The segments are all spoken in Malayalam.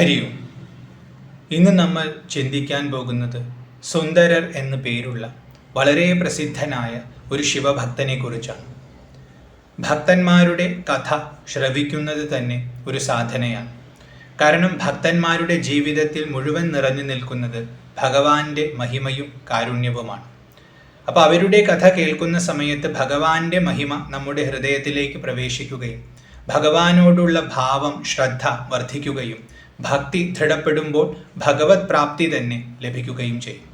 ഹരി ഓം. ഇന്ന് നമ്മൾ ചിന്തിക്കാൻ പോകുന്നത് സുന്ദരർ എന്നു പേരുള്ള വളരെ പ്രസിദ്ധനായ ഒരു ശിവഭക്തനെ കുറിച്ചാണ്. ഭക്തന്മാരുടെ കഥ ശ്രവിക്കുന്നത് തന്നെ ഒരു സാധനയാണ്. കാരണം ഭക്തന്മാരുടെ ജീവിതത്തിൽ മുഴുവൻ നിറഞ്ഞു നിൽക്കുന്നത് ഭഗവാന്റെ മഹിമയും കാരുണ്യവുമാണ്. അപ്പോൾ അവരുടെ കഥ കേൾക്കുന്ന സമയത്ത് ഭഗവാന്റെ മഹിമ നമ്മുടെ ഹൃദയത്തിലേക്ക് പ്രവേശിക്കുകയും ഭഗവാനോടുള്ള ഭാവം, ശ്രദ്ധ വർദ്ധിക്കുകയും ഭക്തി ദൃഢപ്പെടുമ്പോൾ ഭഗവത് പ്രാപ്തി തന്നെ ലഭിക്കുകയും ചെയ്യും.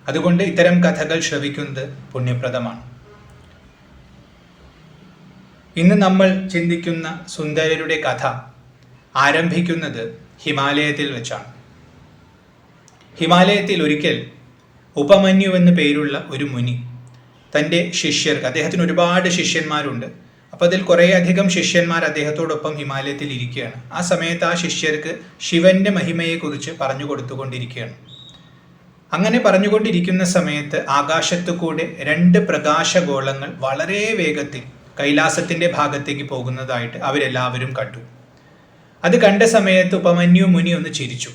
അതുകൊണ്ട് ഇത്തരം കഥകൾ ശ്രവിക്കുന്നത് പുണ്യപ്രദമാണ്. ഇന്ന് നമ്മൾ ചിന്തിക്കുന്ന സുന്ദരരുടെ കഥ ആരംഭിക്കുന്നത് ഹിമാലയത്തിൽ വെച്ചാണ്. ഹിമാലയത്തിൽ ഒരിക്കൽ ഉപമന്യു എന്നു പേരുള്ള ഒരു മുനി തൻ്റെ ശിഷ്യർക്ക്, അദ്ദേഹത്തിന് ഒരുപാട് ശിഷ്യന്മാരുണ്ട്, അപ്പോൾ അതിൽ കുറേയധികം ശിഷ്യന്മാർ അദ്ദേഹത്തോടൊപ്പം ഹിമാലയത്തിൽ ഇരിക്കുകയാണ്. ആ സമയത്ത് ആ ശിഷ്യർക്ക് ശിവന്റെ മഹിമയെക്കുറിച്ച് പറഞ്ഞു കൊടുത്തുകൊണ്ടിരിക്കുകയാണ്. അങ്ങനെ പറഞ്ഞുകൊണ്ടിരിക്കുന്ന സമയത്ത് ആകാശത്തു കൂടെ 2 പ്രകാശഗോളങ്ങൾ വളരെ വേഗത്തിൽ കൈലാസത്തിന്റെ ഭാഗത്തേക്ക് പോകുന്നതായിട്ട് അവരെല്ലാവരും കണ്ടു. അത് കണ്ട സമയത്ത് ഉപമന്യു മുനി ഒന്ന് ചിരിച്ചു.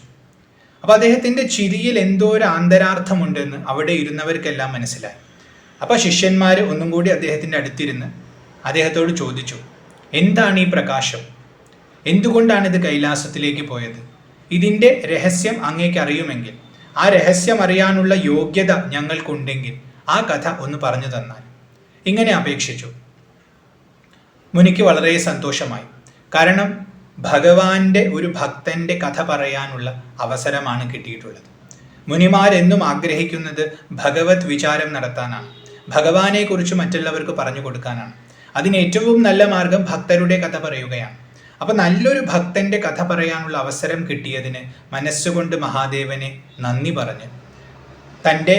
അപ്പോൾ അദ്ദേഹത്തിന്റെ ചിരിയിൽ എന്തോ ഒരു ആന്തരാർത്ഥമുണ്ടെന്ന് അവിടെ ഇരുന്നവർക്കെല്ലാം മനസ്സിലായി. അപ്പോൾ ശിഷ്യന്മാർ ഒന്നും കൂടി അദ്ദേഹത്തിന്റെ അടുത്തിരുന്ന് അദ്ദേഹത്തോട് ചോദിച്ചു, എന്താണ് ഈ പ്രകാശം? എന്തുകൊണ്ടാണ് ഇത് കൈലാസത്തിലേക്ക് പോയത്? ഇതിൻ്റെ രഹസ്യം അങ്ങേക്ക് അറിയുമെങ്കിൽ, ആ രഹസ്യം അറിയാനുള്ള യോഗ്യത ഞങ്ങൾക്കുണ്ടെങ്കിൽ ആ കഥ ഒന്ന് പറഞ്ഞു തന്നാൽ. ഇങ്ങനെ അപേക്ഷിച്ചു. മുനിക്ക് വളരെ സന്തോഷമായി. കാരണം ഭഗവാന്റെ ഒരു ഭക്തന്റെ കഥ പറയാനുള്ള അവസരമാണ് കിട്ടിയിട്ടുള്ളത്. മുനിമാരെന്നും ആഗ്രഹിക്കുന്നത് ഭഗവത് വിചാരം നടത്താനാണ്, ഭഗവാനെക്കുറിച്ച് മറ്റുള്ളവർക്ക് പറഞ്ഞു കൊടുക്കാനാണ്. അതിന് ഏറ്റവും നല്ല മാർഗം ഭക്തരുടെ കഥ പറയുകയാണ്. അപ്പം നല്ലൊരു ഭക്തന്റെ കഥ പറയാനുള്ള അവസരം കിട്ടിയതിന് മനസ്സുകൊണ്ട് മഹാദേവനെ നന്ദി പറഞ്ഞ് തൻ്റെ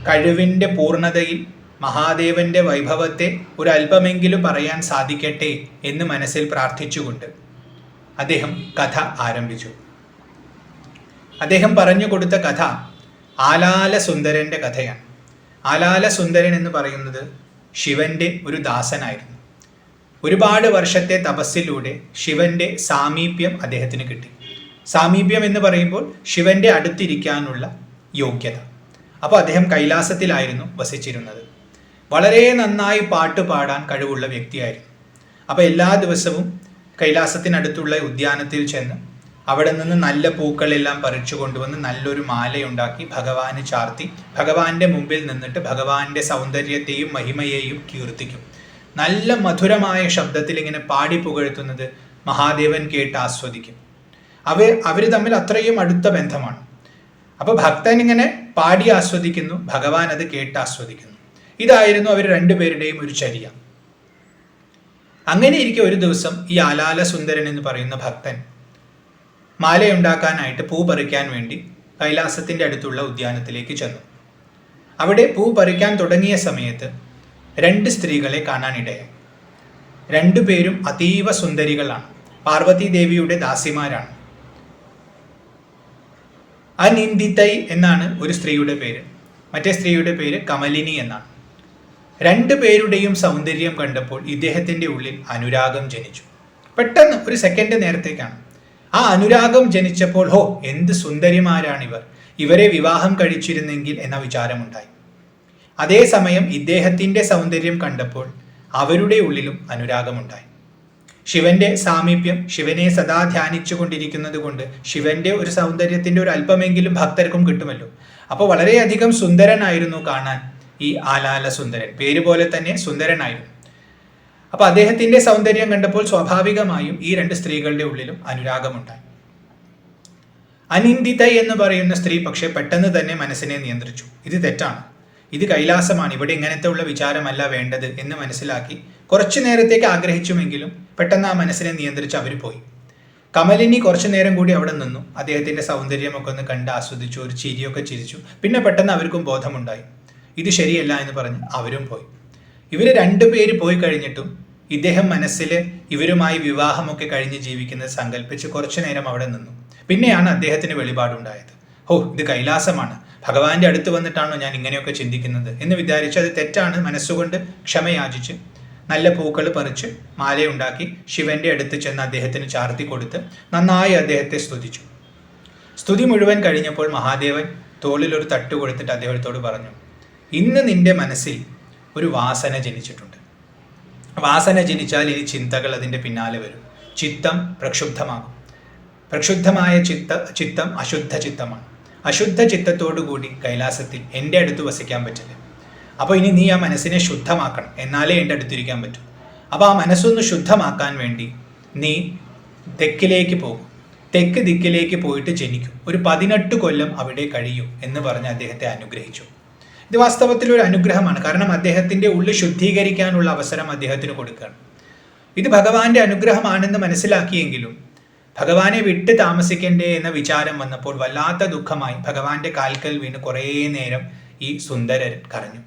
കഴിവിൻ്റെ പൂർണ്ണതയിൽ മഹാദേവന്റെ വൈഭവത്തെ ഒരു അല്പമെങ്കിലും പറയാൻ സാധിക്കട്ടെ എന്ന് മനസ്സിൽ പ്രാർത്ഥിച്ചുകൊണ്ട് അദ്ദേഹം കഥ ആരംഭിച്ചു. അദ്ദേഹം പറഞ്ഞു കൊടുത്ത കഥ ആലാല സുന്ദരന്റെ കഥയാണ്. ആലാല സുന്ദരൻ എന്ന് പറയുന്നത് ശിവന്റെ ഒരു ദാസനായിരുന്നു. ഒരുപാട് വർഷത്തെ തപസ്സിലൂടെ ശിവന്റെ സാമീപ്യം അദ്ദേഹത്തിന് കിട്ടി. സാമീപ്യം എന്ന് പറയുമ്പോൾ ശിവന്റെ അടുത്തിരിക്കാനുള്ള യോഗ്യത. അപ്പോൾ അദ്ദേഹം കൈലാസത്തിലായിരുന്നു വസിച്ചിരുന്നത്. വളരെ നന്നായി പാട്ട് പാടാൻ കഴിവുള്ള വ്യക്തിയായിരുന്നു. അപ്പോൾ എല്ലാ ദിവസവും കൈലാസത്തിനടുത്തുള്ള ഉദ്യാനത്തിൽ ചെന്ന് അവിടെ നിന്ന് നല്ല പൂക്കളെല്ലാം പറിച്ചു കൊണ്ടുവന്ന് നല്ലൊരു മാലയുണ്ടാക്കി ഭഗവാന് ചാർത്തി ഭഗവാന്റെ മുമ്പിൽ നിന്നിട്ട് ഭഗവാന്റെ സൗന്ദര്യത്തെയും മഹിമയെയും കീർത്തിക്കും. നല്ല മധുരമായ ശബ്ദത്തിൽ ഇങ്ങനെ പാടി പുകഴ്ത്തുന്നത് മഹാദേവൻ കേട്ട് ആസ്വദിക്കും. അവർ തമ്മിൽ അത്രയും അടുത്ത ബന്ധമാണ്. അപ്പോൾ ഭക്തൻ ഇങ്ങനെ പാടി ആസ്വദിക്കുന്നു, ഭഗവാൻ അത് കേട്ട് ആസ്വദിക്കുന്നു. ഇതായിരുന്നു അവർ രണ്ടുപേരുടെയും ഒരു ചര്യ. അങ്ങനെ ഇരിക്കെ ഒരു ദിവസം ഈ ആലാല സുന്ദരൻ എന്ന് പറയുന്ന ഭക്തൻ മാലയുണ്ടാക്കാനായിട്ട് പൂ പറിക്കാൻ വേണ്ടി കൈലാസത്തിൻ്റെ അടുത്തുള്ള ഉദ്യാനത്തിലേക്ക് ചെന്നു. അവിടെ പൂ പറിക്കാൻ തുടങ്ങിയ സമയത്ത് 2 സ്ത്രീകളെ കാണാനിടയായി. 2 പേരും അതീവ സുന്ദരികളാണ്, പാർവതി ദേവിയുടെ ദാസിമാരാണ്. അനിന്ദിതൈ എന്നാണ് ഒരു സ്ത്രീയുടെ പേര്, മറ്റേ സ്ത്രീയുടെ പേര് കമലിനി എന്നാണ്. 2 പേരുടെയും സൗന്ദര്യം കണ്ടപ്പോൾ ഇദ്ദേഹത്തിൻ്റെ ഉള്ളിൽ അനുരാഗം ജനിച്ചു. പെട്ടെന്ന് ഒരു സെക്കൻഡ് നേരത്തേക്കാണ്. ആ അനുരാഗം ജനിച്ചപ്പോൾ ഹോ, എന്ത് സുന്ദരിമാരാണിവർ, ഇവരെ വിവാഹം കഴിച്ചിരുന്നെങ്കിൽ എന്ന വിചാരമുണ്ടായി. അതേസമയം ഇദ്ദേഹത്തിൻ്റെ സൗന്ദര്യം കണ്ടപ്പോൾ അവരുടെ ഉള്ളിലും അനുരാഗമുണ്ടായി. ശിവന്റെ സാമീപ്യം, ശിവനെ സദാ ധ്യാനിച്ചു കൊണ്ടിരിക്കുന്നത് കൊണ്ട് ശിവന്റെ ഒരു സൗന്ദര്യത്തിന്റെ ഒരു അല്പമെങ്കിലും ഭക്തർക്കും കിട്ടുമല്ലോ. അപ്പോൾ വളരെയധികം സുന്ദരനായിരുന്നു കാണാൻ ഈ ആലാല സുന്ദരൻ. പേര് പോലെ തന്നെ സുന്ദരനായിരുന്നു. അപ്പൊ അദ്ദേഹത്തിന്റെ സൗന്ദര്യം കണ്ടപ്പോൾ സ്വാഭാവികമായും ഈ 2 സ്ത്രീകളുടെ ഉള്ളിലും അനുരാഗമുണ്ടായി. അനിന്ദിത എന്ന് പറയുന്ന സ്ത്രീ പക്ഷെ പെട്ടെന്ന് തന്നെ മനസ്സിനെ നിയന്ത്രിച്ചു. ഇത് തെറ്റാണ്, ഇത് കൈലാസമാണ്, ഇവിടെ ഇങ്ങനത്തെ ഉള്ള വിചാരമല്ല വേണ്ടത് എന്ന് മനസ്സിലാക്കി കുറച്ചു നേരത്തേക്ക് ആഗ്രഹിച്ചുമെങ്കിലും പെട്ടെന്ന് ആ മനസ്സിനെ നിയന്ത്രിച്ച് അവർ പോയി. കമലിനി കുറച്ചു നേരം കൂടി അവിടെ നിന്നു. അദ്ദേഹത്തിന്റെ സൗന്ദര്യമൊക്കെ ഒന്ന് കണ്ട് ആസ്വദിച്ചു, ഒരു ചിരിയൊക്കെ ചിരിച്ചു. പിന്നെ പെട്ടെന്ന് അവർക്കും ബോധമുണ്ടായി, ഇത് ശരിയല്ല എന്ന് പറഞ്ഞ് അവരും പോയി. ഇവർ 2 പേര് പോയി കഴിഞ്ഞിട്ടും ഇദ്ദേഹം മനസ്സിൽ ഇവരുമായി വിവാഹമൊക്കെ കഴിഞ്ഞ് ജീവിക്കുന്നത് സങ്കല്പിച്ച് കുറച്ചു നേരം അവിടെ നിന്നു. പിന്നെയാണ് അദ്ദേഹത്തിന് വെളിപാടുണ്ടായത്. ഓ, ഇത് കൈലാസമാണ്, ഭഗവാന്റെ അടുത്ത് വന്നിട്ടാണോ ഞാൻ ഇങ്ങനെയൊക്കെ ചിന്തിക്കുന്നത് എന്ന് വിചാരിച്ച് അത് തെറ്റാണ് മനസ്സുകൊണ്ട് ക്ഷമയാചിച്ച് നല്ല പൂക്കൾ പറിച്ച് മാലയുണ്ടാക്കി ശിവന്റെ അടുത്ത് ചെന്ന് അദ്ദേഹത്തിന് ചാർത്തി കൊടുത്ത് നന്നായി അദ്ദേഹത്തെ സ്തുതിച്ചു. സ്തുതി മുഴുവൻ കഴിഞ്ഞപ്പോൾ മഹാദേവൻ തോളിൽ ഒരു തട്ട് കൊടുത്തിട്ട് അദ്ദേഹത്തോട് പറഞ്ഞു, ഇന്ന് നിന്റെ മനസ്സിൽ ഒരു വാസന ജനിച്ചിട്ടുണ്ട്. വാസന ജനിച്ചാൽ ഇനി ചിന്തകൾ അതിൻ്റെ പിന്നാലെ വരും. ചിത്തം പ്രക്ഷുബ്ധമാകും. പ്രക്ഷുബ്ധമായ ചിത്തം അശുദ്ധ ചിത്തമാണ്. അശുദ്ധ ചിത്തത്തോടു കൂടി കൈലാസത്തിൽ എൻ്റെ അടുത്ത് വസിക്കാൻ പറ്റില്ല. അപ്പോൾ ഇനി നീ ആ മനസ്സിനെ ശുദ്ധമാക്കണം, എന്നാലേ എൻ്റെ അടുത്തിരിക്കാൻ പറ്റൂ. അപ്പോൾ ആ മനസ്സൊന്ന് ശുദ്ധമാക്കാൻ വേണ്ടി നീ തെക്കിലേക്ക് പോകും. തെക്ക് ദിക്കിലേക്ക് പോയിട്ട് ജനിക്കും. ഒരു 18 കൊല്ലം അവിടെ കഴിയൂ എന്ന് പറഞ്ഞ് അദ്ദേഹത്തെ അനുഗ്രഹിച്ചു. ഇത് വാസ്തവത്തിൽ ഒരു അനുഗ്രഹമാണ്. കാരണം അദ്ദേഹത്തിൻ്റെ ഉള്ളിൽ ശുദ്ധീകരിക്കാനുള്ള അവസരം അദ്ദേഹത്തിന് കൊടുക്കുകയാണ്. ഇത് ഭഗവാന്റെ അനുഗ്രഹമാണെന്ന് മനസ്സിലാക്കിയെങ്കിലും ഭഗവാനെ വിട്ട് താമസിക്കണ്ടേ എന്ന വിചാരം വന്നപ്പോൾ വല്ലാത്ത ദുഃഖമായി ഭഗവാന്റെ കാൽക്കൽ വീണ് കുറേ നേരം ഈ സുന്ദരൻ കരഞ്ഞു.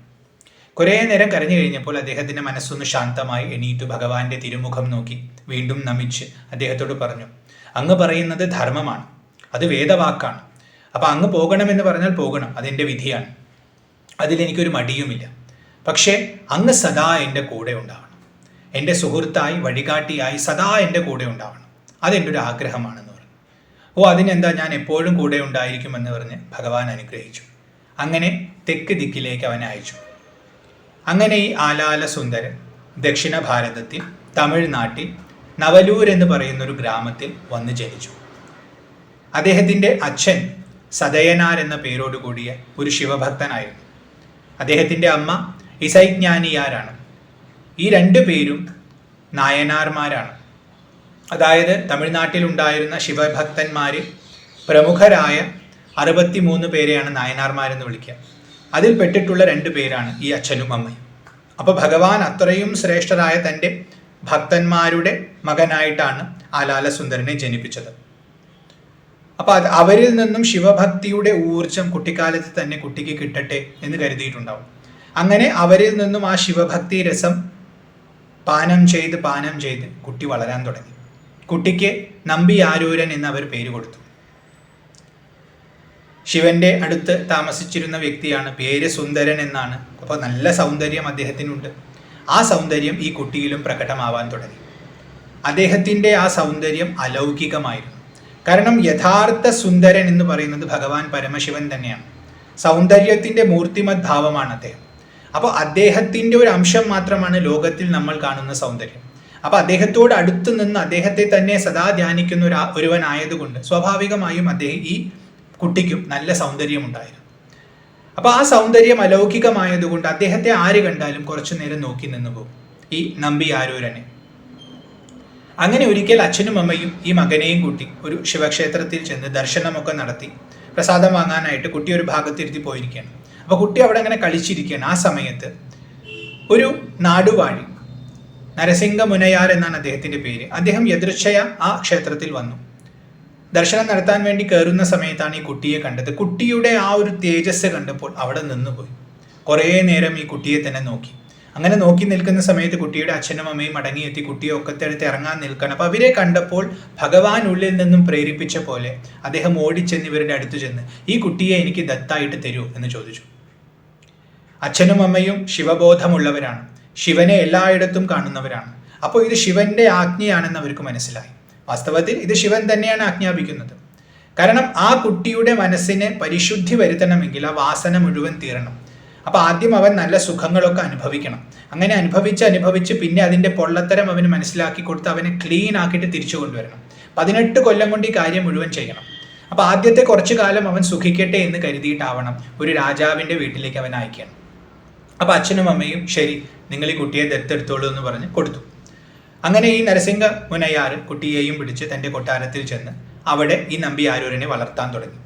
കുറേ നേരം കരഞ്ഞു കഴിഞ്ഞപ്പോൾ അദ്ദേഹത്തിൻ്റെ മനസ്സൊന്ന് ശാന്തമായി എണീറ്റു ഭഗവാന്റെ തിരുമുഖം നോക്കി വീണ്ടും നമിച്ച് അദ്ദേഹത്തോട് പറഞ്ഞു, അങ്ങ് പറയുന്നത് ധർമ്മമാണ്, അത് വേദവാക്കാണ്. അപ്പം അങ്ങ് പോകണമെന്ന് പറഞ്ഞാൽ പോകണം, അതെൻ്റെ വിധിയാണ്, അതിലെനിക്കൊരു മടിയുമില്ല. പക്ഷേ അങ്ങ് സദാ എൻ്റെ കൂടെ ഉണ്ടാവണം, എൻ്റെ സുഹൃത്തായി വഴികാട്ടിയായി സദാ എൻ്റെ കൂടെ ഉണ്ടാവണം, അതെൻ്റെ ഒരു ആഗ്രഹമാണെന്ന് പറഞ്ഞു. അതിനെന്താ, ഞാൻ എപ്പോഴും കൂടെ ഉണ്ടായിരിക്കുമെന്ന് പറഞ്ഞ് ഭഗവാൻ അനുഗ്രഹിച്ചു. അങ്ങനെ തെക്ക് ദിക്കിലേക്ക് അവനെ അയച്ചു. അങ്ങനെ ഈ ആലാല സുന്ദരൻ ദക്ഷിണ ഭാരതത്തിൽ തമിഴ്നാട്ടിൽ നവലൂർ എന്ന് പറയുന്നൊരു ഗ്രാമത്തിൽ വന്ന് ജനിച്ചു. അദ്ദേഹത്തിൻ്റെ അച്ഛൻ സദയനാർ എന്ന പേരോട് കൂടിയ ഒരു ശിവഭക്തനായിരുന്നു. അദ്ദേഹത്തിൻ്റെ അമ്മ ഇസൈജ്ഞാനിയാരാണ്. ഈ 2 പേരും നായനാർമാരാണ്. അതായത് തമിഴ്നാട്ടിലുണ്ടായിരുന്ന ശിവഭക്തന്മാരിൽ പ്രമുഖരായ 63 പേരെയാണ് നായനാർമാരെന്ന് വിളിക്കുക. അതിൽ പെട്ടിട്ടുള്ള 2 പേരാണ് ഈ അച്ഛനും അമ്മയും. അപ്പോൾ ഭഗവാൻ അത്രയും ശ്രേഷ്ഠരായ തൻ്റെ ഭക്തന്മാരുടെ മകനായിട്ടാണ് ആലാല സുന്ദരനെ ജനിപ്പിച്ചത്. അപ്പോൾ അവരിൽ നിന്നും ശിവഭക്തിയുടെ ഊർജം കുട്ടിക്കാലത്ത് തന്നെ കുട്ടിക്ക് കിട്ടട്ടെ എന്ന് കരുതിയിട്ടുണ്ടാവും. അങ്ങനെ അവരിൽ നിന്നും ആ ശിവഭക്തി രസം പാനം ചെയ്ത് കുട്ടി വളരാൻ തുടങ്ങി. കുട്ടിക്ക് നമ്പി ആരൂരൻ എന്ന് അവർ പേര് കൊടുത്തു. ശിവന്റെ അടുത്ത് താമസിച്ചിരുന്ന വ്യക്തിയാണ്, പേര് സുന്ദരൻ എന്നാണ്. അപ്പോൾ നല്ല സൗന്ദര്യം അദ്ദേഹത്തിനുണ്ട്. ആ സൗന്ദര്യം ഈ കുട്ടിയിലും പ്രകടമാവാൻ തുടങ്ങി. അദ്ദേഹത്തിൻ്റെ ആ സൗന്ദര്യം അലൗകികമായിരുന്നു. കാരണം യഥാർത്ഥ സുന്ദരൻ എന്ന് പറയുന്നത് ഭഗവാൻ പരമശിവൻ തന്നെയാണ്. സൗന്ദര്യത്തിൻ്റെ മൂർത്തിമത് ഭാവമാണ് അദ്ദേഹം. അപ്പോൾ അദ്ദേഹത്തിൻ്റെ ഒരു അംശം മാത്രമാണ് ലോകത്തിൽ നമ്മൾ കാണുന്ന സൗന്ദര്യം. അപ്പോൾ അദ്ദേഹത്തോട് അടുത്ത് നിന്ന് അദ്ദേഹത്തെ തന്നെ സദാ ധ്യാനിക്കുന്ന ഒരുവനായതുകൊണ്ട് സ്വാഭാവികമായും ഈ കുട്ടിക്കും നല്ല സൗന്ദര്യമുണ്ടായിരുന്നു. അപ്പോൾ ആ സൗന്ദര്യം അലൗകികമായതുകൊണ്ട് അദ്ദേഹത്തെ ആര് കണ്ടാലും കുറച്ചു നേരം നോക്കി നിന്ന് പോകും, ഈ നമ്പി ആരൂരനെ. അങ്ങനെ ഒരിക്കൽ അച്ഛനും അമ്മയും ഈ മകനെയും കൂട്ടി ഒരു ശിവക്ഷേത്രത്തിൽ ചെന്ന് ദർശനമൊക്കെ നടത്തി പ്രസാദം വാങ്ങാനായിട്ട് കുട്ടി ഒരു ഭാഗത്തിരുത്തി പോയിരിക്കുകയാണ്. അപ്പോൾ കുട്ടി അവിടെ അങ്ങനെ കളിച്ചിരിക്കുകയാണ്. ആ സമയത്ത് ഒരു നാടുവാഴി, നരസിംഹ മുനയാർ എന്നാണ് അദ്ദേഹത്തിൻ്റെ പേര്, അദ്ദേഹം യദൃച്ഛയ ആ ക്ഷേത്രത്തിൽ വന്നു. ദർശനം നടത്താൻ വേണ്ടി കയറുന്ന സമയത്താണ് ഈ കുട്ടിയെ കണ്ടത്. കുട്ടിയുടെ ആ ഒരു തേജസ് കണ്ടപ്പോൾ അവിടെ നിന്നുപോയി. കുറേ നേരം ഈ കുട്ടിയെ തന്നെ നോക്കി. അങ്ങനെ നോക്കി നിൽക്കുന്ന സമയത്ത് കുട്ടിയുടെ അച്ഛനും അമ്മയും മടങ്ങിയെത്തി കുട്ടിയെ ഒക്കത്തെടുത്ത് ഇറങ്ങാൻ നിൽക്കണം. അപ്പോൾ അവരെ കണ്ടപ്പോൾ ഭഗവാൻ ഉള്ളിൽ നിന്നും പ്രേരിപ്പിച്ച പോലെ അദ്ദേഹം ഓടിച്ചെന്ന് ഇവരുടെ അടുത്ത് ചെന്ന്, ഈ കുട്ടിയെ എനിക്ക് ദത്തായിട്ട് തരൂ എന്ന് ചോദിച്ചു. അച്ഛനും അമ്മയും ശിവബോധമുള്ളവരാണ്, ശിവനെ എല്ലായിടത്തും കാണുന്നവരാണ്. അപ്പോൾ ഇത് ശിവന്റെ ആജ്ഞയാണെന്ന് അവർക്ക് മനസ്സിലായി. വാസ്തവത്തിൽ ഇത് ശിവൻ തന്നെയാണ് ആജ്ഞാപിക്കുന്നത്. കാരണം ആ കുട്ടിയുടെ മനസ്സിനെ പരിശുദ്ധി വരുത്തണമെങ്കിൽ ആ വാസന മുഴുവൻ തീരണം. അപ്പോൾ ആദ്യം അവൻ നല്ല സുഖങ്ങളൊക്കെ അനുഭവിക്കണം. അങ്ങനെ അനുഭവിച്ച് പിന്നെ അതിൻ്റെ പൊള്ളത്തരം അവന് മനസ്സിലാക്കി കൊടുത്ത് അവനെ ക്ലീൻ ആക്കിയിട്ട് തിരിച്ചു കൊണ്ടുവരണം. 18 കൊല്ലം കൊണ്ട് ഈ കാര്യം മുഴുവൻ ചെയ്യണം. അപ്പോൾ ആദ്യത്തെ കുറച്ചു കാലം അവൻ സുഖിക്കട്ടെ എന്ന് കരുതിയിട്ടാവണം ഒരു രാജാവിൻ്റെ വീട്ടിലേക്ക് അവൻ അയക്കണം. അപ്പോൾ അച്ഛനും അമ്മയും ശരി, നിങ്ങൾ ഈ കുട്ടിയെ ദത്തെടുത്തോളൂ എന്ന് പറഞ്ഞ് കൊടുത്തു. അങ്ങനെ ഈ നരസിംഹ മുനയാർ കുട്ടിയെയും പിടിച്ച് തൻ്റെ കൊട്ടാരത്തിൽ ചെന്ന് അവിടെ ഈ നമ്പി ആരൂരനെ വളർത്താൻ തുടങ്ങി.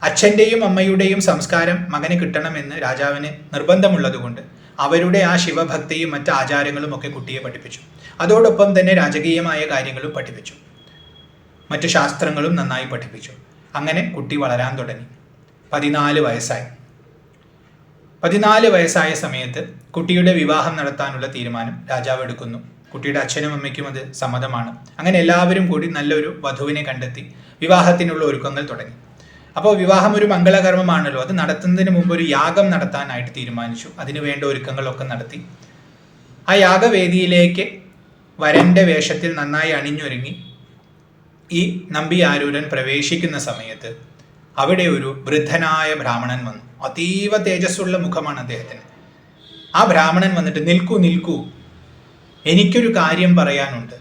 അച്ഛൻ്റെയും അമ്മയുടെയും സംസ്കാരം മകന് കിട്ടണമെന്ന് രാജാവിന് നിർബന്ധമുള്ളതുകൊണ്ട് അവരുടെ ആ ശിവഭക്തിയും മറ്റ് ആചാരങ്ങളും ഒക്കെ കുട്ടിയെ പഠിപ്പിച്ചു. അതോടൊപ്പം തന്നെ രാജകീയമായ കാര്യങ്ങളും പഠിപ്പിച്ചു, മറ്റു ശാസ്ത്രങ്ങളും നന്നായി പഠിപ്പിച്ചു. അങ്ങനെ കുട്ടി വളരാൻ തുടങ്ങി. 14 വയസ്സായി. 14 വയസ്സായ സമയത്ത് കുട്ടിയുടെ വിവാഹം നടത്താനുള്ള തീരുമാനം രാജാവ് എടുക്കുന്നു. കുട്ടിയുടെ അച്ഛനും അമ്മയ്ക്കും അത് സമ്മതമാണ്. അങ്ങനെ എല്ലാവരും കൂടി നല്ലൊരു വധുവിനെ കണ്ടെത്തി വിവാഹത്തിനുള്ള ഒരുക്കങ്ങൾ തുടങ്ങി. അപ്പോൾ വിവാഹം ഒരു മംഗളകർമ്മമാണല്ലോ, അത് നടത്തുന്നതിന് മുമ്പ് ഒരു യാഗം നടത്താനായിട്ട് തീരുമാനിച്ചു. അതിനു വേണ്ട ഒരുക്കങ്ങളൊക്കെ നടത്തി. ആ യാഗവേദിയിലേക്ക് വരന്റെ വേഷത്തിൽ നന്നായി അണിഞ്ഞൊരുങ്ങി ഈ നമ്പി ആരൂരൻ പ്രവേശിക്കുന്ന സമയത്ത് അവിടെ ഒരു വൃദ്ധനായ ബ്രാഹ്മണൻ വന്നു. അതീവ തേജസ്സുള്ള മുഖമാണ് അദ്ദേഹത്തിന്. ആ ബ്രാഹ്മണൻ വന്നിട്ട്, നിൽക്കൂ നിൽക്കൂ, എനിക്കൊരു കാര്യം പറയാനുണ്ട്.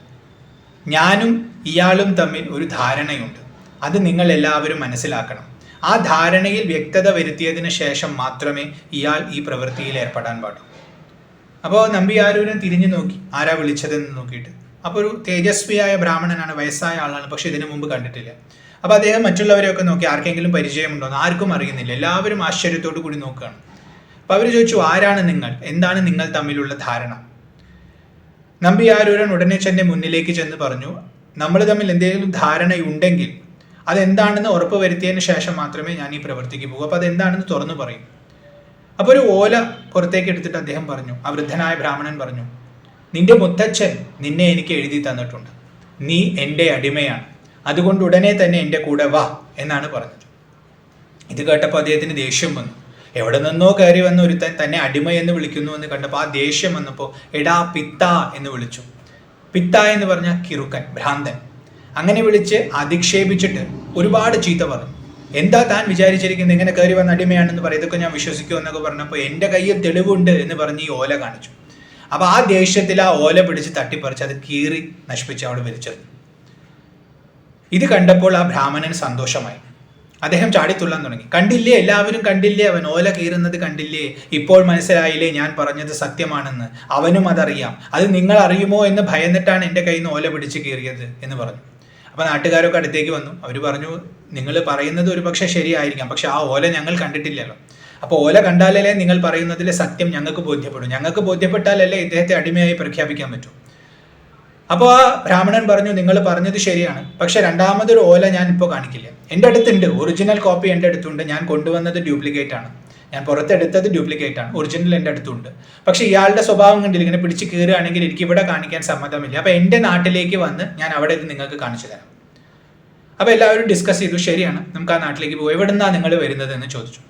ഞാനും ഇയാളും തമ്മിൽ ഒരു ധാരണയുണ്ട്. അത് നിങ്ങൾ എല്ലാവരും മനസ്സിലാക്കണം. ആ ധാരണയിൽ വ്യക്തത വരുത്തിയതിന് ശേഷം മാത്രമേ ഇയാൾ ഈ പ്രവൃത്തിയിൽ ഏർപ്പെടാൻ പാടൂ. അപ്പോൾ നമ്പി ആരൂരൻ തിരിഞ്ഞു നോക്കി, ആരാ വിളിച്ചതെന്ന് നോക്കിയിട്ട്. അപ്പോൾ ഒരു തേജസ്വിയായ ബ്രാഹ്മണനാണ്, വയസ്സായ ആളാണ്, പക്ഷെ ഇതിനു മുമ്പ് കണ്ടിട്ടില്ല. അപ്പോൾ അദ്ദേഹം മറ്റുള്ളവരെയൊക്കെ നോക്കി, ആർക്കെങ്കിലും പരിചയമുണ്ടോ എന്ന്. ആർക്കും അറിയുന്നില്ല. എല്ലാവരും ആശ്ചര്യത്തോടു കൂടി നോക്കുകയാണ്. അപ്പോൾ അവർ ചോദിച്ചു, ആരാണ് നിങ്ങൾ, എന്താണ് നിങ്ങൾ തമ്മിലുള്ള ധാരണ? നമ്പി ആരൂരൻ ഉടനെ തന്നെ മുന്നിലേക്ക് ചെന്ന് പറഞ്ഞു, നമ്മൾ തമ്മിൽ എന്തെങ്കിലും ധാരണയുണ്ടെങ്കിൽ അതെന്താണെന്ന് ഉറപ്പ് വരുത്തിയതിന് ശേഷം മാത്രമേ ഞാൻ ഈ പ്രവൃത്തിക്ക് പോകൂ. അപ്പോൾ അതെന്താണെന്ന് തുറന്നു പറയും. അപ്പോൾ ഒരു ഓല പുറത്തേക്ക് എടുത്തിട്ട് അദ്ദേഹം പറഞ്ഞു, ആ വൃദ്ധനായ ബ്രാഹ്മണൻ പറഞ്ഞു, നിന്റെ മുത്തച്ഛൻ നിന്നെ എനിക്ക് എഴുതി തന്നിട്ടുണ്ട്. നീ എൻ്റെ അടിമയാണ്, അതുകൊണ്ട് ഉടനെ തന്നെ എൻ്റെ കൂടെ വാ എന്നാണ് പറഞ്ഞത്. ഇത് കേട്ടപ്പോൾ അദ്ദേഹത്തിന് ദേഷ്യം വന്നു. എവിടെ നിന്നോ കയറി വന്ന ഒരുത്തൻ തന്നെ അടിമയെന്ന് വിളിക്കുന്നു എന്ന് കണ്ടപ്പോൾ ആ ദേഷ്യം വന്നപ്പോൾ എടാ പിത്ത എന്ന് വിളിച്ചു. പിത്ത എന്ന് പറഞ്ഞാൽ കിറുക്കൻ, ഭ്രാന്തൻ. അങ്ങനെ വിളിച്ച് അധിക്ഷേപിച്ചിട്ട് ഒരുപാട് ചീത്ത പറഞ്ഞു. എന്താ താൻ വിചാരിച്ചിരിക്കുന്നത്, ഇങ്ങനെ കയറി വന്ന അടിമയാണെന്ന് പറയും, ഇതൊക്കെ ഞാൻ വിശ്വസിക്കുമോ എന്നൊക്കെ പറഞ്ഞപ്പോൾ എൻ്റെ കയ്യിൽ തെളിവുണ്ട് എന്ന് പറഞ്ഞ് ഈ ഓല കാണിച്ചു. അപ്പോൾ ആ ദേഷ്യത്തിൽ ആ ഓല പിടിച്ച് തട്ടിപ്പറിച്ച് അത് കീറി നശിപ്പിച്ച് അവിടെ വലിച്ചെറിഞ്ഞു. ഇത് കണ്ടപ്പോൾ ആ ബ്രാഹ്മണന് സന്തോഷമായി. അദ്ദേഹം ചാടിത്തുള്ളാൻ തുടങ്ങി. കണ്ടില്ലേ, എല്ലാവരും കണ്ടില്ലേ, അവൻ ഓല കീറുന്നത് കണ്ടില്ലേ, ഇപ്പോൾ മനസ്സിലായില്ലേ ഞാൻ പറഞ്ഞത് സത്യമാണെന്ന്. അവനും അതറിയാം. അത് നിങ്ങൾ അറിയുമോ എന്ന് ഭയന്നിട്ടാണ് എൻ്റെ കയ്യിൽ നിന്ന് ഓല പിടിച്ച് കീറിയത് എന്ന് പറഞ്ഞു. അപ്പോൾ നാട്ടുകാരൊക്കെ അടുത്തേക്ക് വന്നു. അവർ പറഞ്ഞു, നിങ്ങൾ പറയുന്നത് ഒരു പക്ഷേ ശരിയായിരിക്കാം, പക്ഷെ ആ ഓല ഞങ്ങൾ കണ്ടിട്ടില്ലല്ലോ. അപ്പോൾ ഓല കണ്ടാലല്ലേ നിങ്ങൾ പറയുന്നതിലെ സത്യം ഞങ്ങൾക്ക് ബോധ്യപ്പെടും. ഞങ്ങൾക്ക് ബോധ്യപ്പെട്ടാലല്ലേ ഇദ്ദേഹത്തെ അടിമയായി പ്രഖ്യാപിക്കാൻ പറ്റൂ. അപ്പോൾ ആ ബ്രാഹ്മണൻ പറഞ്ഞു, നിങ്ങൾ പറഞ്ഞത് ശരിയാണ്, പക്ഷെ രണ്ടാമതൊരു ഓല ഞാൻ ഇപ്പോൾ കാണിക്കില്ല. എൻ്റെ അടുത്തുണ്ട്, ഒറിജിനൽ കോപ്പി എൻ്റെ അടുത്തുണ്ട്. ഞാൻ കൊണ്ടുവന്നത് ഡ്യൂപ്ലിക്കേറ്റ് ആണ്, ഞാൻ പുറത്തെടുത്തത് ഡ്യൂപ്ലിക്കേറ്റ് ആണ്, ഒറിജിനൽ എൻ്റെ അടുത്തുണ്ട്. പക്ഷെ ഇയാളുടെ സ്വഭാവം കണ്ടില്ല, ഇങ്ങനെ പിടിച്ച് കീറുകയാണെങ്കിൽ എനിക്ക് ഇവിടെ കാണിക്കാൻ സമ്മതമില്ല. അപ്പോൾ എൻ്റെ നാട്ടിലേക്ക് വന്ന് ഞാൻ അവിടെ ഇത് നിങ്ങൾക്ക് കാണിച്ചു തരാം. അപ്പോൾ എല്ലാവരും ഡിസ്കസ് ചെയ്തു, ശരിയാണ്, നമുക്ക് ആ നാട്ടിലേക്ക് പോകും. എവിടെ നിന്നാണ് നിങ്ങൾ വരുന്നത് എന്ന് ചോദിച്ചു.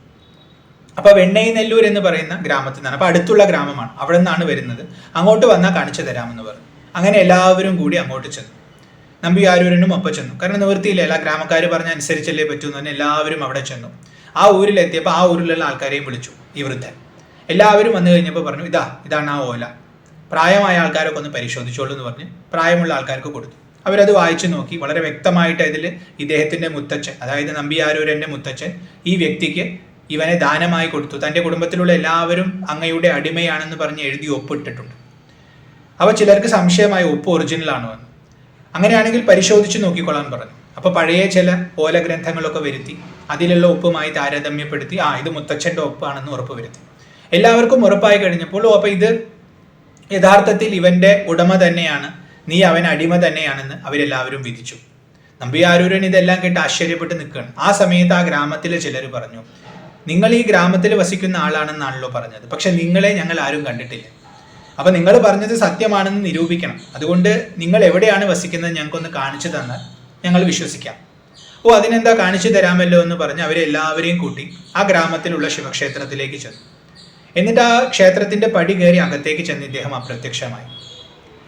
അപ്പോൾ വെണ്ണൈനെല്ലൂർ എന്ന് പറയുന്ന ഗ്രാമത്തിൽ നിന്നാണ്, അപ്പോൾ അടുത്തുള്ള ഗ്രാമമാണ്, അവിടെ നിന്നാണ് വരുന്നത്. അങ്ങോട്ട് വന്നാൽ കാണിച്ചു തരാമെന്ന് പറഞ്ഞു. അങ്ങനെ എല്ലാവരും കൂടി അങ്ങോട്ട് ചെന്നു. നമ്പി ആരൂരനും ഒപ്പം ചെന്നു. കാരണം നിവൃത്തിയില്ല, എല്ലാ ഗ്രാമക്കാർ പറഞ്ഞ അനുസരിച്ചല്ലേ പറ്റൂ എന്ന് പറഞ്ഞാൽ എല്ലാവരും അവിടെ ചെന്നു. ആ ഊരിലെത്തിയപ്പോൾ ആ ഊരിലുള്ള ആൾക്കാരെയും വിളിച്ചു ഈ വൃദ്ധൻ. എല്ലാവരും വന്നു കഴിഞ്ഞപ്പോൾ പറഞ്ഞു, ഇതാണ് ആ ഓല, പ്രായമായ ആൾക്കാരൊക്കെ ഒന്ന് പരിശോധിച്ചോളൂ എന്ന് പറഞ്ഞ് പ്രായമുള്ള ആൾക്കാർക്ക് കൊടുത്തു. അവരത് വായിച്ചു നോക്കി. വളരെ വ്യക്തമായിട്ട് ഇതിൽ ഇദ്ദേഹത്തിൻ്റെ മുത്തച്ഛൻ, അതായത് നമ്പി ആരൂരൻ്റെ മുത്തച്ഛൻ ഈ വ്യക്തിക്ക് ഇവനെ ദാനമായി കൊടുത്തു, തൻ്റെ കുടുംബത്തിലുള്ള എല്ലാവരും അങ്ങയുടെ അടിമയാണെന്ന് പറഞ്ഞ് എഴുതി ഒപ്പിട്ടിട്ടുണ്ട്. അപ്പോൾ ചിലർക്ക് സംശയമായി, ഒപ്പ് ഒറിജിനൽ ആണോ എന്ന്. അങ്ങനെയാണെങ്കിൽ പരിശോധിച്ച് നോക്കിക്കൊള്ളാൻ പറഞ്ഞു. അപ്പോൾ പഴയ ചില ഓലഗ്രന്ഥങ്ങളൊക്കെ വരുത്തി അതിലുള്ള ഒപ്പുമായി താരതമ്യപ്പെടുത്തി ഇത് മുത്തച്ഛൻ്റെ ഒപ്പാണെന്ന് ഉറപ്പ് വരുത്തി. എല്ലാവർക്കും ഉറപ്പായി കഴിഞ്ഞപ്പോൾ അപ്പോൾ ഇത് യഥാർത്ഥത്തിൽ ഇവൻ്റെ ഉടമ തന്നെയാണ്, നീ അവൻ അടിമ തന്നെയാണെന്ന് അവരെല്ലാവരും വിധിച്ചു. നമ്പി ആരൂരൻ ഇതെല്ലാം കേട്ട് ആശ്ചര്യപ്പെട്ട് നിൽക്കുകയാണ്. ആ സമയത്ത് ആ ഗ്രാമത്തിലെ ചിലർ പറഞ്ഞു, നിങ്ങൾ ഈ ഗ്രാമത്തിൽ വസിക്കുന്ന ആളാണെന്നാണല്ലോ പറഞ്ഞത്, പക്ഷെ നിങ്ങളെ ഞങ്ങൾ ആരും കണ്ടിട്ടില്ല. അപ്പോൾ നിങ്ങൾ പറഞ്ഞത് സത്യമാണെന്ന് നിരൂപിക്കണം. അതുകൊണ്ട് നിങ്ങൾ എവിടെയാണ് വസിക്കുന്നത് ഞങ്ങൾക്കൊന്ന് കാണിച്ചു തന്നാൽ ഞങ്ങൾ വിശ്വസിക്കാം. അതിനെന്താ, കാണിച്ചു തരാമല്ലോ എന്ന് പറഞ്ഞ് അവരെല്ലാവരെയും കൂട്ടി ആ ഗ്രാമത്തിലുള്ള ശിവക്ഷേത്രത്തിലേക്ക് ചെന്നു. എന്നിട്ട് ആ ക്ഷേത്രത്തിൻ്റെ പടി കയറി അകത്തേക്ക് ചെന്ന് ഇദ്ദേഹം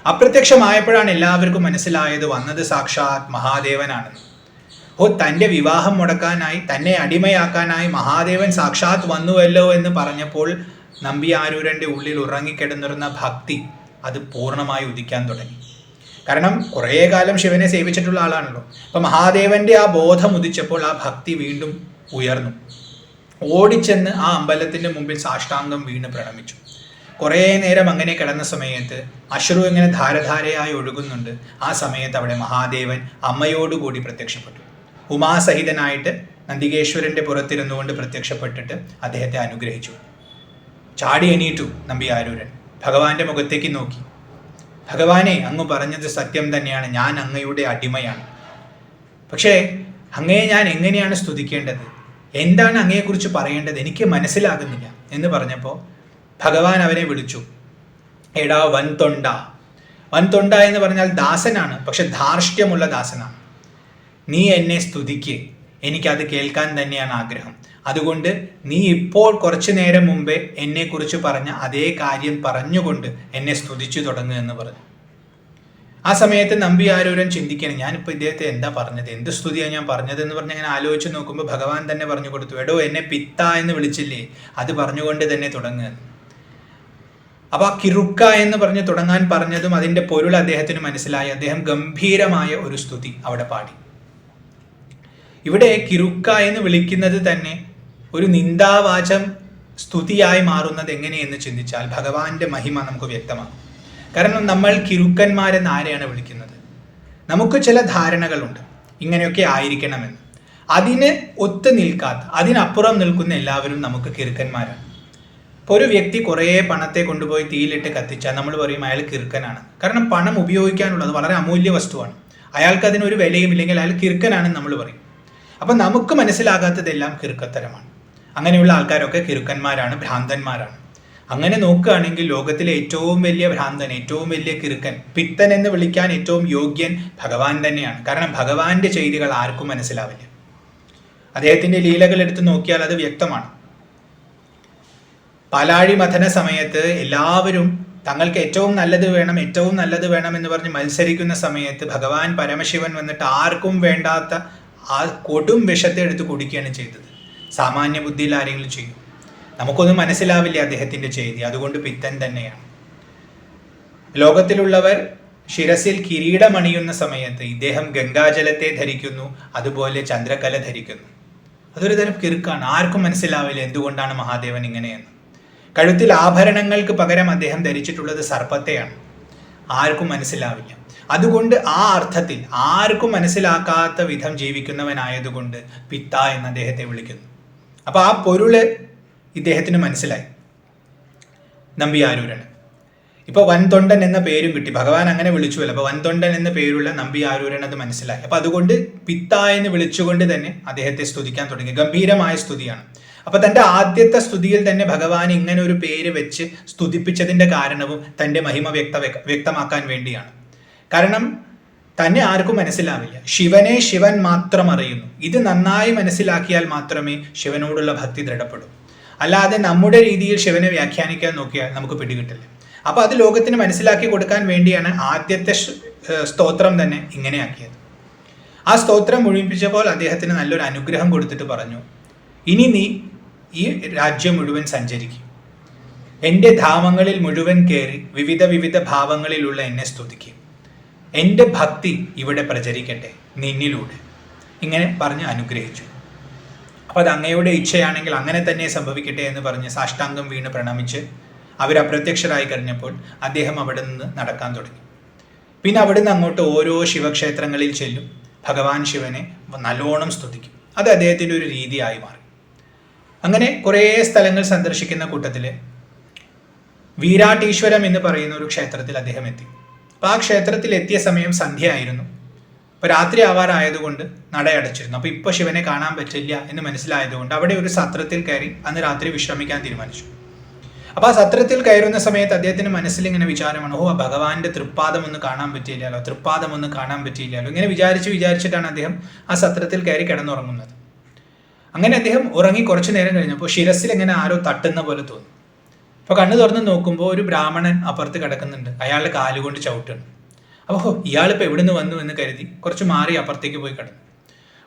അപ്രത്യക്ഷമായപ്പോഴാണ് എല്ലാവർക്കും മനസ്സിലായത് വന്നത് സാക്ഷാത് മഹാദേവനാണെന്ന്. തൻ്റെ വിവാഹം മുടക്കാനായി, തന്നെ അടിമയാക്കാനായി മഹാദേവൻ സാക്ഷാത് വന്നുവല്ലോ എന്ന് പറഞ്ഞപ്പോൾ നമ്പി ആരൂരൻ്റെ ഉള്ളിൽ ഉറങ്ങിക്കിടന്നിരുന്ന ഭക്തി അത് പൂർണ്ണമായി ഉദിക്കാൻ തുടങ്ങി. കാരണം കുറേ കാലം ശിവനെ സേവിച്ചിട്ടുള്ള ആളാണല്ലോ. അപ്പം മഹാദേവൻ്റെ ആ ബോധം ഉദിച്ചപ്പോൾ ആ ഭക്തി വീണ്ടും ഉയർന്നു. ഓടിച്ചെന്ന് ആ അമ്പലത്തിൻ്റെ മുമ്പിൽ സാഷ്ടാംഗം വീണ് പ്രണമിച്ചു. കുറേ നേരം അങ്ങനെ കിടന്ന സമയത്ത് അശ്രു ഇങ്ങനെ ധാരധാരയായി ഒഴുകുന്നുണ്ട്. ആ സമയത്ത് അവിടെ മഹാദേവൻ അമ്മയോടുകൂടി പ്രത്യക്ഷപ്പെട്ടു. ഉമാസഹിതനായിട്ട് നന്ദികേശ്വരൻ്റെ പുറത്തിരുന്നുകൊണ്ട് പ്രത്യക്ഷപ്പെട്ടിട്ട് അദ്ദേഹത്തെ അനുഗ്രഹിച്ചു. ചാടി എണീറ്റു നമ്പി ആരൂരൻ. ഭഗവാന്റെ മുഖത്തേക്ക് നോക്കി. ഭഗവാനെ, അങ്ങ് പറഞ്ഞത് സത്യം തന്നെയാണ്, ഞാൻ അങ്ങയുടെ അടിമയാണ്. പക്ഷേ അങ്ങയെ ഞാൻ എങ്ങനെയാണ് സ്തുതിക്കേണ്ടത്, എന്താണ് അങ്ങയെക്കുറിച്ച് പറയേണ്ടത്, എനിക്ക് മനസ്സിലാകുന്നില്ല എന്ന് പറഞ്ഞപ്പോൾ ഭഗവാൻ അവനെ വിളിച്ചു. എടാ വൻതൊണ്ട. വൻതൊണ്ട എന്ന് പറഞ്ഞാൽ ദാസനാണ്, പക്ഷെ ധാർഷ്ട്യമുള്ള ദാസനാണ്. നീ എന്നെ സ്തുതിക്ക്, എനിക്കത് കേൾക്കാൻ തന്നെയാണ് ആഗ്രഹം. അതുകൊണ്ട് നീ ഇപ്പോൾ കുറച്ചു നേരം മുമ്പേ എന്നെക്കുറിച്ച് പറഞ്ഞ അതേ കാര്യം പറഞ്ഞുകൊണ്ട് എന്നെ സ്തുതിച്ചു തുടങ്ങുക എന്ന് പറഞ്ഞു. ആ സമയത്ത് നമ്പി ആരൂരൻ ചിന്തിക്കണം, ഞാനിപ്പോൾ ഇദ്ദേഹത്തെ എന്താ പറഞ്ഞത്, എന്ത് സ്തുതിയാണ് ഞാൻ പറഞ്ഞതെന്ന് പറഞ്ഞ് അങ്ങനെ ആലോചിച്ച് നോക്കുമ്പോൾ ഭഗവാൻ തന്നെ പറഞ്ഞു കൊടുത്തു, എടോ എന്നെ പിത്ത എന്ന് വിളിച്ചില്ലേ, അത് പറഞ്ഞുകൊണ്ട് തന്നെ തുടങ്ങുക. അപ്പോൾ ആ കിറുക്ക എന്ന് പറഞ്ഞ് തുടങ്ങാൻ പറഞ്ഞതും അതിൻ്റെ പൊരുൾ അദ്ദേഹത്തിന് മനസ്സിലായി. അദ്ദേഹം ഗംഭീരമായ ഒരു സ്തുതി അവിടെ പാടി. ഇവിടെ കിറുക്ക എന്ന് വിളിക്കുന്നത് തന്നെ ഒരു നിന്ദാവാചം സ്തുതിയായി മാറുന്നത് എങ്ങനെയെന്ന് ചിന്തിച്ചാൽ ഭഗവാന്റെ മഹിമ നമുക്ക് വ്യക്തമാകും. കാരണം നമ്മൾ കിറുക്കന്മാരെന്ന് ആരെയാണ് വിളിക്കുന്നത്? നമുക്ക് ചില ധാരണകളുണ്ട്, ഇങ്ങനെയൊക്കെ ആയിരിക്കണമെന്ന്. അതിന് ഒത്തു നിൽക്കാത്ത, അതിനപ്പുറം നിൽക്കുന്ന എല്ലാവരും നമുക്ക് കിറുക്കന്മാരാണ്. ഇപ്പോൾ ഒരു വ്യക്തി കുറേ പണത്തെ കൊണ്ടുപോയി തീയിലിട്ട് കത്തിച്ചാൽ നമ്മൾ പറയും അയാൾ കിറുക്കനാണ്. കാരണം പണം ഉപയോഗിക്കാനുള്ളത് വളരെ അമൂല്യ വസ്തുവാണ്. അയാൾക്ക് അതിനൊരു വിലയും ഇല്ലെങ്കിൽ അയാൾ കിറുക്കനാണെന്ന് നമ്മൾ പറയും. അപ്പം നമുക്ക് മനസ്സിലാകാത്തതെല്ലാം കിറുക്കത്തരമാണ്. അങ്ങനെയുള്ള ആൾക്കാരൊക്കെ കിറുക്കന്മാരാണ്, ഭ്രാന്തന്മാരാണ്. അങ്ങനെ നോക്കുകയാണെങ്കിൽ ലോകത്തിലെ ഏറ്റവും വലിയ ഭ്രാന്തൻ, ഏറ്റവും വലിയ കിറുക്കൻ, പിത്തൻ എന്ന് വിളിക്കാൻ ഏറ്റവും യോഗ്യൻ ഭഗവാൻ തന്നെയാണ്. കാരണം ഭഗവാന്റെ ചെയ്തികൾ ആർക്കും മനസ്സിലാവില്ല. അദ്ദേഹത്തിന്റെ ലീലകൾ എടുത്ത് നോക്കിയാൽ അത് വ്യക്തമാണ്. പാലാഴി മഥന സമയത്ത് എല്ലാവരും തങ്ങൾക്ക് ഏറ്റവും നല്ലത് വേണം, ഏറ്റവും നല്ലത് വേണം എന്ന് പറഞ്ഞ് മത്സരിക്കുന്ന സമയത്ത് ഭഗവാൻ പരമശിവൻ വന്നിട്ട് ആർക്കും വേണ്ടാത്ത ആ കൊടും വിഷത്തെ എടുത്ത് കുടിക്കുകയാണ് ചെയ്തത്. സാമാന്യ ബുദ്ധിയിൽ ആരെങ്കിലും ചെയ്യും? നമുക്കൊന്നും മനസ്സിലാവില്ല അദ്ദേഹത്തിന്റെ ചെയ്തി. അതുകൊണ്ട് പിത്തൻ തന്നെയാണ്. ലോകത്തിലുള്ളവർ ശിരസിൽ കിരീടമണിയുന്ന സമയത്ത് ഇദ്ദേഹം ഗംഗാജലത്തെ ധരിക്കുന്നു, അതുപോലെ ചന്ദ്രകല ധരിക്കുന്നു. അതൊരു തരം കിറുക്കാണ്. ആർക്കും മനസ്സിലാവില്ല എന്തുകൊണ്ടാണ് മഹാദേവൻ ഇങ്ങനെയെന്ന്. കഴുത്തിൽ ആഭരണങ്ങൾക്ക് പകരം അദ്ദേഹം ധരിച്ചിട്ടുള്ളത് സർപ്പത്തെയാണ്. ആർക്കും മനസ്സിലാവില്ല. അതുകൊണ്ട് ആ അർത്ഥത്തിൽ ആർക്കും മനസ്സിലാക്കാത്ത വിധം ജീവിക്കുന്നവനായതുകൊണ്ട് പിത്ത എന്ന് അദ്ദേഹത്തെ വിളിക്കുന്നു. അപ്പൊ ആ പൊരുള് ഇദ്ദേഹത്തിന് മനസ്സിലായി നമ്പിയാരൂരന്. ഇപ്പൊ വൻതൊണ്ടൻ എന്ന പേരും കിട്ടി, ഭഗവാൻ അങ്ങനെ വിളിച്ചുവല്ലോ. അപ്പൊ വൻതൊണ്ടൻ എന്ന പേരുള്ള നമ്പിയാരൂരൻ അത് മനസ്സിലായി. അപ്പൊ അതുകൊണ്ട് പിത്ത എന്ന് വിളിച്ചുകൊണ്ട് തന്നെ അദ്ദേഹത്തെ സ്തുതിക്കാൻ തുടങ്ങി. ഗംഭീരമായ സ്തുതിയാണ്. അപ്പൊ തന്റെ ആദ്യത്തെ സ്തുതിയിൽ തന്നെ ഭഗവാൻ ഇങ്ങനെ ഒരു പേര് വെച്ച് സ്തുതിപ്പിച്ചതിന്റെ കാരണവും തന്റെ മഹിമ വ്യക്തമാക്കാൻ വേണ്ടിയാണ്. കാരണം തന്നെ ആർക്കും മനസ്സിലാവില്ല. ശിവനെ ശിവൻ മാത്രം അറിയുന്നു. ഇത് നന്നായി മനസ്സിലാക്കിയാൽ മാത്രമേ ശിവനോടുള്ള ഭക്തി ദൃഢപ്പെടൂ. അല്ലാതെ നമ്മുടെ രീതിയിൽ ശിവനെ വ്യാഖ്യാനിക്കാൻ നോക്കിയാൽ നമുക്ക് പിടികിട്ടില്ല. അപ്പൊ അത് ലോകത്തിന് മനസ്സിലാക്കി കൊടുക്കാൻ വേണ്ടിയാണ് ആദ്യത്തെ സ്തോത്രം തന്നെ ഇങ്ങനെയാക്കിയത്. ആ സ്തോത്രം മുഴുമിപ്പിച്ചപ്പോൾ അദ്ദേഹത്തിന് നല്ലൊരു അനുഗ്രഹം കൊടുത്തിട്ട് പറഞ്ഞു, ഇനി നീ ഈ രാജ്യം മുഴുവൻ സഞ്ചരിക്കും, എൻ്റെ ധാമങ്ങളിൽ മുഴുവൻ കയറി വിവിധ ഭാവങ്ങളിലുള്ള എന്നെ സ്തുതിക്കും, എൻ്റെ ഭക്തി ഇവിടെ പ്രചരിക്കട്ടെ നിന്നിലൂടെ, ഇങ്ങനെ പറഞ്ഞ് അനുഗ്രഹിച്ചു. അപ്പോൾ അത് അങ്ങയുടെ ഇച്ഛയാണെങ്കിൽ അങ്ങനെ തന്നെ സംഭവിക്കട്ടെ എന്ന് പറഞ്ഞ് സാഷ്ടാംഗം വീണ് പ്രണമിച്ച് അവരപ്രത്യക്ഷരായി കഴിഞ്ഞപ്പോൾ അദ്ദേഹം അവിടെ നിന്ന് നടക്കാൻ തുടങ്ങി. പിന്നെ അവിടുന്ന് അങ്ങോട്ട് ഓരോ ശിവക്ഷേത്രങ്ങളിൽ ചെല്ലും, ഭഗവാൻ ശിവനെ നല്ലോണം സ്തുതിക്കും. അത് അദ്ദേഹത്തിൻ്റെ ഒരു രീതിയായി മാറി. അങ്ങനെ കുറേ സ്ഥലങ്ങൾ സന്ദർശിക്കുന്ന കൂട്ടത്തിൽ വീരാട്ടീശ്വരം എന്ന് പറയുന്ന ഒരു ക്ഷേത്രത്തിൽ അദ്ദേഹം എത്തി. അപ്പോൾ ആ ക്ഷേത്രത്തിൽ എത്തിയ സമയം സന്ധ്യ ആയിരുന്നു. അപ്പോൾ രാത്രി ആവാറായതുകൊണ്ട് നടയടച്ചിരുന്നു. അപ്പോൾ ഇപ്പോൾ ശിവനെ കാണാൻ പറ്റില്ല എന്ന് മനസ്സിലായതുകൊണ്ട് അവിടെ ഒരു സത്രത്തിൽ കയറി അന്ന് രാത്രി വിശ്രമിക്കാൻ തീരുമാനിച്ചു. അപ്പോൾ ആ സത്രത്തിൽ കയറുന്ന സമയത്ത് അദ്ദേഹത്തിന് മനസ്സിൽ ഇങ്ങനെ വിചാരമാണ്, ഓ ഭഗവാന്റെ തൃപ്പാദം ഒന്ന് കാണാൻ പറ്റിയില്ലല്ലോ. ഇങ്ങനെ വിചാരിച്ചിട്ടാണ് അദ്ദേഹം ആ സത്രത്തിൽ കയറി കിടന്നുറങ്ങുന്നത്. അങ്ങനെ അദ്ദേഹം ഉറങ്ങി കുറച്ചു നേരം കഴിഞ്ഞപ്പോൾ ശിരസിൽ ഇങ്ങനെ ആരോ തട്ടുന്ന പോലെ തോന്നി. അപ്പോൾ കണ്ണു തുറന്ന് നോക്കുമ്പോൾ ഒരു ബ്രാഹ്മണൻ അപ്പുറത്ത് കിടക്കുന്നുണ്ട്. അയാളുടെ കാലുകൊണ്ട് ചവിട്ടുന്നു. അപ്പോൾ ഇയാളിപ്പോൾ എവിടെ നിന്ന് വന്നു എന്ന് കരുതി കുറച്ച് മാറി അപ്പുറത്തേക്ക് പോയി കിടന്നു.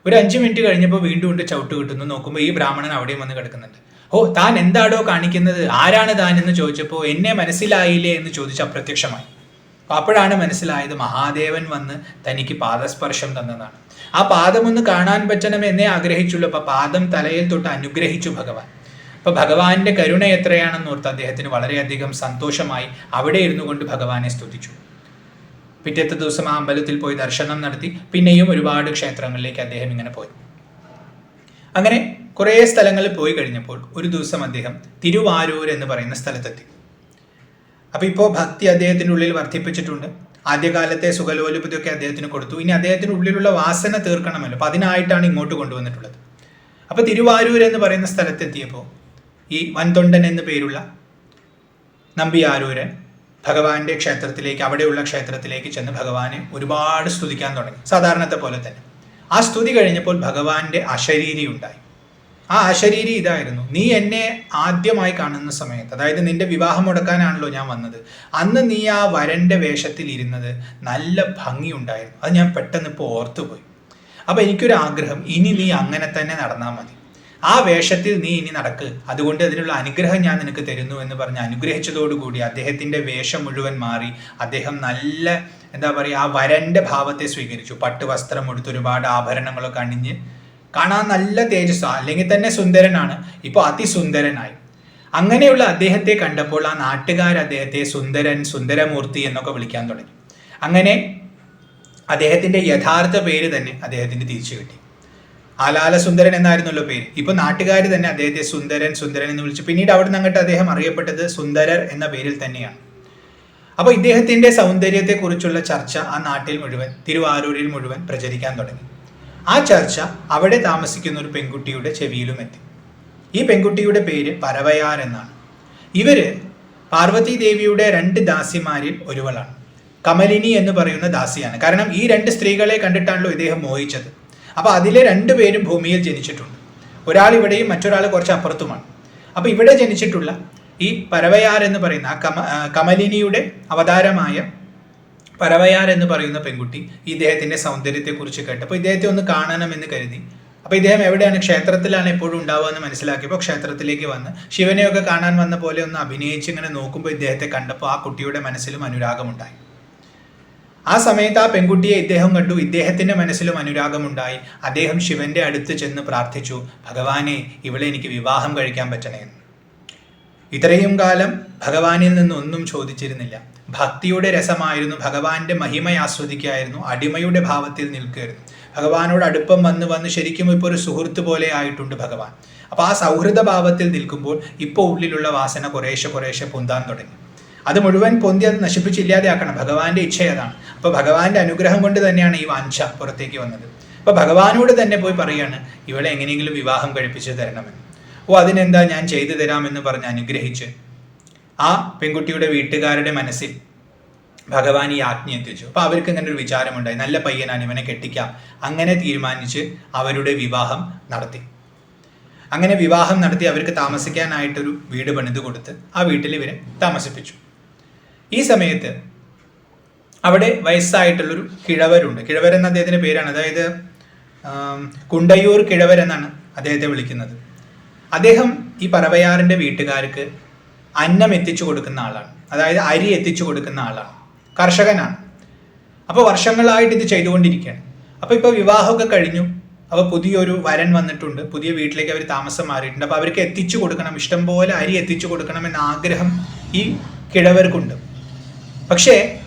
ഒരു 5 മിനിറ്റ് കഴിഞ്ഞപ്പോൾ വീണ്ടും ചവിട്ട് കിട്ടുന്നു. നോക്കുമ്പോൾ ഈ ബ്രാഹ്മണൻ അവിടെയും വന്ന് കിടക്കുന്നുണ്ട്. ഓ താൻ എന്താടോ കാണിക്കുന്നത്, ആരാണ് താൻ എന്ന് ചോദിച്ചപ്പോൾ എന്നെ മനസ്സിലായില്ലേ എന്ന് ചോദിച്ച് അപ്രത്യക്ഷമായി. അപ്പോഴാണ് മനസ്സിലായത് മഹാദേവൻ വന്ന് തനിക്ക് പാദസ്പർശം തന്നതാണ്. ആ പാദമൊന്ന് കാണാൻ പറ്റണം എന്നേ ആഗ്രഹിച്ചുള്ളൂ. അപ്പോൾ പാദം തലയിൽ തൊട്ട് അനുഗ്രഹിച്ചു ഭഗവാൻ. അപ്പോൾ ഭഗവാന്റെ കരുണ എത്രയാണെന്ന് ഓർത്ത് അദ്ദേഹത്തിന് വളരെയധികം സന്തോഷമായി. അവിടെ ഇരുന്നു കൊണ്ട് ഭഗവാനെ സ്തുതിച്ചു. പിറ്റത്തെ ദിവസം ആ അമ്പലത്തിൽ പോയി ദർശനം നടത്തി. പിന്നെയും ഒരുപാട് ക്ഷേത്രങ്ങളിലേക്ക് അദ്ദേഹം ഇങ്ങനെ പോയി. അങ്ങനെ കുറേ സ്ഥലങ്ങളിൽ പോയി കഴിഞ്ഞപ്പോൾ ഒരു ദിവസം അദ്ദേഹം തിരുവാരൂർ എന്ന് പറയുന്ന സ്ഥലത്തെത്തി. അപ്പോൾ ഇപ്പോൾ ഭക്തി അദ്ദേഹത്തിൻ്റെ ഉള്ളിൽ വർദ്ധിപ്പിച്ചിട്ടുണ്ട്. ആദ്യകാലത്തെ സുഖലോലുപതയൊക്കെ അദ്ദേഹത്തിന് കൊടുത്തു. ഇനി അദ്ദേഹത്തിൻ്റെ ഉള്ളിലുള്ള വാസന തീർക്കണമല്ലോ. അപ്പോൾ അതിനായിട്ടാണ് ഇങ്ങോട്ട് കൊണ്ടുവന്നിട്ടുള്ളത്. അപ്പോൾ തിരുവാരൂർ എന്ന് പറയുന്ന സ്ഥലത്തെത്തിയപ്പോൾ ഈ വൻതൊണ്ടൻ എന്ന് പേരുള്ള നമ്പിയാരൂരൻ ഭഗവാന്റെ ക്ഷേത്രത്തിലേക്ക്, അവിടെയുള്ള ക്ഷേത്രത്തിലേക്ക് ചെന്ന് ഭഗവാനെ ഒരുപാട് സ്തുതിക്കാൻ തുടങ്ങി. സാധാരണത്തെ പോലെ തന്നെ ആ സ്തുതി കഴിഞ്ഞപ്പോൾ ഭഗവാന്റെ അശരീരി ഉണ്ടായി. ആ അശരീരി ഇതായിരുന്നു: നീ എന്നെ ആദ്യമായി കാണുന്ന സമയത്ത്, അതായത് നിന്റെ വിവാഹം മുടക്കാനാണല്ലോ ഞാൻ വന്നത്, അന്ന് നീ ആ വരന്റെ വേഷത്തിൽ ഇരുന്നത് നല്ല ഭംഗിയുണ്ടായിരുന്നു. അത് ഞാൻ പെട്ടെന്ന് ഇപ്പോൾ ഓർത്തുപോയി. അപ്പൊ എനിക്കൊരു ആഗ്രഹം, ഇനി നീ അങ്ങനെ തന്നെ നടന്നാൽ മതി. ആ വേഷത്തിൽ നീ ഇനി നടക്ക്, അതുകൊണ്ട് അതിനുള്ള അനുഗ്രഹം ഞാൻ നിനക്ക് തരുന്നു എന്ന് പറഞ്ഞ് അനുഗ്രഹിച്ചതോടുകൂടി അദ്ദേഹത്തിന്റെ വേഷം മുഴുവൻ മാറി. അദ്ദേഹം നല്ല എന്താ പറയുക, ആ വരന്റെ ഭാവത്തെ സ്വീകരിച്ചു. പട്ടുവസ്ത്രം എടുത്ത് ഒരുപാട് ആഭരണങ്ങളൊക്കെ അണിഞ്ഞ് കാണാൻ നല്ല തേജസ്, അല്ലെങ്കിൽ തന്നെ സുന്ദരനാണ്, ഇപ്പോൾ അതിസുന്ദരനായി. അങ്ങനെയുള്ള അദ്ദേഹത്തെ കണ്ടപ്പോൾ ആ നാട്ടുകാർ അദ്ദേഹത്തെ സുന്ദരൻ, സുന്ദരമൂർത്തി എന്നൊക്കെ വിളിക്കാൻ തുടങ്ങി. അങ്ങനെ അദ്ദേഹത്തിന്റെ യഥാർത്ഥ പേര് തന്നെ അദ്ദേഹത്തിന് തിരിച്ചു കിട്ടി. ആലാല സുന്ദരൻ എന്നായിരുന്നല്ലോ പേര്. ഇപ്പൊ നാട്ടുകാർ തന്നെ അദ്ദേഹത്തെ സുന്ദരൻ, സുന്ദരൻ എന്ന് വിളിച്ചു. പിന്നീട് അവിടെ നിന്ന് അങ്ങോട്ട് അദ്ദേഹം അറിയപ്പെട്ടത് സുന്ദരർ എന്ന പേരിൽ തന്നെയാണ്. അപ്പൊ ഇദ്ദേഹത്തിന്റെ സൗന്ദര്യത്തെക്കുറിച്ചുള്ള ചർച്ച ആ നാട്ടിൽ മുഴുവൻ, തിരുവാരൂരിൽ മുഴുവൻ പ്രചരിക്കാൻ തുടങ്ങി. ആ ചർച്ച അവിടെ താമസിക്കുന്ന ഒരു പെൺകുട്ടിയുടെ ചെവിയിലും എത്തി. ഈ പെൺകുട്ടിയുടെ പേര് പരവയാർ എന്നാണ്. ഇവര് പാർവതി ദേവിയുടെ 2 ദാസിമാരിൽ ഒരുവളാണ്. കമലിനി എന്ന് പറയുന്ന ദാസിയാണ്. കാരണം ഈ 2 സ്ത്രീകളെ കണ്ടിട്ടാണല്ലോ ഇദ്ദേഹം മോഹിച്ചത്. അപ്പൊ അതിലെ 2 പേരും ഭൂമിയിൽ ജനിച്ചിട്ടുണ്ട്. ഒരാൾ ഇവിടെയും മറ്റൊരാൾ കുറച്ച് അപ്പുറത്തുമാണ്. അപ്പൊ ഇവിടെ ജനിച്ചിട്ടുള്ള ഈ പരവയാർ എന്ന് പറയുന്ന കമലിനിയുടെ അവതാരമായ പരവയാർ എന്ന് പറയുന്ന പെൺകുട്ടി ഇദ്ദേഹത്തിന്റെ സൗന്ദര്യത്തെക്കുറിച്ച് കേട്ടപ്പോൾ ഇദ്ദേഹത്തെ ഒന്ന് കാണണമെന്ന് കരുതി. അപ്പൊ ഇദ്ദേഹം എവിടെയാണ്? ക്ഷേത്രത്തിലാണ് എപ്പോഴും ഉണ്ടാവുക എന്ന് മനസ്സിലാക്കിയപ്പോൾ ക്ഷേത്രത്തിലേക്ക് വന്ന് ശിവനെയൊക്കെ കാണാൻ വന്ന പോലെ ഒന്ന് അഭിനയിച്ച് ഇങ്ങനെ നോക്കുമ്പോൾ ഇദ്ദേഹത്തെ കണ്ടപ്പോൾ ആ കുട്ടിയുടെ മനസ്സിലും അനുരാഗമുണ്ടായി. ആ സമയത്ത് ആ പെൺകുട്ടിയെ ഇദ്ദേഹം കണ്ടു. ഇദ്ദേഹത്തിന്റെ മനസ്സിലും അനുരാഗമുണ്ടായി. അദ്ദേഹം ശിവന്റെ അടുത്ത് ചെന്ന് പ്രാർത്ഥിച്ചു, ഭഗവാനെ, ഇവളെ എനിക്ക് വിവാഹം കഴിക്കാൻ പറ്റണേന്ന്. ഇത്രയും കാലം ഭഗവാനിൽ നിന്ന് ഒന്നും ചോദിച്ചിരുന്നില്ല. ഭക്തിയുടെ രസമായിരുന്നു, ഭഗവാന്റെ മഹിമ ആസ്വദിക്കായിരുന്നു, അടിമയുടെ ഭാവത്തിൽ നിൽക്കുകയായിരുന്നു. ഭഗവാനോട് അടുപ്പം വന്ന് ശരിക്കും ഇപ്പോൾ ഒരു സുഹൃത്ത് പോലെ ആയിട്ടുണ്ട് ഭഗവാൻ. അപ്പൊ ആ സൗഹൃദ ഭാവത്തിൽ നിൽക്കുമ്പോൾ ഇപ്പോൾ ഉള്ളിലുള്ള വാസന കുറേശ്ശെ പൊന്താൻ തുടങ്ങി. അത് മുഴുവൻ പൊന്തി അത് നശിപ്പിച്ചില്ലാതെയാക്കണം. ഭഗവാന്റെ ഇച്ഛ അതാണ്. അപ്പൊ ഭഗവാന്റെ അനുഗ്രഹം കൊണ്ട് തന്നെയാണ് ഈ വാഞ്ച പുറത്തേക്ക് വന്നത്. അപ്പൊ ഭഗവാനോട് തന്നെ പോയി പറയാണ്, ഇവളെ എങ്ങനെയെങ്കിലും വിവാഹം കഴിപ്പിച്ച് തരണമെന്ന്. അതിനെന്താ, ഞാൻ ചെയ്തു തരാമെന്ന് പറഞ്ഞ് അനുഗ്രഹിച്ച് ആ പെൺകുട്ടിയുടെ വീട്ടുകാരുടെ മനസ്സിൽ ഭഗവാൻ ഈ ആജ്ഞ എത്തിച്ചു. അപ്പൊ അവർക്ക് ഇങ്ങനെ ഒരു വിചാരമുണ്ടായി, നല്ല പയ്യനാണ്, ഇവനെ കെട്ടിക്കാം. അങ്ങനെ തീരുമാനിച്ച് അവരുടെ വിവാഹം നടത്തി. അങ്ങനെ വിവാഹം നടത്തി അവർക്ക് താമസിക്കാനായിട്ടൊരു വീട് പണിത് കൊടുത്ത് ആ വീട്ടിൽ ഇവരെ താമസിപ്പിച്ചു. ഈ സമയത്ത് അവിടെ വയസ്സായിട്ടുള്ളൊരു കിഴവരുണ്ട്. കിഴവരെന്ന അദ്ദേഹത്തിന്റെ പേരാണ്. അതായത് കുണ്ടയൂർ കിഴവരെന്നാണ് അദ്ദേഹത്തെ വിളിക്കുന്നത്. അദ്ദേഹം ഈ പരവയാറിന്റെ വീട്ടുകാർക്ക് അന്നം എത്തിച്ചു കൊടുക്കുന്ന ആളാണ്. അതായത് അരി എത്തിച്ചു കൊടുക്കുന്ന ആളാണ്. കർഷകനാണ്. അപ്പോൾ വർഷങ്ങളായിട്ട് ഇത് ചെയ്തുകൊണ്ടിരിക്കുകയാണ്. അപ്പോൾ ഇപ്പോൾ വിവാഹമൊക്കെ കഴിഞ്ഞു. അപ്പോൾ പുതിയൊരു വരൻ വന്നിട്ടുണ്ട്. പുതിയ വീട്ടിലേക്ക് അവർ താമസം മാറിയിട്ടുണ്ട്. അപ്പോൾ അവർക്ക് എത്തിച്ചു കൊടുക്കണം, ഇഷ്ടംപോലെ അരി എത്തിച്ചു കൊടുക്കണം എന്ന ആഗ്രഹം ഈ കിഴവർക്കുണ്ട്. പക്ഷേ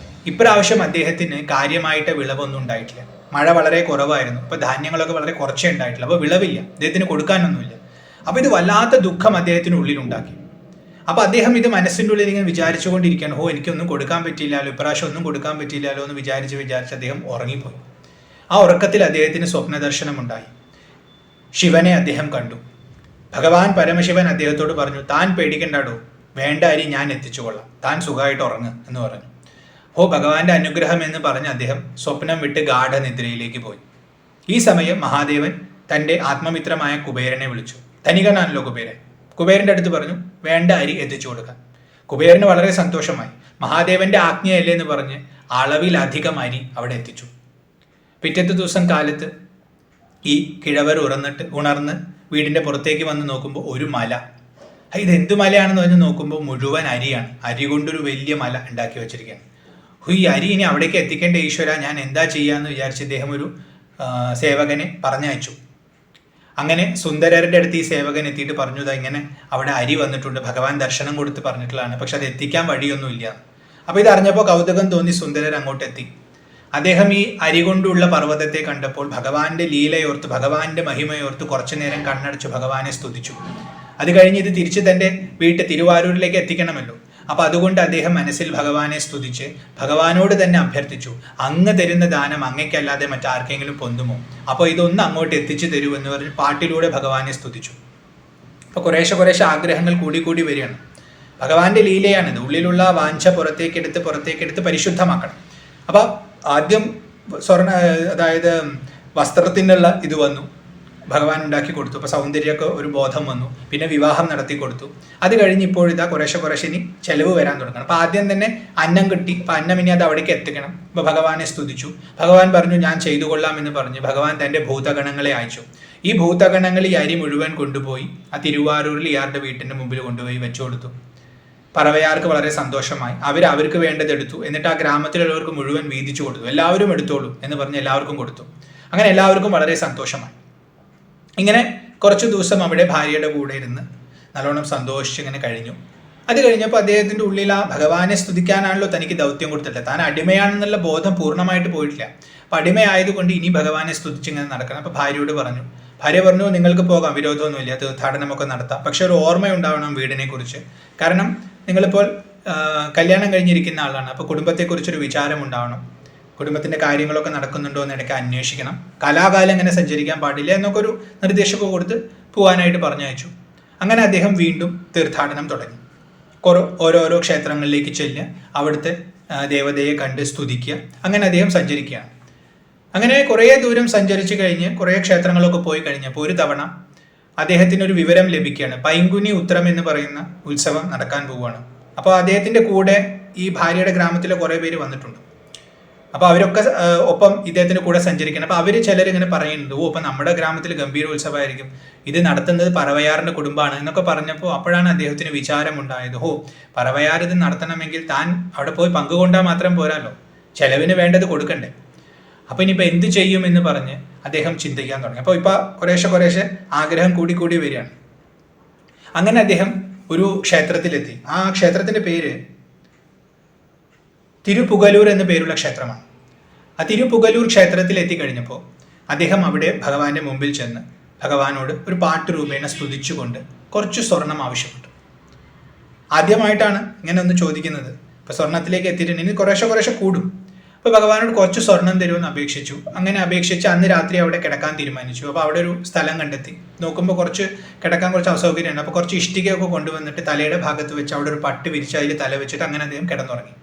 ഇപ്രാവശ്യം അദ്ദേഹത്തിന് കാര്യമായിട്ട് വിളവൊന്നും ഉണ്ടായിട്ടില്ല. മഴ വളരെ കുറവായിരുന്നു. അപ്പോൾ ധാന്യങ്ങളൊക്കെ വളരെ കുറച്ചേ ഉണ്ടായിട്ടില്ല. അപ്പോൾ വിളവില്ല, അദ്ദേഹത്തിന് കൊടുക്കാനൊന്നുമില്ല. അപ്പോൾ ഇത് വല്ലാത്ത ദുഃഖം അദ്ദേഹത്തിന് ഉള്ളിലുണ്ടാക്കി. അപ്പോൾ അദ്ദേഹം ഇത് മനസ്സിൻ്റെ ഉള്ളിൽ ഇങ്ങനെ വിചാരിച്ചുകൊണ്ടിരിക്കുകയാണ്, എനിക്കൊന്നും കൊടുക്കാൻ പറ്റിയില്ലല്ലോ, ഇപ്രാവശ്യം ഒന്നും കൊടുക്കാൻ പറ്റിയില്ലല്ലോ എന്ന് വിചാരിച്ച് അദ്ദേഹം ഉറങ്ങിപ്പോയി. ആ ഉറക്കത്തിൽ അദ്ദേഹത്തിന് സ്വപ്നദർശനമുണ്ടായി. ശിവനെ അദ്ദേഹം കണ്ടു. ഭഗവാൻ പരമശിവൻ അദ്ദേഹത്തോട് പറഞ്ഞു, താൻ പേടിക്കണ്ടാടോ, വേണ്ട അരി ഞാൻ എത്തിച്ചു കൊള്ളാം, താൻ സുഖമായിട്ട് ഉറങ്ങ് എന്ന് പറഞ്ഞു. ഭഗവാന്റെ അനുഗ്രഹം എന്ന് പറഞ്ഞ് അദ്ദേഹം സ്വപ്നം വിട്ട് ഗാഠനിദ്രയിലേക്ക് പോയി. ഈ സമയം മഹാദേവൻ തൻ്റെ ആത്മമിത്രമായ കുബേരനെ വിളിച്ചു. ധനികനാണല്ലോ കുബേരൻ. കുബേരന്റെ അടുത്ത് പറഞ്ഞു, വേണ്ട അരി എത്തിച്ചു കൊടുക്കാൻ. കുബേരന് വളരെ സന്തോഷമായി. മഹാദേവന്റെ ആജ്ഞയല്ലേ എന്ന് പറഞ്ഞ് അളവിലധികം അരി അവിടെ എത്തിച്ചു. പിറ്റത്തെ ദിവസം കാലത്ത് ഈ കിഴവർ ഉണർന്ന് വീടിന്റെ പുറത്തേക്ക് വന്ന് നോക്കുമ്പോൾ ഒരു മല. ഇതെന്ത് മലയാണെന്ന് പറഞ്ഞ് നോക്കുമ്പോൾ മുഴുവൻ അരിയാണ്. അരി കൊണ്ടൊരു വലിയ മല ഉണ്ടാക്കി വെച്ചിരിക്കുകയാണ്. ഈ അരി ഇനി അവിടേക്ക് എത്തിക്കേണ്ട ഈശ്വര, ഞാൻ എന്താ ചെയ്യാന്ന് വിചാരിച്ച് ഇദ്ദേഹം ഒരു സേവകനെ പറഞ്ഞയച്ചു. അങ്ങനെ സുന്ദരരുടെ അടുത്ത് ഈ സേവകൻ എത്തിയിട്ട് പറഞ്ഞു, ഇങ്ങനെ അവിടെ അരി വന്നിട്ടുണ്ട്, ഭഗവാൻ ദർശനം കൊടുത്ത് പറഞ്ഞിട്ടുള്ളതാണ്, പക്ഷെ അത് എത്തിക്കാൻ വഴിയൊന്നുമില്ല. അപ്പോൾ ഇത് അറിഞ്ഞപ്പോൾ കൗതുകം തോന്നി സുന്ദരർ അങ്ങോട്ട് എത്തി. അദ്ദേഹം ഈ അരി കൊണ്ടുള്ള പർവ്വതത്തെ കണ്ടപ്പോൾ ഭഗവാന്റെ ലീലയോർത്ത്, ഭഗവാന്റെ മഹിമയോർത്ത് കുറച്ചു നേരം കണ്ണടച്ച് ഭഗവാനെ സ്തുതിച്ചു. അത് കഴിഞ്ഞ് ഇത് തിരിച്ച് തൻ്റെ തിരുവാരൂരിലേക്ക് എത്തിക്കണമല്ലോ. അപ്പൊ അതുകൊണ്ട് അദ്ദേഹം മനസ്സിൽ ഭഗവാനെ സ്തുതിച്ച് ഭഗവാനോട് തന്നെ അഭ്യർത്ഥിച്ചു, അങ്ങ് തരുന്ന ദാനം അങ്ങയ്ക്കല്ലാതെ മറ്റാർക്കെങ്കിലും പൊന്തുമോ? അപ്പോൾ ഇതൊന്ന് അങ്ങോട്ട് എത്തിച്ചു തരൂ എന്ന് പറഞ്ഞ് പാട്ടിലൂടെ ഭഗവാനെ സ്തുതിച്ചു. അപ്പൊ കുറേശ്ശെ ആഗ്രഹങ്ങൾ കൂടി വരികയാണ്. ഭഗവാന്റെ ലീലയാണിത്. ഉള്ളിലുള്ള വാഞ്ച പുറത്തേക്കെടുത്ത് പരിശുദ്ധമാക്കണം. അപ്പൊ ആദ്യം അതായത് വസ്ത്രത്തിനുള്ള ഇത് വന്നു, ഭഗവാൻ ഉണ്ടാക്കി കൊടുത്തു. അപ്പോൾ സൗന്ദര്യമൊക്കെ ഒരു ബോധം വന്നു. പിന്നെ വിവാഹം നടത്തി കൊടുത്തു. അത് കഴിഞ്ഞ് ഇപ്പോഴിതാ കുറേശ്ശെ ഇനി ചെലവ് വരാൻ തുടങ്ങണം. അപ്പോൾ ആദ്യം തന്നെ അന്നം കിട്ടി. അപ്പോൾ അന്നം ഇനി അത് അവിടേക്ക് എത്തിക്കണം. അപ്പോൾ ഭഗവാനെ സ്തുതിച്ചു. ഭഗവാൻ പറഞ്ഞു ഞാൻ ചെയ്തു കൊള്ളാം എന്ന് പറഞ്ഞ് ഭഗവാൻ തൻ്റെ ഭൂതഗണങ്ങളെ അയച്ചു. ഈ ഭൂതഗണങ്ങൾ ഈ അരി മുഴുവൻ കൊണ്ടുപോയി ആ തിരുവാരൂരിൽ ഇയാളുടെ വീട്ടിൻ്റെ മുമ്പിൽ കൊണ്ടുപോയി വെച്ചു കൊടുത്തു. പറവയാർക്ക് വളരെ സന്തോഷമായി. അവർക്ക് വേണ്ടത് എടുത്തു. എന്നിട്ട് ആ ഗ്രാമത്തിലുള്ളവർക്ക് മുഴുവൻ വീതിച്ചു കൊടുത്തു. എല്ലാവരും എടുത്തോളൂ എന്ന് പറഞ്ഞ് എല്ലാവർക്കും കൊടുത്തു. അങ്ങനെ എല്ലാവർക്കും വളരെ സന്തോഷമായി. ഇങ്ങനെ കുറച്ച് ദിവസം അവിടെ ഭാര്യയുടെ കൂടെ ഇരുന്ന് നല്ലോണം സന്തോഷിച്ച് ഇങ്ങനെ കഴിഞ്ഞു. അത് കഴിഞ്ഞപ്പോൾ അദ്ദേഹത്തിൻ്റെ ഉള്ളിൽ ആ ഭഗവാനെ സ്തുതിക്കാനാണല്ലോ തനിക്ക് ദൗത്യം കൊടുത്തിട്ടില്ല. താൻ അടിമയാണെന്നുള്ള ബോധം പൂർണ്ണമായിട്ട് പോയിട്ടില്ല. അപ്പം അടിമയായതുകൊണ്ട് ഇനി ഭഗവാനെ സ്തുതിച്ച് ഇങ്ങനെ നടക്കണം. അപ്പോൾ ഭാര്യയോട് പറഞ്ഞു. ഭാര്യ പറഞ്ഞു നിങ്ങൾക്ക് പോകാം, വിരോധമൊന്നുമില്ല, തീർത്ഥാടനമൊക്കെ നടത്താം. പക്ഷെ ഒരു ഓർമ്മയുണ്ടാവണം വീടിനെ കുറിച്ച്. കാരണം നിങ്ങളിപ്പോൾ കല്യാണം കഴിഞ്ഞിരിക്കുന്ന ആളാണ്. അപ്പോൾ കുടുംബത്തെക്കുറിച്ചൊരു വിചാരം ഉണ്ടാവണം. കുടുംബത്തിൻ്റെ കാര്യങ്ങളൊക്കെ നടക്കുന്നുണ്ടോ എന്ന് ഇടയ്ക്ക് അന്വേഷിക്കണം. കലാകാലം എങ്ങനെ സഞ്ചരിക്കാൻ പാടില്ല എന്നൊക്കെ ഒരു നിർദ്ദേശമൊക്കെ കൊടുത്ത് പോകാനായിട്ട് പറഞ്ഞയച്ചു. അങ്ങനെ അദ്ദേഹം വീണ്ടും തീർത്ഥാടനം തുടങ്ങി. ഓരോരോ ക്ഷേത്രങ്ങളിലേക്ക് ചെല്ലുക, അവിടുത്തെ ദേവതയെ കണ്ട് സ്തുതിക്കുക. അങ്ങനെ അദ്ദേഹം സഞ്ചരിക്കുകയാണ്. അങ്ങനെ കുറേ ദൂരം സഞ്ചരിച്ച് കഴിഞ്ഞ് കുറേ ക്ഷേത്രങ്ങളൊക്കെ പോയി കഴിഞ്ഞപ്പോൾ ഒരു തവണ അദ്ദേഹത്തിനൊരു വിവരം ലഭിക്കുകയാണ്. പൈങ്കുനി ഉത്രം എന്ന് പറയുന്ന ഉത്സവം നടക്കാൻ പോവുകയാണ്. അപ്പോൾ അദ്ദേഹത്തിൻ്റെ കൂടെ ഈ ഭാര്യയുടെ ഗ്രാമത്തിലെ കുറേ പേര് വന്നിട്ടുണ്ട്. അപ്പോൾ അവരൊക്കെ ഒപ്പം ഇദ്ദേഹത്തിൻ്റെ കൂടെ സഞ്ചരിക്കണം. അപ്പോൾ അവർ ചിലരിങ്ങനെ പറയുന്നുണ്ട്, അപ്പം നമ്മുടെ ഗ്രാമത്തിൽ ഗംഭീര ഉത്സവമായിരിക്കും, ഇത് നടത്തുന്നത് പറവയാറിൻ്റെ കുടുംബമാണ് എന്നൊക്കെ പറഞ്ഞപ്പോൾ അപ്പോഴാണ് അദ്ദേഹത്തിന് വിചാരമുണ്ടായത്. പറവയാർ ഇത് നടത്തണമെങ്കിൽ താൻ അവിടെ പോയി പങ്കുകൊണ്ടാൽ മാത്രം പോരാല്ലോ, ചെലവിന് വേണ്ടത് കൊടുക്കണ്ടേ. അപ്പോൾ ഇനിയിപ്പോൾ എന്ത് ചെയ്യുമെന്ന് പറഞ്ഞ് അദ്ദേഹം ചിന്തിക്കാൻ തുടങ്ങി. അപ്പോൾ ഇപ്പോൾ കുറേശ്ശെ ആഗ്രഹം കൂടി വരികയാണ്. അങ്ങനെ അദ്ദേഹം ഒരു ക്ഷേത്രത്തിലെത്തി. ആ ക്ഷേത്രത്തിൻ്റെ പേര് തിരുപുകലൂർ എന്ന പേരുള്ള ക്ഷേത്രമാണ്. ആ തിരുപുകലൂർ ക്ഷേത്രത്തിൽ എത്തിക്കഴിഞ്ഞപ്പോൾ അദ്ദേഹം അവിടെ ഭഗവാന്റെ മുമ്പിൽ ചെന്ന് ഭഗവാനോട് ഒരു പാട്ട് രൂപേണ സ്തുതിച്ചുകൊണ്ട് കുറച്ച് സ്വർണം ആവശ്യപ്പെട്ടു. ആദ്യമായിട്ടാണ് ഇങ്ങനെ ഒന്ന് ചോദിക്കുന്നത്. ഇപ്പോൾ സ്വർണത്തിലേക്ക് എത്തിയിട്ടുണ്ടെങ്കിൽ കുറേശ്ശെ കൂടും. അപ്പോൾ ഭഗവാനോട് കുറച്ച് സ്വർണം തരുമെന്ന് അപേക്ഷിച്ചു. അങ്ങനെ അപേക്ഷിച്ച് അന്ന് രാത്രി അവിടെ കിടക്കാൻ തീരുമാനിച്ചു. അപ്പോൾ അവിടെ ഒരു സ്ഥലം കണ്ടെത്തി. നോക്കുമ്പോൾ കിടക്കാൻ കുറച്ച് അസൗകര്യമുണ്ട്. അപ്പോൾ കുറച്ച് ഇഷ്ടികയൊക്കെ കൊണ്ടുവന്നിട്ട് തലയുടെ ഭാഗത്ത് വെച്ച് അവിടെ ഒരു പട്ട് വിരിച്ച് അതിൽ തല വെച്ചിട്ട് അങ്ങനെ അദ്ദേഹം കിടന്നുറങ്ങി.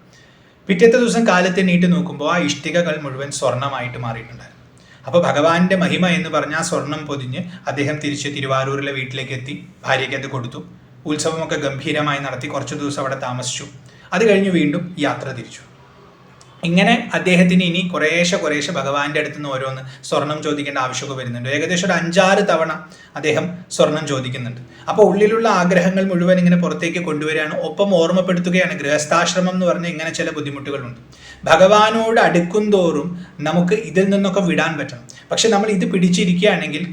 പിറ്റത്തെ ദിവസം കാലത്ത് നീട്ടി നോക്കുമ്പോൾ ആ ഇഷ്ടികകൾ മുഴുവൻ സ്വർണ്ണമായിട്ട് മാറിയിട്ടുണ്ടായിരുന്നു. അപ്പോൾ ഭഗവാന്റെ മഹിമ എന്ന് പറഞ്ഞ ആ സ്വർണം പൊതിഞ്ഞ് അദ്ദേഹം തിരിച്ച് തിരുവാരൂരിലെ വീട്ടിലേക്ക് എത്തി. ഭാര്യയ്ക്ക് അത് കൊടുത്തു. ഉത്സവമൊക്കെ ഗംഭീരമായി നടത്തി. കുറച്ച് ദിവസം അവിടെ താമസിച്ചു. അത് കഴിഞ്ഞ് വീണ്ടും യാത്ര തിരിച്ചു. ഇങ്ങനെ അദ്ദേഹത്തിന് ഇനി കുറേശ്ശെ ഭഗവാന്റെ അടുത്ത് നിന്ന് ഓരോന്ന് സ്വർണം ചോദിക്കേണ്ട ആവശ്യമൊക്കെ വരുന്നുണ്ട്. ഏകദേശം ഒരു 5-6 തവണ അദ്ദേഹം സ്വർണം ചോദിക്കുന്നുണ്ട്. അപ്പോൾ ഉള്ളിലുള്ള ആഗ്രഹങ്ങൾ മുഴുവൻ ഇങ്ങനെ പുറത്തേക്ക് കൊണ്ടുവരികയാണ്. ഒപ്പം ഓർമ്മപ്പെടുത്തുകയാണ്, ഗൃഹസ്ഥാശ്രമം എന്ന് പറഞ്ഞാൽ ഇങ്ങനെ ചില ബുദ്ധിമുട്ടുകളുണ്ട്. ഭഗവാനോട് അടുക്കും തോറും നമുക്ക് ഇതിൽ നിന്നൊക്കെ വിടാൻ പറ്റണം. പക്ഷെ നമ്മൾ ഇത് പിടിച്ചിരിക്കുകയാണെങ്കിൽ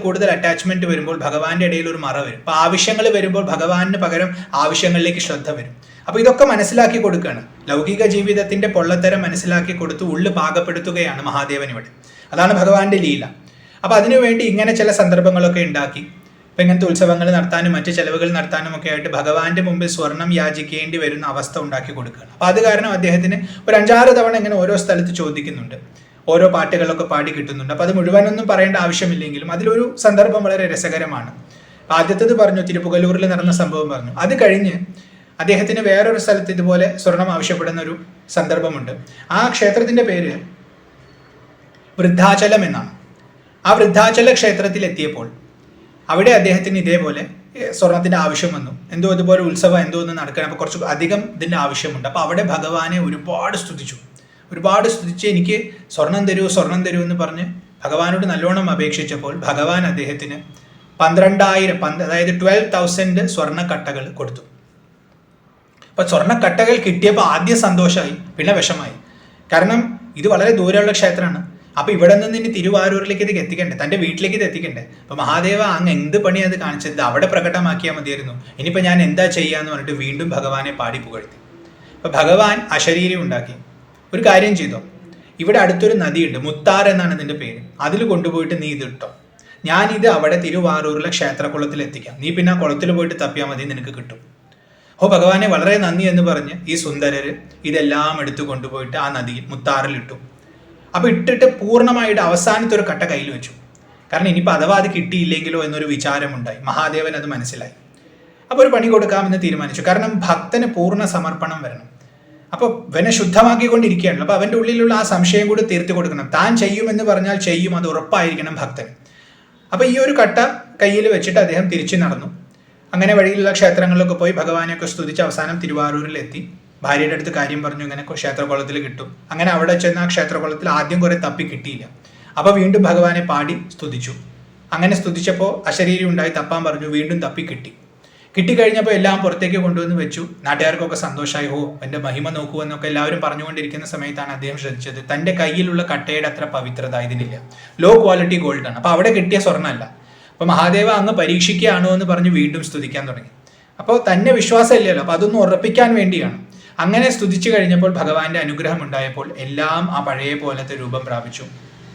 കൂടുതൽ അറ്റാച്ച്മെന്റ് വരുമ്പോൾ ഭഗവാന്റെ ഇടയിൽ ഒരു മറ വരും. അപ്പോൾ ആവശ്യങ്ങൾ വരുമ്പോൾ ഭഗവാന് പകരം ആവശ്യങ്ങളിലേക്ക് ശ്രദ്ധ വരും. അപ്പോൾ ഇതൊക്കെ മനസ്സിലാക്കി കൊടുക്കുകയാണ്. ലൗകിക ജീവിതത്തിന്റെ പൊള്ളത്തരം മനസ്സിലാക്കി കൊടുത്ത് ഉള്ളു പാകപ്പെടുത്തുകയാണ് മഹാദേവൻ ഇവിടെ. അതാണ് ഭഗവാന്റെ ലീല. അപ്പോൾ അതിനുവേണ്ടി ഇങ്ങനെ ചില സന്ദർഭങ്ങളൊക്കെ ഉണ്ടാക്കി. ഇപ്പം ഇങ്ങനത്തെ ഉത്സവങ്ങൾ നടത്താനും മറ്റ് ചെലവുകൾ നടത്താനും ഒക്കെ ആയിട്ട് ഭഗവാന്റെ മുമ്പിൽ സ്വർണം യാചിക്കേണ്ടി വരുന്ന അവസ്ഥ ഉണ്ടാക്കി കൊടുക്കുകയാണ്. അപ്പോൾ അത് കാരണം അദ്ദേഹത്തിന് ഒരു 5-6 തവണ ഇങ്ങനെ ഓരോ സ്ഥലത്ത് ചോദിക്കുന്നുണ്ട്. ഓരോ പാട്ടുകളൊക്കെ പാടി കിട്ടുന്നുണ്ട്. അപ്പോൾ അത് മുഴുവനൊന്നും പറയേണ്ട ആവശ്യമില്ലെങ്കിലും അതിലൊരു സന്ദർഭം വളരെ രസകരമാണ്. ആദ്യത്തേത് പറഞ്ഞു, തിരുപ്പുകലൂരിൽ നടന്ന സംഭവം പറഞ്ഞു. അത് കഴിഞ്ഞ് അദ്ദേഹത്തിന് വേറൊരു സ്ഥലത്ത് ഇതുപോലെ സ്വർണം ആവശ്യപ്പെടുന്ന ഒരു സന്ദർഭമുണ്ട്. ആ ക്ഷേത്രത്തിന്റെ പേര് വൃദ്ധാചലം എന്നാണ്. ആ വൃദ്ധാചല ക്ഷേത്രത്തിൽ എത്തിയപ്പോൾ അവിടെ അദ്ദേഹത്തിന് ഇതേപോലെ സ്വർണത്തിന്റെ ആവശ്യം വന്നു. എന്തോ ഇതുപോലെ ഉത്സവം എന്തോ ഒന്ന് നടക്കണം. അപ്പോൾ കുറച്ച് അധികം ഇതിൻ്റെ ആവശ്യമുണ്ട്. അപ്പോൾ അവിടെ ഭഗവാനെ ഒരുപാട് സ്തുതിച്ച് എനിക്ക് സ്വർണം തരൂ എന്ന് പറഞ്ഞ് ഭഗവാനോട് നല്ലോണം അപേക്ഷിച്ചപ്പോൾ ഭഗവാൻ അദ്ദേഹത്തിന് 12,000 അതായത് 12,000 സ്വർണ്ണക്കട്ടകൾ കൊടുത്തു. അപ്പോൾ സ്വർണ്ണക്കട്ടകൾ കിട്ടിയപ്പോൾ ആദ്യം സന്തോഷമായി, പിന്നെ വിഷമായി. കാരണം ഇത് വളരെ ദൂരമുള്ള ക്ഷേത്രമാണ്. അപ്പോൾ ഇവിടെ നിന്ന് ഇനി തിരുവാരൂരിലേക്ക് ഇത് എത്തിക്കണ്ടേ, തൻ്റെ വീട്ടിലേക്ക് ഇത് എത്തിക്കണ്ടേ. അപ്പോൾ മഹാദേവ അങ്ങ് എന്ത് പണിയാണ് അത് കാണിച്ചത്, അവിടെ പ്രകടമാക്കിയാൽ മതിയായിരുന്നു. ഇനിയിപ്പോൾ ഞാൻ എന്താ ചെയ്യാന്ന് പറഞ്ഞിട്ട് വീണ്ടും ഭഗവാനെ പാടി പുകഴ്ത്തി. അപ്പോൾ ഭഗവാൻ അശരീരി ഉണ്ടാക്കി. ഒരു കാര്യം ചെയ്തോ, ഇവിടെ അടുത്തൊരു നദിയുണ്ട്, മുത്താർ എന്നാണ് ഇതിൻ്റെ പേര്. അതിൽ കൊണ്ടുപോയിട്ട് നീ ഇതിട്ടോ. ഞാനിത് അവിടെ തിരുവാരൂരിലെ ക്ഷേത്രക്കുളത്തിൽ എത്തിക്കാം. നീ പിന്നെ ആ കുളത്തിൽ പോയിട്ട് തപ്പിയാൽ മതി, നിനക്ക് കിട്ടും. ഭഗവാനെ വളരെ നന്ദി എന്ന് പറഞ്ഞ് ഈ സുന്ദരര് ഇതെല്ലാം എടുത്തു കൊണ്ടുപോയിട്ട് ആ നദിയിൽ മുത്താറിലിട്ടു. അപ്പോൾ ഇട്ടിട്ട് പൂർണ്ണമായിട്ട് അവസാനത്തെ ഒരു കട്ട കയ്യിൽ വെച്ചു. കാരണം ഇനിയിപ്പോൾ അഥവാ അത് കിട്ടിയില്ലെങ്കിലോ എന്നൊരു വിചാരമുണ്ടായി. മഹാദേവൻ അത് മനസ്സിലായി. അപ്പോൾ ഒരു പണി കൊടുക്കാമെന്ന് തീരുമാനിച്ചു. കാരണം ഭക്തന് പൂർണ്ണ സമർപ്പണം വരണം. അപ്പോൾ ഇവനെ ശുദ്ധമാക്കിക്കൊണ്ടിരിക്കുകയാണല്ലോ. അപ്പോൾ അവൻ്റെ ഉള്ളിലുള്ള ആ സംശയം കൂടി തീർത്ത് കൊടുക്കണം. താൻ ചെയ്യുമെന്ന് പറഞ്ഞാൽ ചെയ്യും, അത് ഉറപ്പായിരിക്കണം ഭക്തൻ. അപ്പോൾ ഈ ഒരു കട്ട കയ്യിൽ വെച്ചിട്ട് അദ്ദേഹം തിരിച്ചു നടന്നു. അങ്ങനെ വഴിയിലുള്ള ക്ഷേത്രങ്ങളിലൊക്കെ പോയി ഭഗവാനെയൊക്കെ സ്തുതിച്ച് അവസാനം തിരുവാരൂരിലെത്തി. ഭാര്യയുടെ അടുത്ത് കാര്യം പറഞ്ഞു, ഇങ്ങനെ ക്ഷേത്രകുളത്തിൽ കിട്ടും. അങ്ങനെ അവിടെ ചെന്ന് ആ ക്ഷേത്രകുളത്തിൽ ആദ്യം കുറെ തപ്പി കിട്ടിയില്ല. അപ്പോൾ വീണ്ടും ഭഗവാനെ പാടി സ്തുതിച്ചു. അങ്ങനെ സ്തുതിച്ചപ്പോൾ അശരീരി ഉണ്ടായി തപ്പാൻ പറഞ്ഞു, വീണ്ടും തപ്പി കിട്ടിക്കഴിഞ്ഞപ്പോൾ എല്ലാം പുറത്തേക്ക് കൊണ്ടുവന്ന് വെച്ചു. നാട്ടുകാർക്കൊക്കെ സന്തോഷമായി. ഓ, എൻ്റെ മഹിമ നോക്കൂ എന്നൊക്കെ എല്ലാവരും പറഞ്ഞുകൊണ്ടിരിക്കുന്ന സമയത്താണ് അദ്ദേഹം ശ്രദ്ധിച്ചത്, തൻ്റെ കയ്യിലുള്ള കട്ടയുടെ അത്ര പവിത്രത ഇതിനില്ല, ലോ ക്വാളിറ്റി ഗോൾഡാണ്. അപ്പോൾ അവിടെ കിട്ടിയ സ്വർണ്ണമല്ല. അപ്പോൾ മഹാദേവ അങ്ങ് പരീക്ഷിക്കുകയാണോ എന്ന് പറഞ്ഞ് വീണ്ടും സ്തുതിക്കാൻ തുടങ്ങി. അപ്പോൾ തന്നെ വിശ്വാസമില്ലല്ലോ, അപ്പോൾ അതൊന്നും ഉറപ്പിക്കാൻ വേണ്ടിയാണ്. അങ്ങനെ സ്തുതിച്ചു കഴിഞ്ഞപ്പോൾ ഭഗവാന്റെ അനുഗ്രഹം ഉണ്ടായപ്പോൾ എല്ലാം ആ പഴയ പോലത്തെ രൂപം പ്രാപിച്ചു.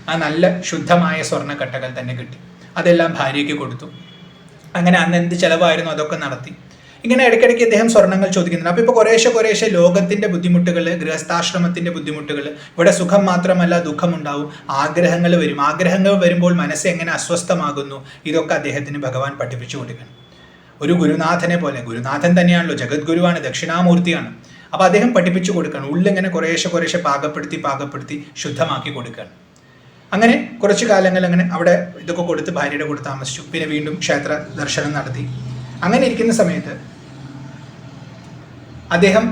ആ നല്ല ശുദ്ധമായ സ്വർണ്ണക്കട്ടകൾ തന്നെ കിട്ടി. അതെല്ലാം ഭാര്യയ്ക്ക് കൊടുത്തു. അങ്ങനെ അന്ന് എന്ത് ചിലവായിരുന്നു അതൊക്കെ നടത്തി. ഇങ്ങനെ ഇടയ്ക്കിടയ്ക്ക് അദ്ദേഹം സ്വർണ്ണങ്ങൾ ചോദിക്കുന്നുണ്ട്. അപ്പോൾ ഇപ്പോൾ കുറേശ്ശെ ലോകത്തിൻ്റെ ബുദ്ധിമുട്ടുകൾ, ഗൃഹസ്ഥാശ്രമത്തിൻ്റെ ബുദ്ധിമുട്ടുകൾ, ഇവിടെ സുഖം മാത്രമല്ല ദുഃഖമുണ്ടാവും, ആഗ്രഹങ്ങൾ വരും. ആഗ്രഹങ്ങൾ വരുമ്പോൾ മനസ്സ് എങ്ങനെ അസ്വസ്ഥമാകുന്നു, ഇതൊക്കെ അദ്ദേഹത്തിന് ഭഗവാൻ പഠിപ്പിച്ചു കൊടുക്കണം. ഒരു ഗുരുനാഥനെ പോലെ, ഗുരുനാഥൻ തന്നെയാണല്ലോ, ജഗദ്ഗുരുവാണ്, ദക്ഷിണാമൂർത്തിയാണ്. അപ്പോൾ അദ്ദേഹം പഠിപ്പിച്ചു കൊടുക്കണം. ഉള്ളിങ്ങനെ കുറേശ്ശെ പാകപ്പെടുത്തി ശുദ്ധമാക്കി കൊടുക്കുകയാണ്. അങ്ങനെ കുറച്ചു കാലങ്ങൾ അങ്ങനെ അവിടെ ഇതൊക്കെ കൊടുത്ത് ഭാര്യയുടെ കൂടെ താമസിച്ചു. പിന്നെ വീണ്ടും ക്ഷേത്ര ദർശനം നടത്തി. അങ്ങനെ ഇരിക്കുന്ന സമയത്ത് അദ്ദേഹം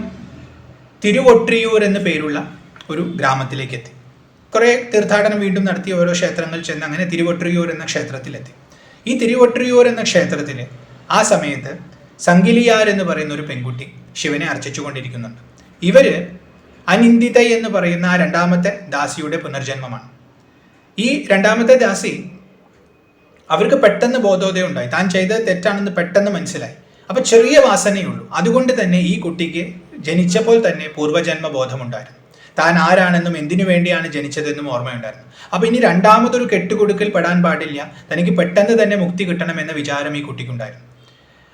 തിരുവൊട്രിയൂർ എന്ന പേരുള്ള ഒരു ഗ്രാമത്തിലേക്ക് എത്തി. കുറേ തീർത്ഥാടനം വീണ്ടും നടത്തി, ഓരോ ക്ഷേത്രങ്ങൾ ചെന്ന് അങ്ങനെ തിരുവൊട്രിയൂർ എന്ന ക്ഷേത്രത്തിലെത്തി. ഈ തിരുവൊട്രിയൂർ എന്ന ക്ഷേത്രത്തിൽ ആ സമയത്ത് സംഗിലിയാർ എന്ന് പറയുന്ന ഒരു പെൺകുട്ടി ശിവനെ അർച്ചിച്ചു കൊണ്ടിരിക്കുന്നുണ്ട്. ഇവര് അനിന്ദിത എന്ന് പറയുന്ന ആ രണ്ടാമത്തെ ദാസിയുടെ പുനർജന്മമാണ്. ഈ രണ്ടാമത്തെ ദാസി, അവർക്ക് പെട്ടെന്ന് ബോധോദയം ഉണ്ടായി. താൻ ചെയ്തത് തെറ്റാണെന്ന് പെട്ടെന്ന് മനസ്സിലായി. അപ്പൊ ചെറിയ വാസനയുള്ളൂ. അതുകൊണ്ട് തന്നെ ഈ കുട്ടിക്ക് ജനിച്ചപ്പോൾ തന്നെ പൂർവ്വജന്മ ബോധമുണ്ടായിരുന്നു. താൻ ആരാണെന്നും എന്തിനു വേണ്ടിയാണ് ജനിച്ചതെന്നും ഓർമ്മയുണ്ടായിരുന്നു. അപ്പൊ ഇനി രണ്ടാമതൊരു കെട്ടുകൊടുക്കൽ പെടാൻ പാടില്ല, തനിക്ക് പെട്ടെന്ന് തന്നെ മുക്തി കിട്ടണമെന്ന വിചാരം ഈ കുട്ടിക്കുണ്ടായിരുന്നു.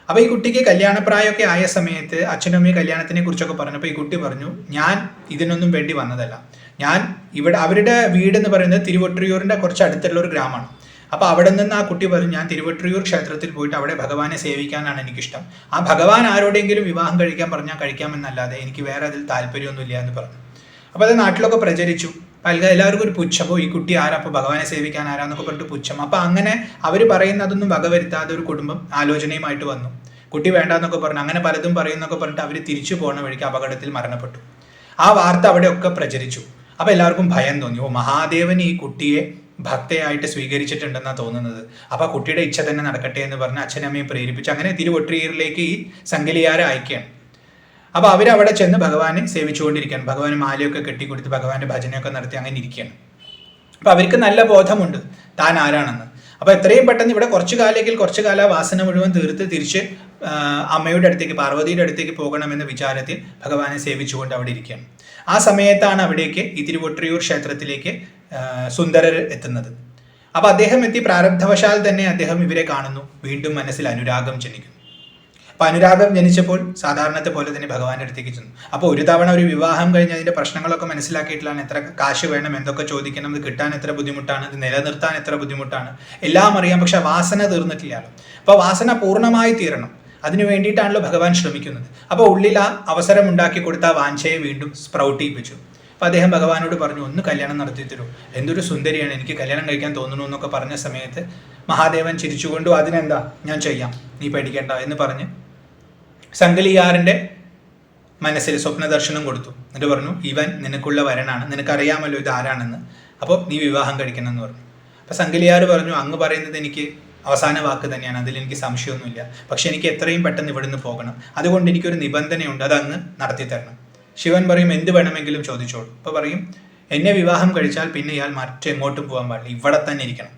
അപ്പോൾ ഈ കുട്ടിക്ക് കല്യാണപ്രായമൊക്കെ ആയ സമയത്ത് അച്ഛനും അമ്മയും കല്യാണത്തിനെ കുറിച്ചൊക്കെ പറഞ്ഞപ്പോൾ ഈ കുട്ടി പറഞ്ഞു, ഞാൻ ഇതിനൊന്നും വേണ്ടി വന്നതല്ല. ഞാൻ ഇവിടെ, അവരുടെ വീട് എന്ന് പറയുന്നത് തിരുവൊട്രിയൂരിൻ്റെ കുറച്ച് അടുത്തുള്ള ഒരു ഗ്രാമമാണ്. അപ്പോൾ അവിടെ നിന്ന് ആ കുട്ടി പറഞ്ഞു, ഞാൻ തിരുവൊട്രിയൂർ ക്ഷേത്രത്തിൽ പോയിട്ട് അവിടെ ഭഗവാനെ സേവിക്കാനാണ് എനിക്കിഷ്ടം. ആ ഭഗവാൻ ആരോടെങ്കിലും വിവാഹം കഴിക്കാൻ പറഞ്ഞാൽ കഴിക്കാമെന്നല്ലാതെ എനിക്ക് വേറെ അതിൽ താല്പര്യമൊന്നുമില്ല എന്ന് പറഞ്ഞു. അപ്പോൾ അത് നാട്ടിലൊക്കെ പ്രചരിച്ചു. എല്ലാവർക്കും ഒരു പുച്ഛമോ, ഈ കുട്ടി ആരാ, അപ്പോൾ ഭഗവാനെ സേവിക്കാൻ ആരാന്നൊക്കെ പറഞ്ഞിട്ട് പുച്ഛം. അപ്പോൾ അങ്ങനെ അവർ പറയുന്നതൊന്നും വകവരുത്താതെ ഒരു കുടുംബം ആലോചനയുമായിട്ട് വന്നു. കുട്ടി വേണ്ടാന്നൊക്കെ പറഞ്ഞു. അങ്ങനെ പലതും പറയുന്നൊക്കെ പറഞ്ഞിട്ട് അവർ തിരിച്ചു പോകുന്ന വഴിക്ക് അപകടത്തിൽ മരണപ്പെട്ടു. ആ വാർത്ത അവിടെയൊക്കെ പ്രചരിച്ചു. അപ്പോൾ എല്ലാവർക്കും ഭയം തോന്നി. ഓ, മഹാദേവൻ ഈ കുട്ടിയെ ഭക്തയായിട്ട് സ്വീകരിച്ചിട്ടുണ്ടെന്നാണ് തോന്നുന്നത്. അപ്പോൾ ആ കുട്ടിയുടെ ഇച്ഛ തന്നെ നടക്കട്ടെ എന്ന് പറഞ്ഞ് അച്ഛനമ്മയും പ്രേരിപ്പിച്ചു. അങ്ങനെ തിരുവൊട്രിയൂരിലേക്ക് ഈ സംഗലിയാരെ അയക്കുകയാണ്. അപ്പോൾ അവരവിടെ ചെന്ന് ഭഗവാനെ സേവിച്ചുകൊണ്ടിരിക്കുകയാണ്. ഭഗവാന് മാലയൊക്കെ കെട്ടിക്കൊടുത്ത് ഭഗവാന്റെ ഭജനയൊക്കെ നടത്തി അങ്ങനെ ഇരിക്കുകയാണ്. അപ്പോൾ അവർക്ക് നല്ല ബോധമുണ്ട് താൻ ആരാണെന്ന്. അപ്പോൾ എത്രയും പെട്ടെന്ന് ഇവിടെ കുറച്ചു കാല വാസന മുഴുവൻ തീർത്ത് തിരിച്ച് അമ്മയുടെ അടുത്തേക്ക്, പാർവതിയുടെ അടുത്തേക്ക് പോകണമെന്ന വിചാരത്തിൽ ഭഗവാനെ സേവിച്ചുകൊണ്ട് അവിടെ ഇരിക്കുകയാണ്. ആ സമയത്താണ് അവിടേക്ക് ഈ തിരുവൊട്രിയൂർ ക്ഷേത്രത്തിലേക്ക് സുന്ദരർ എത്തുന്നത്. അപ്പോൾ അദ്ദേഹം എത്തി. പ്രാരബ്ധവശാൽ തന്നെ അദ്ദേഹം ഇവരെ കാണുന്നു. വീണ്ടും മനസ്സിൽ അനുരാഗം ജനിക്കുന്നു. അപ്പോൾ അനുരാഗം ജനിച്ചപ്പോൾ സാധാരണത്തെ പോലെ തന്നെ ഭഗവാന്റെ അടുത്തേക്ക് ചെന്നു. അപ്പോൾ ഒരു തവണ ഒരു വിവാഹം കഴിഞ്ഞ് അതിൻ്റെ പ്രശ്നങ്ങളൊക്കെ മനസ്സിലാക്കിയിട്ടാണ് എത്ര കാശ് വേണം, എന്തൊക്കെ ചോദിക്കണം, ഇത് കിട്ടാൻ എത്ര ബുദ്ധിമുട്ടാണ്, ഇത് നിലനിർത്താൻ എത്ര ബുദ്ധിമുട്ടാണ്, എല്ലാം അറിയാം. പക്ഷെ വാസന തീർന്നിട്ടില്ലല്ലോ. അപ്പോൾ വാസന പൂർണ്ണമായി തീരണം. അതിനു വേണ്ടിയിട്ടാണല്ലോ ഭഗവാൻ ശ്രമിക്കുന്നത്. അപ്പോൾ ഉള്ളിൽ ആ അവസരം ഉണ്ടാക്കി കൊടുത്ത ആ വാഞ്ചയെ വീണ്ടും സ്പ്രൗട്ട് ചെയ്യിപ്പിച്ചു. അപ്പോൾ അദ്ദേഹം ഭഗവാനോട് പറഞ്ഞു, ഒന്ന് കല്യാണം നടത്തി തരൂ, എന്തൊരു സുന്ദരിയാണ്, എനിക്ക് കല്യാണം കഴിക്കാൻ തോന്നുന്നു എന്നൊക്കെ പറഞ്ഞ സമയത്ത് മഹാദേവൻ ചിരിച്ചുകൊണ്ടു, അതിനെന്താ, ഞാൻ ചെയ്യാം, നീ പേടിക്കേണ്ട എന്ന് പറഞ്ഞ് സംഗലിയാറിൻ്റെ മനസ്സിൽ സ്വപ്നദർശനം കൊടുത്തു. എന്നിട്ട് പറഞ്ഞു, ഇവൻ നിനക്കുള്ള വരനാണ്, നിനക്കറിയാമല്ലോ ഇത് ആരാണെന്ന്, അപ്പോൾ നീ വിവാഹം കഴിക്കണം എന്ന് പറഞ്ഞു. അപ്പോൾ സംഗലിയാർ പറഞ്ഞു, അങ്ങ് പറയുന്നത് എനിക്ക് അവസാന വാക്ക് തന്നെയാണ്, അതിലെനിക്ക് സംശയമൊന്നുമില്ല. പക്ഷെ എനിക്ക് എത്രയും പെട്ടെന്ന് ഇവിടുന്ന് പോകണം, അതുകൊണ്ട് എനിക്കൊരു നിബന്ധനയുണ്ട്, അത് അങ്ങ് നടത്തി തരണം. ശിവൻ പറയും, എന്ത് വേണമെങ്കിലും ചോദിച്ചോളൂ. അപ്പോൾ പറയും, എന്നെ വിവാഹം കഴിച്ചാൽ പിന്നെ ഇയാൾ മറ്റെങ്ങോട്ടും പോകാൻ പാടില്ല, ഇവിടെ തന്നെ ഇരിക്കണം.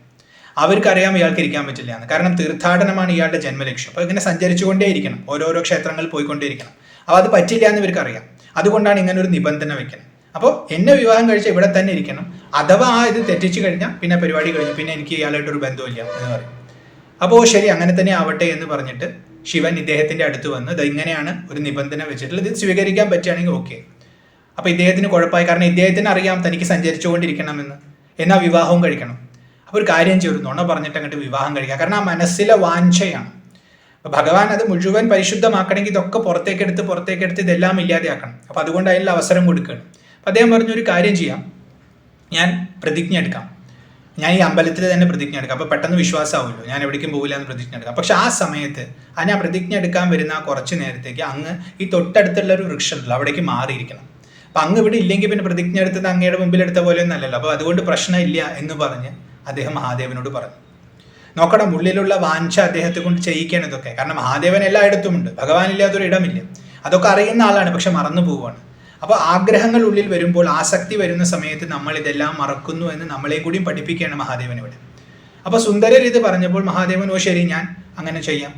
അവർക്കറിയാം ഇയാൾക്ക് ഇരിക്കാൻ പറ്റില്ല എന്ന്. കാരണം തീർത്ഥാടനമാണ് ഇയാളുടെ ജന്മലക്ഷ്യം. അപ്പോൾ ഇങ്ങനെ സഞ്ചരിച്ചുകൊണ്ടേ ഇരിക്കണം, ഓരോരോ ക്ഷേത്രങ്ങളിൽ പോയിക്കൊണ്ടേയിരിക്കണം. അപ്പോൾ അത് പറ്റില്ല എന്ന് ഇവർക്കറിയാം. അതുകൊണ്ടാണ് ഇങ്ങനെ ഒരു നിബന്ധന വെക്കണം. അപ്പോൾ എന്നെ വിവാഹം കഴിച്ചാൽ ഇവിടെ തന്നെ ഇരിക്കണം, അഥവാ ആ ഇത് തെറ്റിച്ച് കഴിഞ്ഞാൽ പിന്നെ പരിപാടി കഴിഞ്ഞു, പിന്നെ എനിക്ക് ഇയാളായിട്ടൊരു ബന്ധമില്ല എന്ന് പറയും. അപ്പോൾ ശരി, അങ്ങനെ തന്നെ ആവട്ടെ എന്ന് പറഞ്ഞിട്ട് ശിവൻ ഇദ്ദേഹത്തിൻ്റെ അടുത്ത് വന്ന്, ഇത് ഇങ്ങനെയാണ് ഒരു നിബന്ധന വെച്ചിട്ടുള്ളത്, ഇത് സ്വീകരിക്കാൻ പറ്റുകയാണെങ്കിൽ ഓക്കെ. അപ്പോൾ ഇദ്ദേഹത്തിന് കുഴപ്പമായി. കാരണം ഇദ്ദേഹത്തിന് അറിയാം തനിക്ക് സഞ്ചരിച്ചുകൊണ്ടിരിക്കണമെന്ന്, എന്നാൽ വിവാഹവും കഴിക്കണം. അപ്പോൾ ഒരു കാര്യം ചെയ്തു, നുണ പറഞ്ഞിട്ട് അങ്ങോട്ട് വിവാഹം കഴിക്കുക. കാരണം ആ മനസ്സിലെ വാഞ്ചയാണ്. ഭഗവാൻ അത് മുഴുവൻ പരിശുദ്ധമാക്കണമെങ്കിൽ ഇതൊക്കെ പുറത്തേക്കെടുത്ത് ഇതെല്ലാം ഇല്ലാതെയാക്കണം. അപ്പം അതുകൊണ്ട് അതിനുള്ള അവസരം കൊടുക്കുകയാണ്. അപ്പം അദ്ദേഹം പറഞ്ഞൊരു കാര്യം ചെയ്യാം, ഞാൻ പ്രതിജ്ഞ എടുക്കാം, ഞാൻ ഈ അമ്പലത്തിൽ തന്നെ പ്രതിജ്ഞ എടുക്കാം, അപ്പോൾ പെട്ടെന്ന് വിശ്വാസമാവുമല്ലോ, ഞാൻ എവിടേക്കും പോകില്ല എന്ന് പ്രതിജ്ഞ എടുക്കാം. പക്ഷെ ആ സമയത്ത് ഞാൻ പ്രതിജ്ഞ എടുക്കാൻ വരുന്ന കുറച്ച് നേരത്തേക്ക് അങ്ങ് ഈ തൊട്ടടുത്തുള്ള ഒരു വൃക്ഷമുണ്ടല്ലോ അവിടേക്ക് മാറിയിരിക്കണം. അപ്പം അങ്ങ് ഇവിടെ ഇല്ലെങ്കിൽ പിന്നെ പ്രതിജ്ഞ എടുത്തത് അങ്ങയുടെ മുമ്പിൽ എടുത്ത പോലെ ഒന്നല്ലല്ലോ, അപ്പോൾ അതുകൊണ്ട് പ്രശ്നമില്ല എന്ന് പറഞ്ഞ് അദ്ദേഹം മഹാദേവനോട് പറഞ്ഞു. നോക്കണം, ഉള്ളിലുള്ള വാഞ്ച അദ്ദേഹത്തെ കൊണ്ട് ചെയ്യിക്കുകയാണ് ഇതൊക്കെ. കാരണം മഹാദേവൻ എല്ലായിടത്തും ഉണ്ട്, ഭഗവാൻ ഇല്ലാത്തൊരു ഇടമില്ല. അതൊക്കെ അറിയുന്ന ആളാണ്, പക്ഷെ മറന്നു പോവുകയാണ്. അപ്പോൾ ആഗ്രഹങ്ങൾ ഉള്ളിൽ വരുമ്പോൾ, ആസക്തി വരുന്ന സമയത്ത് നമ്മൾ ഇതെല്ലാം മറക്കുന്നു എന്ന് നമ്മളെയും കൂടിയും പഠിപ്പിക്കുകയാണ് മഹാദേവൻ ഇവിടെ. അപ്പോൾ സുന്ദരർ ഇത് പറഞ്ഞപ്പോൾ മഹാദേവൻ, ഓ ശരി, ഞാൻ അങ്ങനെ ചെയ്യാം,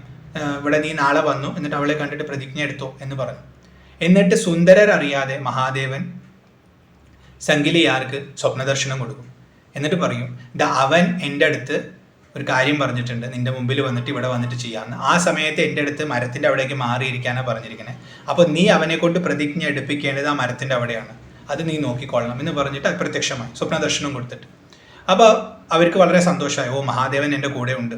ഇവിടെ നീ നാളെ വന്നു, എന്നിട്ട് അവളെ കണ്ടിട്ട് പ്രതിജ്ഞ എടുത്തോ എന്ന് പറഞ്ഞു. എന്നിട്ട് സുന്ദരർ അറിയാതെ മഹാദേവൻ സംഗിലിയാർക്ക് സ്വപ്നദർശനം കൊടുക്കും. എന്നിട്ട് പറയും, അവൻ എൻ്റെ അടുത്ത് ഒരു കാര്യം പറഞ്ഞിട്ടുണ്ട്, നിന്റെ മുമ്പിൽ വന്നിട്ട് ഇവിടെ വന്നിട്ട് ചെയ്യാമെന്ന്. ആ സമയത്ത് എൻ്റെ അടുത്ത് മരത്തിൻ്റെ അവിടേക്ക് മാറിയിരിക്കാനാണ് പറഞ്ഞിരിക്കുന്നത്. അപ്പോൾ നീ അവനെ കൊണ്ട് പ്രതിജ്ഞ എടുപ്പിക്കേണ്ടത് ആ മരത്തിൻ്റെ അവിടെയാണ്, അത് നീ നോക്കിക്കൊള്ളണം എന്ന് പറഞ്ഞിട്ട് അപ്രത്യക്ഷമായി സ്വപ്നദർശനം കൊടുത്തിട്ട്. അപ്പോൾ അവർക്ക് വളരെ സന്തോഷമായി, ഓ മഹാദേവൻ എൻ്റെ കൂടെ ഉണ്ട്.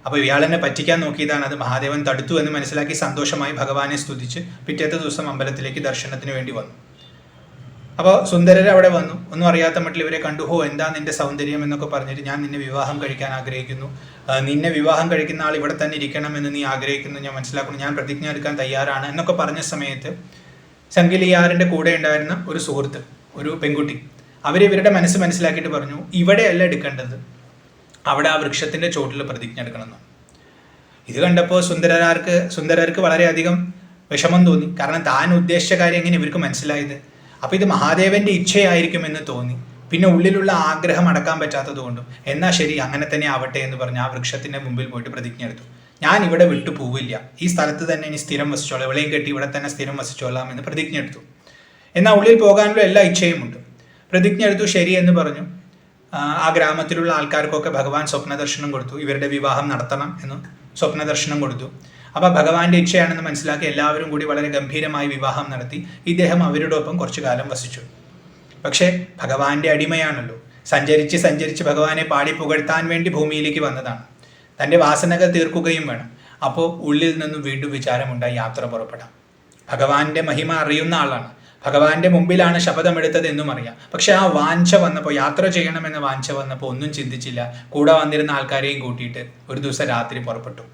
അപ്പോൾ ഇയാളെന്നെ പറ്റിക്കാൻ നോക്കിയതാണ്, അത് മഹാദേവൻ തടുത്തു എന്ന് മനസ്സിലാക്കി സന്തോഷമായി ഭഗവാനെ സ്തുതിച്ച് പിറ്റേത്തെ ദിവസം അമ്പലത്തിലേക്ക് ദർശനത്തിന് വേണ്ടി വന്നു. അപ്പോൾ സുന്ദരർ അവിടെ വന്നു, ഒന്നും അറിയാത്ത മട്ടിൽ ഇവരെ കണ്ടു. ഹോ, എന്താ നിന്റെ സൗന്ദര്യം എന്നൊക്കെ പറഞ്ഞിട്ട്, ഞാൻ നിന്നെ വിവാഹം കഴിക്കാൻ ആഗ്രഹിക്കുന്നു, നിന്നെ വിവാഹം കഴിക്കുന്ന ആൾ ഇവിടെ തന്നെ ഇരിക്കണം എന്ന് നീ ആഗ്രഹിക്കുന്നു, ഞാൻ മനസ്സിലാക്കുന്നു, ഞാൻ പ്രതിജ്ഞ എടുക്കാൻ തയ്യാറാണ് എന്നൊക്കെ പറഞ്ഞ സമയത്ത് സംഗിലിയാറിൻ്റെ കൂടെ ഉണ്ടായിരുന്ന ഒരു സുഹൃത്ത്, ഒരു പെൺകുട്ടി, അവരിവരുടെ മനസ്സ് മനസ്സിലാക്കിയിട്ട് പറഞ്ഞു, ഇവിടെയല്ല എടുക്കേണ്ടത്, അവിടെ ആ വൃക്ഷത്തിൻ്റെ ചോട്ടിൽ പ്രതിജ്ഞ എടുക്കണമെന്ന്. ഇത് കണ്ടപ്പോൾ സുന്ദരർക്ക് വളരെയധികം വിഷമം തോന്നി. കാരണം താൻ ഉദ്ദേശിച്ച കാര്യം എങ്ങനെ ഇവർക്ക് മനസ്സിലായത്? അപ്പോൾ ഇത് മഹാദേവൻ്റെ ഇച്ഛയായിരിക്കുമെന്ന് തോന്നി. പിന്നെ ഉള്ളിലുള്ള ആഗ്രഹം അടക്കാൻ പറ്റാത്തത് കൊണ്ടും, എന്നാൽ ശരി അങ്ങനെ തന്നെ ആവട്ടെ എന്ന് പറഞ്ഞ് ആ വൃക്ഷത്തിൻ്റെ മുമ്പിൽ പോയിട്ട് പ്രതിജ്ഞ എടുത്തു. ഞാൻ ഇവിടെ വിട്ടു പോവില്ല, ഈ സ്ഥലത്ത് തന്നെ ഇനി സ്ഥിരം വസിച്ചോളാം, ഇവിടെയും കെട്ടി ഇവിടെ തന്നെ സ്ഥിരം വസിച്ചോളാം എന്ന് പ്രതിജ്ഞ എടുത്തു. എന്നാൽ ഉള്ളിൽ പോകാനുള്ള എല്ലാ ഇച്ഛയുമുണ്ട്. പ്രതിജ്ഞ എടുത്തു, ശരി എന്ന് പറഞ്ഞു. ആ ഗ്രാമത്തിലുള്ള ആൾക്കാർക്കൊക്കെ ഭഗവാൻ സ്വപ്നദർശനം കൊടുത്തു, ഇവരുടെ വിവാഹം നടത്തണം എന്ന് സ്വപ്നദർശനം കൊടുത്തു. അപ്പോൾ ഭഗവാന്റെ ഇച്ഛയാണെന്ന് മനസ്സിലാക്കി എല്ലാവരും കൂടി വളരെ ഗംഭീരമായി വിവാഹം നടത്തി. ഇദ്ദേഹം അവരോടൊപ്പം കുറച്ചു കാലം വസിച്ചു. പക്ഷേ ഭഗവാന്റെ അടിമയാണല്ലോ, സഞ്ചരിച്ച് ഭഗവാനെ പാടി പുകഴ്ത്താൻ വേണ്ടി ഭൂമിയിലേക്ക് വന്നതാണ്. തൻ്റെ വാസനകൾ തീർക്കുകയും വേണം. അപ്പോൾ ഉള്ളിൽ നിന്നും വീണ്ടും വിചാരമുണ്ടായി യാത്ര പുറപ്പെടാം. ഭഗവാന്റെ മഹിമ അറിയുന്ന ആളാണ്, ഭഗവാന്റെ മുമ്പിലാണ് ശപഥമെടുത്തത് എന്നും അറിയാം. പക്ഷെ ആ വാഞ്ച വന്നപ്പോൾ, യാത്ര ചെയ്യണമെന്ന വാഞ്ച വന്നപ്പോൾ ഒന്നും ചിന്തിച്ചില്ല. കൂടെ വന്നിരുന്ന ആൾക്കാരെയും കൂട്ടിയിട്ട് ഒരു ദിവസം രാത്രി പുറപ്പെട്ടു.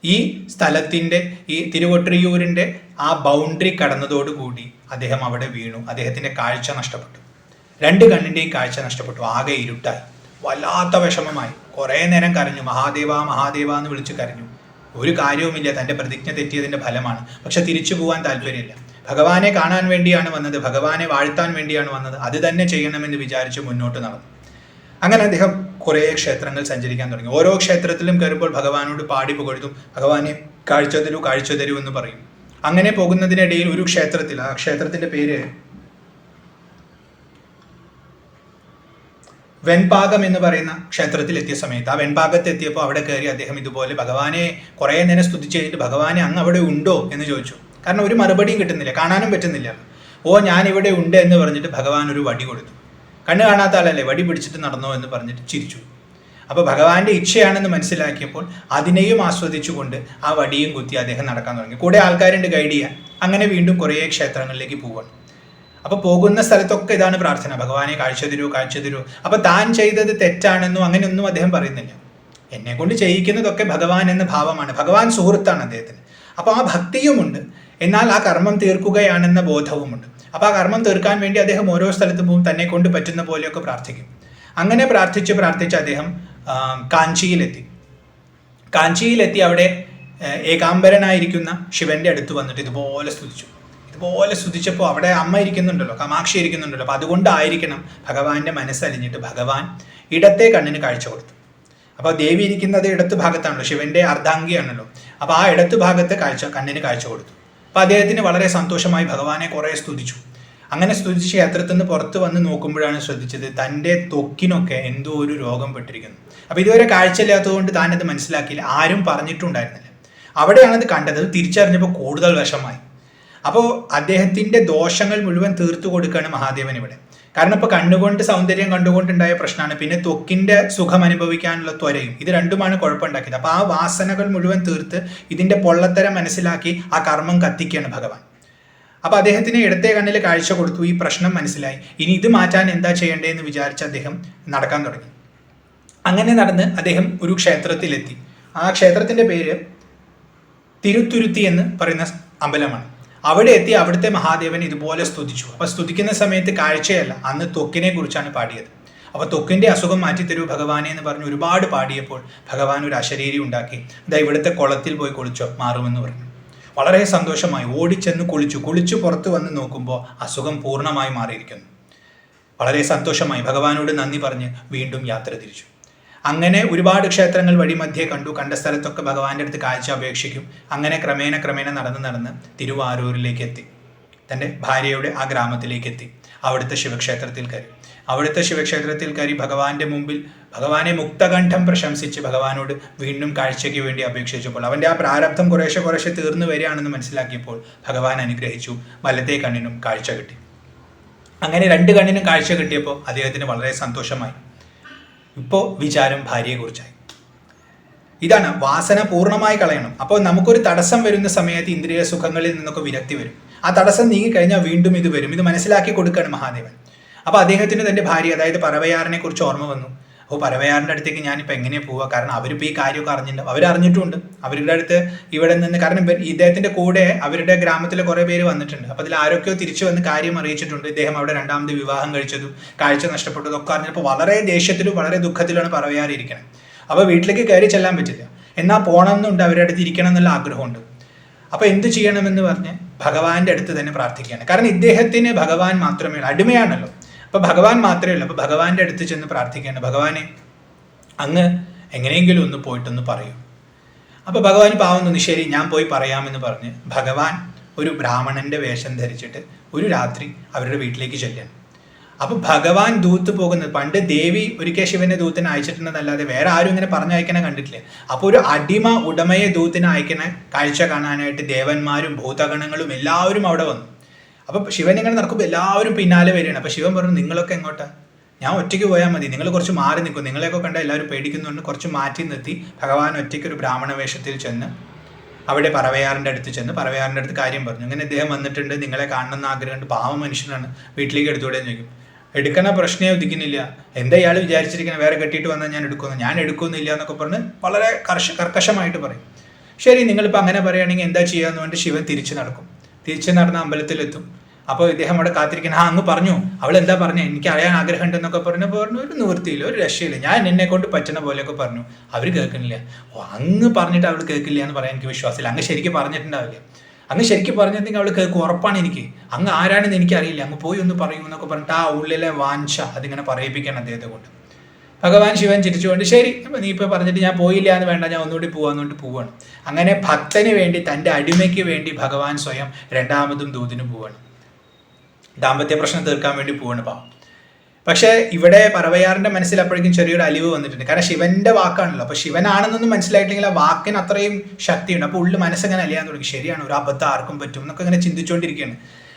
ഈ സ്ഥലത്തിൻ്റെ, ഈ തിരുവൊട്രിയൂരിൻ്റെ ആ ബൗണ്ടറി കടന്നതോടുകൂടി അദ്ദേഹം അവിടെ വീണു. അദ്ദേഹത്തിൻ്റെ കാഴ്ച നഷ്ടപ്പെട്ടു, രണ്ട് കണ്ണിൻ്റെയും കാഴ്ച നഷ്ടപ്പെട്ടു. ആകെ ഇരുട്ടായി, വല്ലാത്ത വിഷമമായി. കുറേ നേരം കരഞ്ഞു, മഹാദേവ മഹാദേവ എന്ന് വിളിച്ച് കരഞ്ഞു. ഒരു കാര്യവുമില്ല, തൻ്റെ പ്രതിജ്ഞ തെറ്റിയതിൻ്റെ ഫലമാണ്. പക്ഷെ തിരിച്ചു പോകാൻ താല്പര്യമില്ല. ഭഗവാനെ കാണാൻ വേണ്ടിയാണ് വന്നത്, ഭഗവാനെ വാഴ്ത്താൻ വേണ്ടിയാണ് വന്നത്, അത് തന്നെ ചെയ്യണമെന്ന് വിചാരിച്ച് മുന്നോട്ട് നടന്നു. അങ്ങനെ അദ്ദേഹം കുറേ ക്ഷേത്രങ്ങൾ സഞ്ചരിക്കാൻ തുടങ്ങി. ഓരോ ക്ഷേത്രത്തിലും കയറുമ്പോൾ ഭഗവാനോട് പാടി പുകഴ്ത്തും, ഭഗവാനെ കാഴ്ച തരൂ എന്ന് പറയും. അങ്ങനെ പോകുന്നതിനിടയിൽ ഒരു ക്ഷേത്രത്തിൽ, ആ ക്ഷേത്രത്തിൻ്റെ പേര് വെൺപാകം എന്ന് പറയുന്ന ക്ഷേത്രത്തിൽ എത്തിയ സമയത്ത്, ആ വെൺപാകത്ത് എത്തിയപ്പോൾ അവിടെ കയറി അദ്ദേഹം ഇതുപോലെ ഭഗവാനെ കുറേ നേരം സ്തുതിച്ച് കഴിഞ്ഞിട്ട്, ഭഗവാനെ അങ്ങ് അവിടെ ഉണ്ടോ എന്ന് ചോദിച്ചു. കാരണം ഒരു മറുപടിയും കിട്ടുന്നില്ല, കാണാനും പറ്റുന്നില്ല. ഓ ഞാനിവിടെ ഉണ്ട് എന്ന് പറഞ്ഞിട്ട് ഭഗവാൻ ഒരു വടി കൊടുത്തു. കണ്ണ് കാണാത്ത ആളല്ലേ, വടി പിടിച്ചിട്ട് നടന്നോ എന്ന് പറഞ്ഞിട്ട് ചിരിച്ചു. അപ്പോൾ ഭഗവാന്റെ ഇച്ഛയാണെന്ന് മനസ്സിലാക്കിയപ്പോൾ അതിനെയും ആസ്വദിച്ചുകൊണ്ട് ആ വടിയും കുത്തി അദ്ദേഹം നടക്കാൻ തുടങ്ങി. കൂടെ ആൾക്കാരുണ്ട് ഗൈഡ് ചെയ്യാൻ. അങ്ങനെ വീണ്ടും കുറേ ക്ഷേത്രങ്ങളിലേക്ക് പോവാണ്. അപ്പോൾ പോകുന്ന സ്ഥലത്തൊക്കെ ഇതാണ് പ്രാർത്ഥന, ഭഗവാനെ കാഴ്ച തരൂ. അപ്പോൾ താൻ ചെയ്തത് തെറ്റാണെന്നും അങ്ങനെയൊന്നും അദ്ദേഹം പറയുന്നില്ല. എന്നെ കൊണ്ട് ചെയ്യിക്കുന്നതൊക്കെ ഭഗവാൻ എന്ന ഭാവമാണ്. ഭഗവാൻ സുഹൃത്താണ് അദ്ദേഹത്തിന്. അപ്പോൾ ആ ഭക്തിയുമുണ്ട്, എന്നാൽ ആ കർമ്മം തീർക്കുകയാണെന്ന ബോധവുമുണ്ട്. അപ്പോൾ ആ കർമ്മം തീർക്കാൻ വേണ്ടി അദ്ദേഹം ഓരോ സ്ഥലത്തും പോകും, തന്നെ കൊണ്ട് പറ്റുന്ന പോലെയൊക്കെ പ്രാർത്ഥിക്കും. അങ്ങനെ പ്രാർത്ഥിച്ച് അദ്ദേഹം കാഞ്ചിയിലെത്തി അവിടെ ഏകാംബരനായിരിക്കുന്ന ശിവന്റെ അടുത്ത് വന്നിട്ട് ഇതുപോലെ സ്തുതിച്ചപ്പോൾ അവിടെ അമ്മ ഇരിക്കുന്നുണ്ടല്ലോ, കാമാക്ഷി ഇരിക്കുന്നുണ്ടല്ലോ. അപ്പോൾ അതുകൊണ്ടായിരിക്കണം ഭഗവാന്റെ മനസ്സലിഞ്ഞിട്ട് ഭഗവാൻ ഇടത്തെ കണ്ണിന് കാഴ്ച കൊടുത്തു. അപ്പോൾ ദേവി ഇരിക്കുന്നത് ഇടത്ത് ഭാഗത്താണല്ലോ, ശിവന്റെ അർദ്ധാംഗിയാണല്ലോ. അപ്പോൾ ആ ഇടത്ത് ഭാഗത്ത് കണ്ണിന് കാഴ്ച കൊടുത്തു. അപ്പോൾ അദ്ദേഹത്തിന് വളരെ സന്തോഷമായി, ഭഗവാനെ കുറേ സ്തുതിച്ചു. അങ്ങനെ സ്തുതിച്ച് ക്ഷേത്രത്തിൽ നിന്ന് പുറത്ത് വന്ന് നോക്കുമ്പോഴാണ് ശ്രദ്ധിച്ചത് തൻ്റെ ത്വക്കിനൊക്കെ എന്തോ ഒരു രോഗം പെട്ടിരിക്കുന്നു. അപ്പോൾ ഇതുവരെ കാഴ്ചയില്ലാത്തതുകൊണ്ട് താനത് മനസ്സിലാക്കിയില്ല, ആരും പറഞ്ഞിട്ടുണ്ടായിരുന്നില്ല. അവിടെയാണത് കണ്ടത്. തിരിച്ചറിഞ്ഞപ്പോൾ കൂടുതൽ വിഷമായി. അപ്പോൾ അദ്ദേഹത്തിൻ്റെ ദോഷങ്ങൾ മുഴുവൻ തീർത്തു കൊടുക്കുകയാണ് മഹാദേവൻ ഇവിടെ. കാരണം ഇപ്പോൾ കണ്ണുകൊണ്ട് സൗന്ദര്യം കണ്ടുകൊണ്ടുണ്ടായ പ്രശ്നമാണ്. പിന്നെ ത്വക്കിന്റെ സുഖം അനുഭവിക്കാനുള്ള ത്വരയും, ഇത് രണ്ടുമാണ് കുഴപ്പമുണ്ടാക്കിയത്. അപ്പോൾ ആ വാസനകൾ മുഴുവൻ തീർത്ത് ഇതിന്റെ പൊള്ളത്തരം മനസ്സിലാക്കി ആ കർമ്മം കത്തിക്കുകയാണ് ഭഗവാൻ. അപ്പോൾ അദ്ദേഹത്തിന് ഇടത്തെ കണ്ണിൽ കാഴ്ച കൊടുത്തു, ഈ പ്രശ്നം മനസ്സിലായി. ഇനി ഇത് മാറ്റാൻ എന്താ ചെയ്യേണ്ടതെന്ന് വിചാരിച്ച് അദ്ദേഹം നടക്കാൻ തുടങ്ങി. അങ്ങനെ നടന്ന് അദ്ദേഹം ഒരു ക്ഷേത്രത്തിലെത്തി. ആ ക്ഷേത്രത്തിന്റെ പേര് തിരുത്തുരുത്തി എന്ന് പറയുന്ന അമ്പലമാണ്. അവിടെ എത്തി അവിടുത്തെ മഹാദേവൻ ഇതുപോലെ സ്തുതിച്ചു. അപ്പൊ സ്തുതിക്കുന്ന സമയത്ത് കാഴ്ചയല്ല, അന്ന് ത്വക്കിനെ കുറിച്ചാണ് പാടിയത്. അപ്പൊ ത്വക്കിന്റെ അസുഖം മാറ്റിത്തരൂ ഭഗവാനെ എന്ന് പറഞ്ഞ് ഒരുപാട് പാടിയപ്പോൾ ഭഗവാൻ ഒരു അശരീരി ഉണ്ടാക്കി, ഇതാ ഇവിടുത്തെ കുളത്തിൽ പോയി കുളിച്ചോ, മാറുമെന്ന് പറഞ്ഞു. വളരെ സന്തോഷമായി ഓടിച്ചെന്ന് കുളിച്ചു പുറത്തു വന്ന് നോക്കുമ്പോൾ അസുഖം പൂർണ്ണമായി മാറിയിരിക്കുന്നു. വളരെ സന്തോഷമായി ഭഗവാനോട് നന്ദി പറഞ്ഞ് വീണ്ടും യാത്ര തിരിച്ചു. അങ്ങനെ ഒരുപാട് ക്ഷേത്രങ്ങൾ വഴി മധ്യേ കണ്ടു. കണ്ട സ്ഥലത്തൊക്കെ ഭഗവാന്റെ അടുത്ത് കാഴ്ച അപേക്ഷിക്കും. അങ്ങനെ ക്രമേണ നടന്ന് തിരുവാരൂരിലേക്ക് എത്തി. തൻ്റെ ഭാര്യയുടെ ആ ഗ്രാമത്തിലേക്ക് എത്തി. അവിടുത്തെ ശിവക്ഷേത്രത്തിൽ കയറി ഭഗവാന്റെ മുമ്പിൽ ഭഗവാനെ മുക്തകണ്ഠം പ്രശംസിച്ച് ഭഗവാനോട് വീണ്ടും കാഴ്ചയ്ക്ക് വേണ്ടി അപേക്ഷിച്ചപ്പോൾ അവൻ്റെ ആ പ്രാരബ്ധം കുറേശ്ശെ തീർന്നു വരികയാണെന്ന് മനസ്സിലാക്കിയപ്പോൾ ഭഗവാൻ അനുഗ്രഹിച്ചു. വലത്തെ കണ്ണിനും കാഴ്ച കിട്ടി. അങ്ങനെ 2 കണ്ണിനും കാഴ്ച കിട്ടിയപ്പോൾ അദ്ദേഹത്തിന് വളരെ സന്തോഷമായി. ഇപ്പോൾ വിചാരം ഭാര്യയെക്കുറിച്ചായി. ഇതാണ് വാസന പൂർണ്ണമായി കളയണം. അപ്പോൾ നമുക്കൊരു തടസ്സം വരുന്ന സമയത്ത് ഇന്ദ്രിയ സുഖങ്ങളിൽ നിന്നൊക്കെ വിരക്തി വരും. ആ തടസ്സം നീങ്ങിക്കഴിഞ്ഞാൽ വീണ്ടും ഇത് വരും. ഇത് മനസ്സിലാക്കി കൊടുക്കുകയാണ് മഹാദേവൻ. അപ്പോൾ അദ്ദേഹത്തിന് തൻ്റെ ഭാര്യ, അതായത് പറവയാറിനെ കുറിച്ച് ഓർമ്മ വന്നു. അപ്പോൾ പറവയാറിൻ്റെ അടുത്തേക്ക് ഞാനിപ്പോൾ എങ്ങനെ പോവുക? കാരണം അവരിപ്പോൾ ഈ കാര്യമൊക്കെ അറിഞ്ഞിട്ടുണ്ടാവും, അവരറിഞ്ഞിട്ടുണ്ട്. അവരുടെ അടുത്ത് ഇവിടെ നിന്ന്, കാരണം ഇദ്ദേഹത്തിൻ്റെ കൂടെ അവരുടെ ഗ്രാമത്തിലെ കുറേ പേര് വന്നിട്ടുണ്ട്. അപ്പോൾ അതിൽ ആരൊക്കെയോ തിരിച്ചു വന്ന് കാര്യം അറിയിച്ചിട്ടുണ്ട്. ഇദ്ദേഹം അവിടെ 2ാമത് വിവാഹം കഴിച്ചതും കാഴ്ച നഷ്ടപ്പെട്ടതും ഒക്കെ അറിഞ്ഞപ്പോൾ വളരെ ദേഷ്യത്തിലും വളരെ ദുഃഖത്തിലാണ് പറവയാറിയിരിക്കണം. അപ്പോൾ വീട്ടിലേക്ക് കയറി ചെല്ലാൻ പറ്റില്ല. എന്നാൽ പോകണമെന്നുണ്ട്, അവരുടെ അടുത്ത് ഇരിക്കണം എന്നുള്ള ആഗ്രഹമുണ്ട്. അപ്പോൾ എന്ത് ചെയ്യണമെന്ന് പറഞ്ഞ് ഭഗവാന്റെ അടുത്ത് തന്നെ പ്രാർത്ഥിക്കുകയാണ്. കാരണം ഇദ്ദേഹത്തിന് ഭഗവാൻ മാത്രമേ ഉള്ളൂ, അടിമയാണല്ലോ. അപ്പോൾ ഭഗവാൻ മാത്രമേ ഉള്ളൂ. അപ്പോൾ ഭഗവാന്റെ അടുത്ത് ചെന്ന് പ്രാർത്ഥിക്കുകയാണ്, ഭഗവാനെ അങ്ങ് എങ്ങനെയെങ്കിലും ഒന്ന് പോയിട്ടൊന്ന് പറയൂ. അപ്പോൾ ഭഗവാൻ പാവം തോന്നി, ശരി ഞാൻ പോയി പറയാമെന്ന് പറഞ്ഞ് ഭഗവാൻ ഒരു ബ്രാഹ്മണന്റെ വേഷം ധരിച്ചിട്ട് ഒരു രാത്രി അവരുടെ വീട്ടിലേക്ക് ചെല്ലുകയാണ്. അപ്പോൾ ഭഗവാൻ ദൂത്ത് പോകുന്നത്, പണ്ട് ദേവി ഒരിക്കൽ ശിവനെ ദൂത്തിനെ അയച്ചിട്ടുണ്ടെന്നല്ലാതെ വേറെ ആരും ഇങ്ങനെ പറഞ്ഞയക്കണ കണ്ടിട്ടില്ല. അപ്പോൾ ഒരു ഉടമയെ ദൂത്തിനെ അയക്കണ കാഴ്ച കാണാനായിട്ട് ദേവന്മാരും ഭൂതഗണങ്ങളും എല്ലാവരും അവിടെ വന്നു. അപ്പോൾ ശിവൻ ഇങ്ങനെ നടക്കുമ്പോൾ എല്ലാവരും പിന്നാലെ വരികയാണ്. അപ്പോൾ ശിവൻ പറഞ്ഞു, നിങ്ങളൊക്കെ എങ്ങോട്ടാ? ഞാൻ ഒറ്റയ്ക്ക് പോയാൽ മതി, നിങ്ങൾ കുറച്ച് മാറി നിൽക്കും, നിങ്ങളെയൊക്കെ കണ്ട എല്ലാവരും പേടിക്കുന്നുണ്ട്. കുറച്ച് മാറ്റി നിർത്തി ഭഗവാൻ ഒറ്റയ്ക്ക് ഒരു ബ്രാഹ്മണ വേഷത്തിൽ ചെന്ന് അവിടെ പറവയാറിൻ്റെ അടുത്ത് കാര്യം പറഞ്ഞു. അങ്ങനെ ഇദ്ദേഹം വന്നിട്ടുണ്ട്, നിങ്ങളെ കാണണമെന്ന് ആഗ്രഹമുണ്ട്, പാവ മനുഷ്യനാണ്, വീട്ടിലേക്ക് എടുത്തുകൂടെ എന്ന് ചോദിക്കും. എടുക്കണ പ്രശ്നമേ ഉദിക്കുന്നില്ല, എന്താ ഇയാൾ വിചാരിച്ചിരിക്കുന്നത്, വേറെ കെട്ടിയിട്ട് വന്നാൽ ഞാൻ എടുക്കുന്നില്ല എന്നൊക്കെ പറഞ്ഞ് വളരെ കർക്കശമായിട്ട് പറയും. ശരി, നിങ്ങളിപ്പോൾ അങ്ങനെ പറയുകയാണെങ്കിൽ എന്താ ചെയ്യാന്ന് പറഞ്ഞിട്ട് ശിവൻ തിരിച്ച് നടന്ന അമ്പലത്തിലെത്തും. അപ്പോൾ ഇദ്ദേഹം അവിടെ കാത്തിരിക്കണം. അങ്ങ് പറഞ്ഞു, അവൾ എന്താ പറഞ്ഞു, എനിക്ക് അറിയാൻ ആഗ്രഹമുണ്ടെന്നൊക്കെ പറഞ്ഞു. ഒരു നിവൃത്തിയില്ല, ഒരു രക്ഷയില്ല, ഞാൻ എന്നെ കൊണ്ട് പറ്റുന്ന പോലെയൊക്കെ പറഞ്ഞു. അവർ കേൾക്കുന്നില്ല. അങ്ങ് പറഞ്ഞിട്ട് അവൾ കേൾക്കില്ല എന്ന് പറയാൻ എനിക്ക് വിശ്വാസമില്ല. അങ്ങ് ശരിക്കും പറഞ്ഞിട്ടുണ്ടാവില്ല. അങ്ങ് ശരിക്കും പറഞ്ഞിട്ടുണ്ടെങ്കിൽ അവൾ കേൾക്കും, ഉറപ്പാണ് എനിക്ക്. അങ്ങ് ആരാണെന്ന് എനിക്കറിയില്ല, അങ്ങ് പോയി ഒന്ന് പറയൂ എന്നൊക്കെ പറഞ്ഞിട്ട് ആ ഉള്ളിലെ വാഞ്ച അതിങ്ങനെ പറയിപ്പിക്കണം അദ്ദേഹത്തെ കൊണ്ട്. ഭഗവാൻ ശിവൻ ചിരിച്ചുകൊണ്ട്, ശരി, അപ്പം നീ ഇപ്പോൾ പറഞ്ഞിട്ട് ഞാൻ പോയില്ല എന്ന് വേണ്ട, ഞാൻ ഒന്നുകൂടി പോവാണ്. അങ്ങനെ ഭക്തന് വേണ്ടി, തൻ്റെ അടിമയ്ക്ക് വേണ്ടി ഭഗവാൻ സ്വയം 2ാമതും ദൂതിന് പോവാണ്. ദാമ്പത്യ പ്രശ്നം തീർക്കാൻ വേണ്ടി പോവാണ് പാവം. പക്ഷേ ഇവിടെ പറവയാറിന്റെ മനസ്സിൽ അപ്പോഴേക്കും ചെറിയൊരു അലിവ് വന്നിട്ടുണ്ട്. കാരണം ശിവന്റെ വാക്കാണല്ലോ. അപ്പോൾ ശിവനാണെന്നൊന്നും മനസ്സിലായിട്ടില്ലെങ്കിൽ ആ വാക്കിന് അത്രയും ശക്തിയുണ്ട്. അപ്പോൾ ഉള്ളിൽ മനസ്സങ്ങനെ അലിയാൻ തുടങ്ങി. ശരിയാണ്, ഒരു അബദ്ധം ആർക്കും പറ്റും എന്നൊക്കെ ഇങ്ങനെ ചിന്തിച്ചുകൊണ്ടിരിക്കുകയാണ്.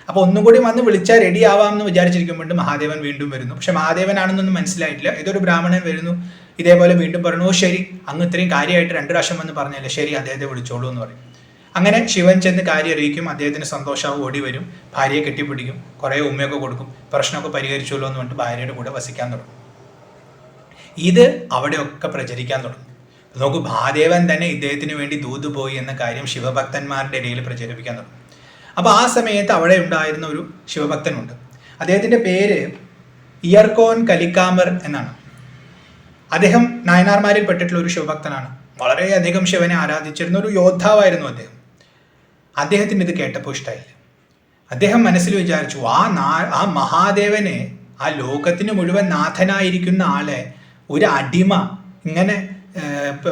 അപ്പോൾ ഒന്നും കൂടി വന്ന് വിളിച്ചാൽ റെഡി ആവാമെന്ന് വിചാരിച്ചിരിക്കുമ്പോൾ മഹാദേവൻ വീണ്ടും വരുന്നു. പക്ഷെ മഹാദേവനാണെന്നൊന്നും മനസ്സിലായിട്ടില്ല. ഇതൊരു ബ്രാഹ്മണൻ വരുന്നു, ഇതേപോലെ വീണ്ടും പറഞ്ഞു, ഓ ശരി, അങ്ങ് ഇത്രയും കാര്യമായിട്ട് 2 പ്രാവശ്യം വന്ന് പറഞ്ഞല്ലേ, ശരി അദ്ദേഹത്തെ വിളിച്ചോളൂ എന്ന് പറയും. അങ്ങനെ ശിവൻ ചെന്ന് കാര്യം അറിയിക്കും. അദ്ദേഹത്തിന് സന്തോഷമാവും, ഓടി വരും, ഭാര്യയെ കെട്ടിപ്പിടിക്കും, കുറേ ഉമ്മയൊക്കെ കൊടുക്കും, പ്രശ്നമൊക്കെ പരിഹരിച്ചല്ലോ എന്ന് പറഞ്ഞിട്ട് ഭാര്യയുടെ കൂടെ വസിക്കാൻ തുടങ്ങും. ഇത് അവിടെയൊക്കെ പ്രചരിക്കാൻ തുടങ്ങും. നോക്കൂ, മഹാദേവൻ തന്നെ ഇദ്ദേഹത്തിന് വേണ്ടി ദൂത് പോയി എന്ന കാര്യം ശിവഭക്തന്മാരുടെ ഇടയിൽ പ്രചരിപ്പിക്കാൻ തുടങ്ങും. അപ്പോൾ ആ സമയത്ത് അവിടെ ഉണ്ടായിരുന്ന ഒരു ശിവഭക്തനുണ്ട്. അദ്ദേഹത്തിൻ്റെ പേര് ഇയർകോൻ കലിക്കാമർ എന്നാണ്. അദ്ദേഹം നായനാർമാരിൽ പെട്ടിട്ടുള്ള ഒരു ശിവഭക്തനാണ്. വളരെയധികം ശിവനെ ആരാധിച്ചിരുന്ന ഒരു യോദ്ധാവായിരുന്നു അദ്ദേഹം. അദ്ദേഹത്തിന് ഇത് കേട്ടപ്പോൾ ഇഷ്ടമായില്ല. അദ്ദേഹം മനസ്സിൽ വിചാരിച്ചു, ആ മഹാദേവനെ, ആ ലോകത്തിന് മുഴുവൻ നാഥനായിരിക്കുന്ന ആളെ ഒരു അടിമ ഇങ്ങനെ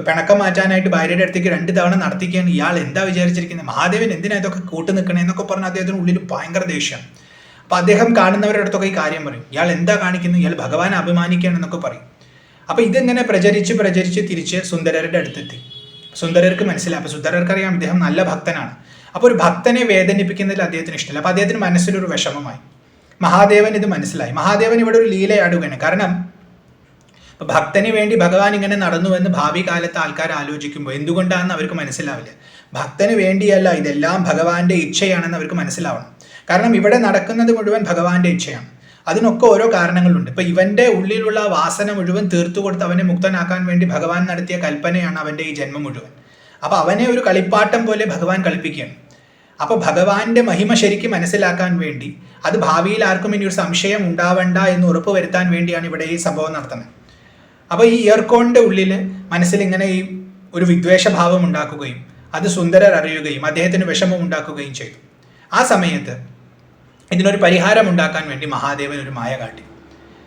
പിണക്കം മാറ്റാനായിട്ട് ഭാര്യയുടെ അടുത്തേക്ക് 2 തവണ നടത്തിക്കുകയാണ്. ഇയാൾ എന്താ വിചാരിച്ചിരിക്കുന്നത്, മഹാദേവൻ എന്തിനാ ഇതൊക്കെ കൂട്ടു നിൽക്കണേ എന്നൊക്കെ പറഞ്ഞ് അദ്ദേഹത്തിന് ഉള്ളിൽ ഭയങ്കര ദേഷ്യം. അപ്പം അദ്ദേഹം കാണുന്നവരുടെ അടുത്തൊക്കെ ഈ കാര്യം പറയും, ഇയാൾ എന്താ കാണിക്കുന്നത്, ഇയാൾ ഭഗവാനെ അഭിമാനിക്കുകയാണെന്നൊക്കെ പറയും. അപ്പം ഇതിങ്ങനെ പ്രചരിച്ച് തിരിച്ച് സുന്ദരരുടെ അടുത്തെത്തി. സുന്ദരർക്ക് മനസ്സിലായി. അപ്പം സുന്ദരർക്കറിയാം ഇദ്ദേഹം നല്ല ഭക്തനാണ്. അപ്പോൾ ഒരു ഭക്തനെ വേദനിപ്പിക്കുന്നതിൽ അദ്ദേഹത്തിന് ഇഷ്ടമില്ല. അപ്പോൾ അദ്ദേഹത്തിന് മനസ്സിലൊരു വിഷമമായി. മഹാദേവൻ ഇത് മനസ്സിലായി. മഹാദേവൻ ഇവിടെ ഒരു ലീലയാടുകയാണ്. കാരണം ഭക്തന് വേണ്ടി ഭഗവാൻ ഇങ്ങനെ നടന്നുവെന്ന് ഭാവി കാലത്ത് ആൾക്കാർ ആലോചിക്കുമ്പോൾ എന്തുകൊണ്ടാണെന്ന് അവർക്ക് മനസ്സിലാവില്ല. ഭക്തന് വേണ്ടിയല്ല, ഇതെല്ലാം ഭഗവാന്റെ ഇച്ഛയാണെന്ന് അവർക്ക് മനസ്സിലാവണം. കാരണം ഇവിടെ നടക്കുന്നത് മുഴുവൻ ഭഗവാന്റെ ഇച്ഛയാണ്. അതിനൊക്കെ ഓരോ കാരണങ്ങളുണ്ട്. ഇപ്പൊ ഇവന്റെ ഉള്ളിലുള്ള വാസന മുഴുവൻ തീർത്തു കൊടുത്ത് അവനെ മുക്തനാക്കാൻ വേണ്ടി ഭഗവാൻ നടത്തിയ കൽപ്പനയാണ് അവന്റെ ഈ ജന്മം മുഴുവൻ. അപ്പൊ അവനെ ഒരു കളിപ്പാട്ടം പോലെ ഭഗവാൻ കളിപ്പിക്കുകയാണ്. അപ്പൊ ഭഗവാന്റെ മഹിമ ശരിക്കും മനസ്സിലാക്കാൻ വേണ്ടി, അത് ഭാവിയിൽ ആർക്കും ഇനി ഒരു സംശയം ഉണ്ടാവണ്ട എന്ന് ഉറപ്പ് വരുത്താൻ വേണ്ടിയാണ് ഇവിടെ ഈ സംഭവം നടത്തുന്നത്. അപ്പൊ ഈ ഇയർകോണിന്റെ ഉള്ളിൽ മനസ്സിൽ ഇങ്ങനെ ഈ ഒരു വിദ്വേഷഭാവം ഉണ്ടാക്കുകയും അത് സുന്ദരർ അറിയുകയും അദ്ദേഹത്തിന് വിഷമം ഉണ്ടാക്കുകയും ചെയ്തു. ആ സമയത്ത് ഇതിനൊരു പരിഹാരം ഉണ്ടാക്കാൻ വേണ്ടി മഹാദേവൻ ഒരു മായ കാട്ടി.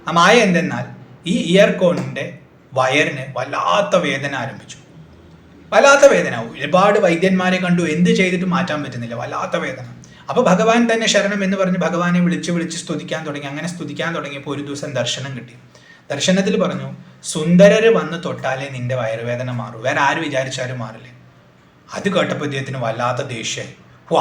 ആ മായ എന്തെന്നാൽ, ഈ ഇയർകോണിന്റെ വയറിന് വല്ലാത്ത വേദന ആരംഭിച്ചു. വല്ലാത്ത വേദന, ഒരുപാട് വൈദ്യന്മാരെ കണ്ടു, എന്ത് ചെയ്തിട്ട് മാറ്റാൻ പറ്റുന്നില്ല, വല്ലാത്ത വേദന. അപ്പൊ ഭഗവാൻ തന്നെ ശരണം എന്ന് പറഞ്ഞ് ഭഗവാനെ വിളിച്ച് സ്തുതിക്കാൻ തുടങ്ങി. അങ്ങനെ സ്തുതിക്കാൻ തുടങ്ങിയപ്പോൾ ഒരു ദിവസം ദർശനം കിട്ടി. ദർശനത്തിൽ പറഞ്ഞു, സുന്ദരര് വന്ന് തൊട്ടാലേ നിന്റെ വയറുവേദന മാറൂ, വേറെ ആര് വിചാരിച്ചാലും മാറില്ലേ. അത് കേട്ടപ്പോൾ ഇദ്ദേഹത്തിന് വല്ലാത്ത ദേഷ്യമായി.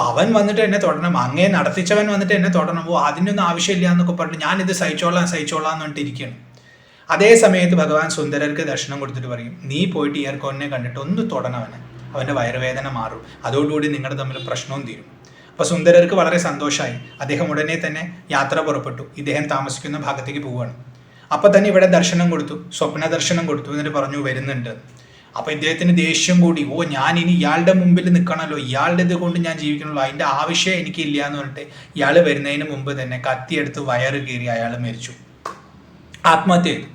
അവൻ വന്നിട്ട് എന്നെ തൊടണം, അങ്ങേ നടത്തിച്ചവൻ വന്നിട്ട് എന്നെ തൊടണം, അതിനൊന്നും ആവശ്യമില്ല എന്നൊക്കെ പറഞ്ഞിട്ട് ഞാനിത് സഹിച്ചോളാം എന്ന് പറഞ്ഞിട്ട് ഇരിക്കുകയാണ്. അതേ സമയത്ത് ഭഗവാൻ സുന്ദരർക്ക് ദർശനം കൊടുത്തിട്ട് പറയും, നീ പോയിട്ട് ഇയർകോണിനെ കണ്ടിട്ട് ഒന്ന് തൊടണവനെ, അവൻ്റെ വയറുവേദന മാറും, അതോടുകൂടി നിങ്ങളുടെ തമ്മിൽ പ്രശ്നവും തീരും. അപ്പോൾ സുന്ദരർക്ക് വളരെ സന്തോഷമായി. അദ്ദേഹം ഉടനെ തന്നെ യാത്ര പുറപ്പെട്ടു. ഇദ്ദേഹം താമസിക്കുന്ന ഭാഗത്തേക്ക് പോവുകയാണ്. അപ്പോൾ തന്നെ ഇവിടെ ദർശനം കൊടുത്തു, സ്വപ്ന ദർശനം കൊടുത്തു, എന്നിട്ട് പറഞ്ഞു വരുന്നുണ്ട്. അപ്പോൾ ഇദ്ദേഹത്തിന് ദേഷ്യം കൂടി. ഞാൻ ഇനി ഇയാളുടെ മുമ്പിൽ നിൽക്കണമല്ലോ, ഇയാളുടെ ഇത് കൊണ്ട് ഞാൻ ജീവിക്കണമല്ലോ, അതിൻ്റെ ആവശ്യം എനിക്കില്ല എന്ന് പറഞ്ഞിട്ട് ഇയാൾ വരുന്നതിന് മുമ്പ് തന്നെ കത്തിയെടുത്ത് വയറ് കീറി അയാൾ മരിച്ചു, ആത്മഹത്യ ചെയ്തു.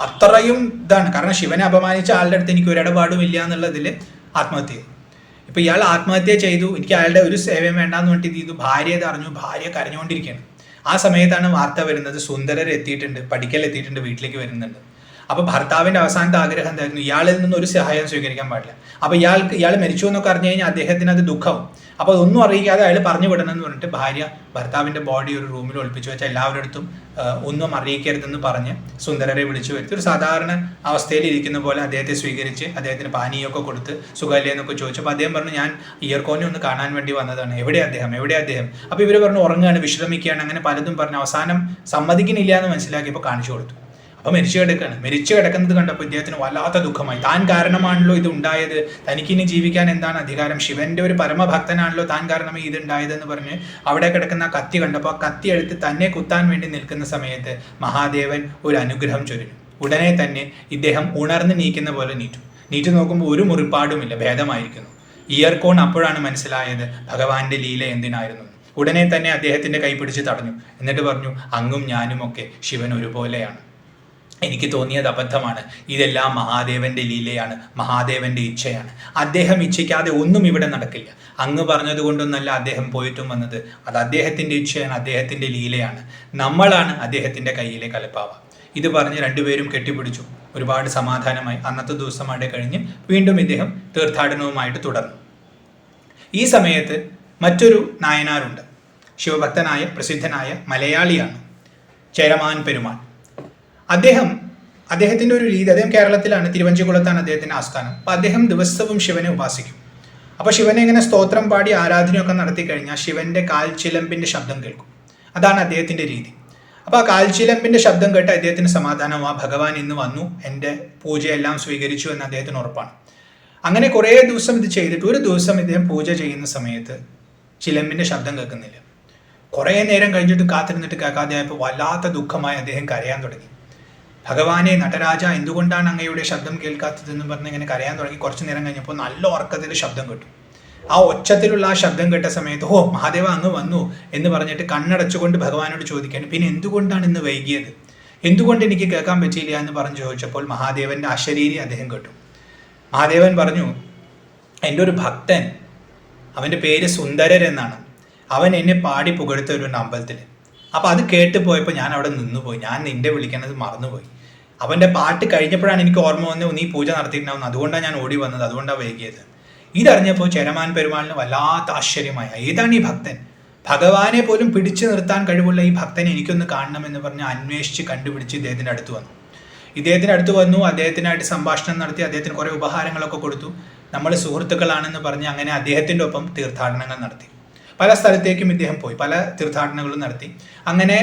അത്രയും ഇതാണ്. കാരണം ശിവനെ അപമാനിച്ച ആളുടെ അടുത്ത് എനിക്ക് ഒരു ഇടപാടും ഇല്ല എന്നുള്ളതിൽ ആത്മഹത്യ ചെയ്തു. ഇപ്പം ഇയാൾ ആത്മഹത്യ ചെയ്തു, എനിക്ക് അയാളുടെ ഒരു സേവയും വേണ്ടാന്ന് പറഞ്ഞിട്ട് ഇത് ചെയ്തു. ഭാര്യ ഇത് അറിഞ്ഞു, ഭാര്യ കരഞ്ഞുകൊണ്ടിരിക്കുകയാണ്. ആ സമയത്താണ് വാർത്ത വരുന്നത്, സുന്ദരർ എത്തിയിട്ടുണ്ട്, പഠിക്കൽ എത്തിയിട്ടുണ്ട്, വീട്ടിലേക്ക് വരുന്നുണ്ട്. അപ്പോൾ ഭർത്താവിൻ്റെ അവസാനത്തെ ആഗ്രഹം എന്തായിരുന്നു, ഇയാളിൽ നിന്ന് ഒരു സഹായം സ്വീകരിക്കാൻ പാടില്ല. അപ്പോൾ ഇയാൾ മരിച്ചു എന്നൊക്കെ അറിഞ്ഞു കഴിഞ്ഞാൽ അദ്ദേഹത്തിന് അത് ദുഃഖവും. അപ്പോൾ അതൊന്നും അറിയിക്കാതെ അയാൾ പറഞ്ഞു വിടണമെന്ന് പറഞ്ഞിട്ട് ഭാര്യ ഭർത്താവിൻ്റെ ബോഡി ഒരു റൂമിൽ ഒളിപ്പിച്ചു വെച്ചാൽ എല്ലാവരുടെ അടുത്തും ഒന്നും അറിയിക്കരുതെന്ന് പറഞ്ഞ് സുന്ദരരെ വിളിച്ചു വരുത്തി. ഒരു സാധാരണ അവസ്ഥയിൽ ഇരിക്കുന്ന പോലെ അദ്ദേഹത്തെ സ്വീകരിച്ച് അദ്ദേഹത്തിന് പാനീയമൊക്കെ കൊടുത്ത് സുഖമല്ലേ എന്നൊക്കെ ചോദിച്ചപ്പോൾ അദ്ദേഹം പറഞ്ഞു, ഞാൻ ഇയർകോനെ ഒന്ന് കാണാൻ വേണ്ടി വന്നതാണ്, എവിടെ അദ്ദേഹം. അപ്പോൾ ഇവർ പറഞ്ഞു ഉറങ്ങുകയാണ്, വിശ്രമിക്കുകയാണ്, അങ്ങനെ പലതും പറഞ്ഞ് അവസാനം സമ്മതിക്കുന്നില്ല എന്ന് മനസ്സിലാക്കിയപ്പോൾ കാണിച്ചു കൊടുത്തു. അപ്പോൾ മരിച്ചു കിടക്കുന്നത് കണ്ടപ്പോൾ ഇദ്ദേഹത്തിന് വല്ലാത്ത ദുഃഖമായി. താൻ കാരണമാണല്ലോ ഇത് ഉണ്ടായത്, തനിക്കിനി ജീവിക്കാൻ എന്താണ് അധികാരം, ശിവന്റെ ഒരു പരമഭക്തനാണല്ലോ താൻ കാരണമേ ഇത് ഉണ്ടായതെന്ന് പറഞ്ഞ് അവിടെ കിടക്കുന്ന കത്തി കണ്ടപ്പോൾ ആ കത്തി എടുത്ത് തന്നെ കുത്താൻ വേണ്ടി നിൽക്കുന്ന സമയത്ത് മഹാദേവൻ ഒരു അനുഗ്രഹം ചൊരിഞ്ഞു. ഉടനെ തന്നെ ഇദ്ദേഹം ഉണർന്ന് നീക്കുന്ന പോലെ നീറ്റു നോക്കുമ്പോൾ ഒരു മുറിപ്പാടുമില്ല, ഭേദമായിരിക്കുന്നു. ഇയർകോൺ അപ്പോഴാണ് മനസ്സിലായത് ഭഗവാന്റെ ലീല എന്തിനായിരുന്നു. ഉടനെ തന്നെ അദ്ദേഹത്തിന്റെ കൈ പിടിച്ച് തടഞ്ഞു. എന്നിട്ട് പറഞ്ഞു, അങ്ങും ഞാനും ഒക്കെ ശിവൻ ഒരുപോലെയാണ്, എനിക്ക് തോന്നിയത് അബദ്ധമാണ്, ഇതെല്ലാം മഹാദേവന്റെ ലീലയാണ്, മഹാദേവന്റെ ഇച്ഛയാണ്. അദ്ദേഹം ഇച്ഛിക്കാതെ ഒന്നും ഇവിടെ നടക്കില്ല. അങ്ങ് പറഞ്ഞത് കൊണ്ടൊന്നല്ല അദ്ദേഹം പോയിട്ടും വന്നത്, അത് അദ്ദേഹത്തിന്റെ ഇച്ഛയാണ്, അദ്ദേഹത്തിന്റെ ലീലയാണ്. നമ്മളാണ് അദ്ദേഹത്തിന്റെ കയ്യിലെ കലപ്പാവ. ഇത് പറഞ്ഞ് രണ്ടുപേരും കെട്ടിപ്പിടിച്ചു. ഒരുപാട് സമാധാനമായി. അന്നത്തെ ദിവസം അവിടെ കഴിഞ്ഞ് വീണ്ടും ഇദ്ദേഹം തീർത്ഥാടനവുമായിട്ട് തുടർന്നു. ഈ സമയത്ത് മറ്റൊരു നായനാരുണ്ട്, ശിവഭക്തനായ പ്രസിദ്ധനായ മലയാളിയാണ്, ചേരമാൻ പെരുമാൾ. അദ്ദേഹത്തിൻ്റെ ഒരു രീതി, അദ്ദേഹം കേരളത്തിലാണ്, തിരുവഞ്ചിക്കുളത്താണ് അദ്ദേഹത്തിൻ്റെ ആസ്ഥാനം. അപ്പോൾ അദ്ദേഹം ദിവസവും ശിവനെ ഉപാസിക്കും. അപ്പോൾ ശിവനെ ഇങ്ങനെ സ്തോത്രം പാടി ആരാധനയൊക്കെ നടത്തി കഴിഞ്ഞാൽ ശിവന്റെ കാൽച്ചിലമ്പിൻ്റെ ശബ്ദം കേൾക്കും. അതാണ് അദ്ദേഹത്തിൻ്റെ രീതി. അപ്പോൾ ആ കാൽച്ചിലമ്പിൻ്റെ ശബ്ദം കേട്ട് അദ്ദേഹത്തിന് സമാധാനം, ആ ഭഗവാൻ ഇന്ന് വന്നു, എൻ്റെ പൂജയെല്ലാം സ്വീകരിച്ചു എന്ന് അദ്ദേഹത്തിന് ഉറപ്പാണ്. അങ്ങനെ കുറേ ദിവസം ഇത് ചെയ്തിട്ട് ഒരു ദിവസം ഇദ്ദേഹം പൂജ ചെയ്യുന്ന സമയത്ത് ചിലമ്പിൻ്റെ ശബ്ദം കേൾക്കുന്നില്ല. കുറേ നേരം കഴിഞ്ഞിട്ട് കാത്തിരുന്നിട്ട് കേൾക്കാതെയായപ്പോൾ വല്ലാത്ത ദുഃഖമായി അദ്ദേഹം കരയാൻ തുടങ്ങി. ഭഗവാനെ നടരാജ, എന്തുകൊണ്ടാണ് അങ്ങയുടെ ശബ്ദം കേൾക്കാത്തതെന്ന് പറഞ്ഞ് ഇങ്ങനെ കരയാൻ തുടങ്ങി. കുറച്ചു നേരം കഴിഞ്ഞപ്പോൾ നല്ല ഉറക്കത്തിൽ ശബ്ദം കേട്ടു. ആ ഒച്ചത്തിലുള്ള ആ ശബ്ദം കേട്ട സമയത്ത് മഹാദേവ അങ്ങ് വന്നു എന്ന് പറഞ്ഞിട്ട് കണ്ണടച്ചുകൊണ്ട് ഭഗവാനോട് ചോദിക്കാൻ, പിന്നെ എന്തുകൊണ്ടാണ് ഇന്ന് വൈകിയത്, എന്തുകൊണ്ട് എനിക്ക് കേൾക്കാൻ പറ്റിയില്ല എന്ന് പറഞ്ഞ് ചോദിച്ചപ്പോൾ മഹാദേവന്റെ അശരീരി അദ്ദേഹം കേട്ടു. മഹാദേവൻ പറഞ്ഞു, എൻ്റെ ഒരു ഭക്തൻ, അവൻ്റെ പേര് സുന്ദരർ എന്നാണ്, അവൻ എന്നെ പാടി പുകഴ്ത്ത ഒരു അമ്പലത്തിൽ. അപ്പോൾ അത് കേട്ട് പോയപ്പോൾ ഞാൻ അവിടെ നിന്നുപോയി, ഞാൻ നിന്റെ വിളിക്കുന്നത് മറന്നുപോയി. അവൻ്റെ പാട്ട് കഴിഞ്ഞപ്പോഴാണ് എനിക്ക് ഓർമ്മ വന്നത് നീ പൂജ നടത്തിയിട്ടുണ്ടാവുന്നത്, അതുകൊണ്ടാണ് ഞാൻ ഓടി വന്നത്, അതുകൊണ്ടാണ് വൈകിയത്. ഇതറിഞ്ഞപ്പോൾ ചേരമാൻ പെരുമാളിന് വല്ലാത്ത ആശ്ചര്യമായി. ഏതാണ് ഈ ഭക്തൻ, ഭഗവാനെ പോലും പിടിച്ചു നിർത്താൻ കഴിവുള്ള ഈ ഭക്തനെ എനിക്കൊന്ന് കാണണമെന്ന് പറഞ്ഞ് അന്വേഷിച്ച് കണ്ടുപിടിച്ച് ഇദ്ദേഹത്തിൻ്റെ അടുത്ത് വന്നു. അദ്ദേഹത്തിനായിട്ട് സംഭാഷണം നടത്തി, അദ്ദേഹത്തിന് കുറേ ഉപഹാരങ്ങളൊക്കെ കൊടുത്തു. നമ്മൾ സുഹൃത്തുക്കളാണെന്ന് പറഞ്ഞ് അങ്ങനെ അദ്ദേഹത്തിൻ്റെ ഒപ്പം തീർത്ഥാടനങ്ങൾ നടത്തി. പല സ്ഥലത്തേക്കും ഇദ്ദേഹം പോയി, പല തീർത്ഥാടനങ്ങളും നടത്തി. അങ്ങനെ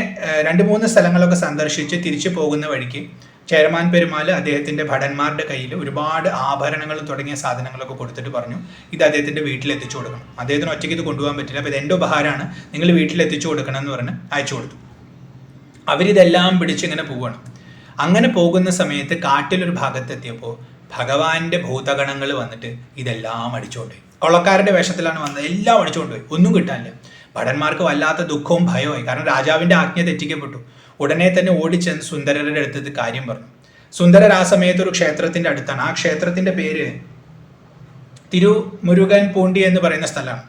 2-3 സ്ഥലങ്ങളൊക്കെ സന്ദർശിച്ച് തിരിച്ചു പോകുന്ന വഴിക്ക് ചേരമാൻ പെരുമാൾ അദ്ദേഹത്തിൻ്റെ ഭടന്മാരുടെ കയ്യിൽ ഒരുപാട് ആഭരണങ്ങൾ തുടങ്ങിയ സാധനങ്ങളൊക്കെ കൊടുത്തിട്ട് പറഞ്ഞു, ഇത് അദ്ദേഹത്തിൻ്റെ വീട്ടിൽ എത്തിച്ചു കൊടുക്കണം. അദ്ദേഹത്തിന് ഒറ്റയ്ക്ക് ഇത് കൊണ്ടുപോകാൻ പറ്റില്ല, അപ്പോൾ ഇത് എൻ്റെ ഉപഹാരമാണ്, നിങ്ങൾ വീട്ടിൽ എത്തിച്ചു കൊടുക്കണം എന്ന് പറഞ്ഞ് അയച്ചു കൊടുത്തു. അവരിതെല്ലാം പിടിച്ച് ഇങ്ങനെ പോവുകയാണ്. അങ്ങനെ പോകുന്ന സമയത്ത് കാട്ടിലൊരു ഭാഗത്തെത്തിയപ്പോൾ ഭഗവാന്റെ ഭൂതഗണങ്ങൾ വന്നിട്ട് ഇതെല്ലാം അടിച്ചുകൊണ്ടുപോയി. കൊള്ളക്കാരുടെ വേഷത്തിലാണ് വന്നത്, എല്ലാം അടിച്ചുകൊണ്ടുപോയി, ഒന്നും കിട്ടാനില്ല. ഭടന്മാർക്ക് വല്ലാത്ത ദുഃഖവും ഭയവുമായി, കാരണം രാജാവിൻ്റെ ആജ്ഞ തെറ്റിക്കപ്പെട്ടു. ഉടനെ തന്നെ ഓടിച്ചെന്ന് സുന്ദരരുടെ അടുത്ത് കാര്യം പറഞ്ഞു. സുന്ദരർ ആ സമയത്ത് ഒരു ക്ഷേത്രത്തിന്റെ അടുത്താണ്. ആ ക്ഷേത്രത്തിന്റെ പേര് തിരുമുരുകൻ പൂണ്ടി എന്ന് പറയുന്ന സ്ഥലമാണ്.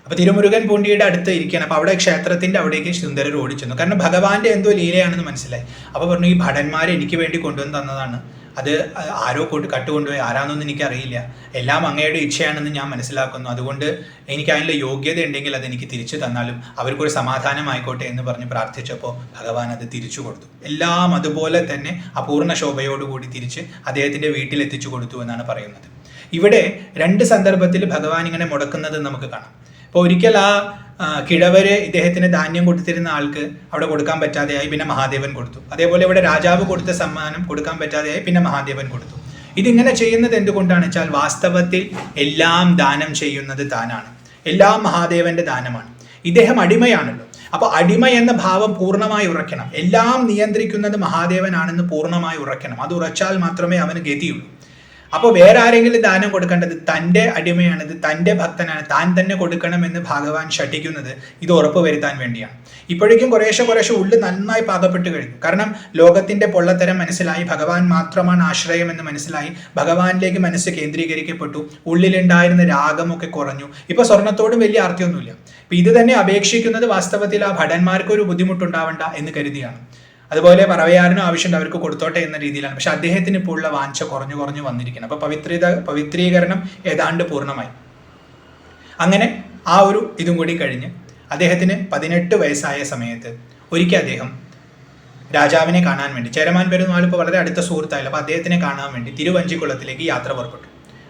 അപ്പോൾ തിരുമുരുകൻ പൂണ്ടിയുടെ അടുത്ത് ഇരിക്കുകയാണ്. അപ്പോൾ അവിടെ ക്ഷേത്രത്തിന്റെ അവിടേക്ക് സുന്ദരർ ഓടിച്ചെന്നു. കാരണം ഭഗവാന്റെ എന്തോ ലീലയാണെന്ന് മനസ്സിലായി. അപ്പോൾ പറഞ്ഞു, ഈ ഭടന്മാരെ എനിക്ക് വേണ്ടി കൊണ്ടുവന്ന് തന്നതാണ്, അത് ആരോ കട്ടുകൊണ്ടുപോയി, ആരാന്നൊന്നും എനിക്കറിയില്ല, എല്ലാം അങ്ങയുടെ ഇച്ഛയാണെന്ന് ഞാൻ മനസ്സിലാക്കുന്നു, അതുകൊണ്ട് എനിക്ക് അതിനുള്ള യോഗ്യത ഉണ്ടെങ്കിൽ അതെനിക്ക് തിരിച്ചു തന്നാലും അവർക്കൊരു സമാധാനമായിക്കോട്ടെ എന്ന് പറഞ്ഞ് പ്രാർത്ഥിച്ചപ്പോൾ ഭഗവാൻ അത് തിരിച്ചു കൊടുത്തു. എല്ലാം അതുപോലെ തന്നെ അപൂർണ ശോഭയോടുകൂടി തിരിച്ച് അദ്ദേഹത്തിൻ്റെ വീട്ടിലെത്തിച്ചു കൊടുത്തു എന്നാണ് പറയുന്നത്. ഇവിടെ 2 സന്ദർഭത്തിൽ ഭഗവാൻ ഇങ്ങനെ മുടക്കുന്നത് നമുക്ക് കാണാം. അപ്പോൾ ഒരിക്കൽ കിഴവര് ഇദ്ദേഹത്തിന് ധാന്യം കൊടുത്തിരുന്ന ആൾക്ക് അവിടെ കൊടുക്കാൻ പറ്റാതെയായി, പിന്നെ മഹാദേവൻ കൊടുത്തു. അതേപോലെ ഇവിടെ രാജാവ് കൊടുത്ത സമ്മാനം കൊടുക്കാൻ പറ്റാതെയായി, പിന്നെ മഹാദേവൻ കൊടുത്തു. ഇതിങ്ങനെ ചെയ്യുന്നത് എന്തുകൊണ്ടാണ് വെച്ചാൽ വാസ്തവത്തിൽ എല്ലാം ദാനം ചെയ്യുന്നത് താനാണ്, എല്ലാം മഹാദേവന്റെ ദാനമാണ്. ഇദ്ദേഹം അടിമയാണല്ലോ. അപ്പോൾ അടിമ എന്ന ഭാവം പൂർണ്ണമായി ഉറയ്ക്കണം. എല്ലാം നിയന്ത്രിക്കുന്നത് മഹാദേവനാണെന്ന് പൂർണ്ണമായി ഉറയ്ക്കണം. അത് ഉറച്ചാൽ മാത്രമേ അവന് ഗതിയുള്ളൂ. അപ്പോൾ വേറെ ആരെങ്കിലും ദാനം കൊടുക്കേണ്ടത് തൻ്റെ അടിമയാണ്, ഇത് തൻ്റെ ഭക്തനാണ്, താൻ തന്നെ കൊടുക്കണമെന്ന് ഭഗവാൻ ശഠിക്കുന്നത് ഇത് ഉറപ്പ് വരുത്താൻ വേണ്ടിയാണ്. ഇപ്പോഴേക്കും കുറേശ്ശെ ഉള്ളിൽ നന്നായി പാകപ്പെട്ട് കഴിഞ്ഞു. കാരണം ലോകത്തിൻ്റെ പൊള്ളത്തരം മനസ്സിലായി, ഭഗവാൻ മാത്രമാണ് ആശ്രയം എന്ന് മനസ്സിലായി, ഭഗവാനിലേക്ക് മനസ്സ് കേന്ദ്രീകരിക്കപ്പെട്ടു, ഉള്ളിലുണ്ടായിരുന്ന രാഗമൊക്കെ കുറഞ്ഞു. ഇപ്പോൾ സ്വർണത്തോടും വലിയ ആർത്തിയൊന്നുമില്ല. ഇപ്പം ഇത് തന്നെ അപേക്ഷിക്കുന്നത് വാസ്തവത്തിൽ ആ ഭടന്മാർക്ക് ഒരു ബുദ്ധിമുട്ടുണ്ടാവണ്ട എന്ന് കരുതിയാണ്. അതുപോലെ പറവയാറിനും ആവശ്യമുണ്ട്, അവർക്ക് കൊടുത്തോട്ടെ എന്ന രീതിയിലാണ്. പക്ഷെ അദ്ദേഹത്തിന് ഇപ്പോൾ ഉള്ള വാഞ്ച കുറഞ്ഞു വന്നിരിക്കണം. അപ്പോൾ പവിത്രീകരണം ഏതാണ്ട് പൂർണ്ണമായി. അങ്ങനെ ആ ഒരു ഇതും കൂടി കഴിഞ്ഞ് അദ്ദേഹത്തിന് 18 വയസ്സായ സമയത്ത് ഒരിക്കൽ അദ്ദേഹം രാജാവിനെ കാണാൻ വേണ്ടി, ചേരമാൻ പെരുമാൾ ഇപ്പോൾ വളരെ അടുത്ത സുഹൃത്തായില്ല, അപ്പോൾ അദ്ദേഹത്തിനെ കാണാൻ വേണ്ടി തിരുവഞ്ചിക്കുളത്തിലേക്ക് യാത്ര പുറപ്പെട്ടു.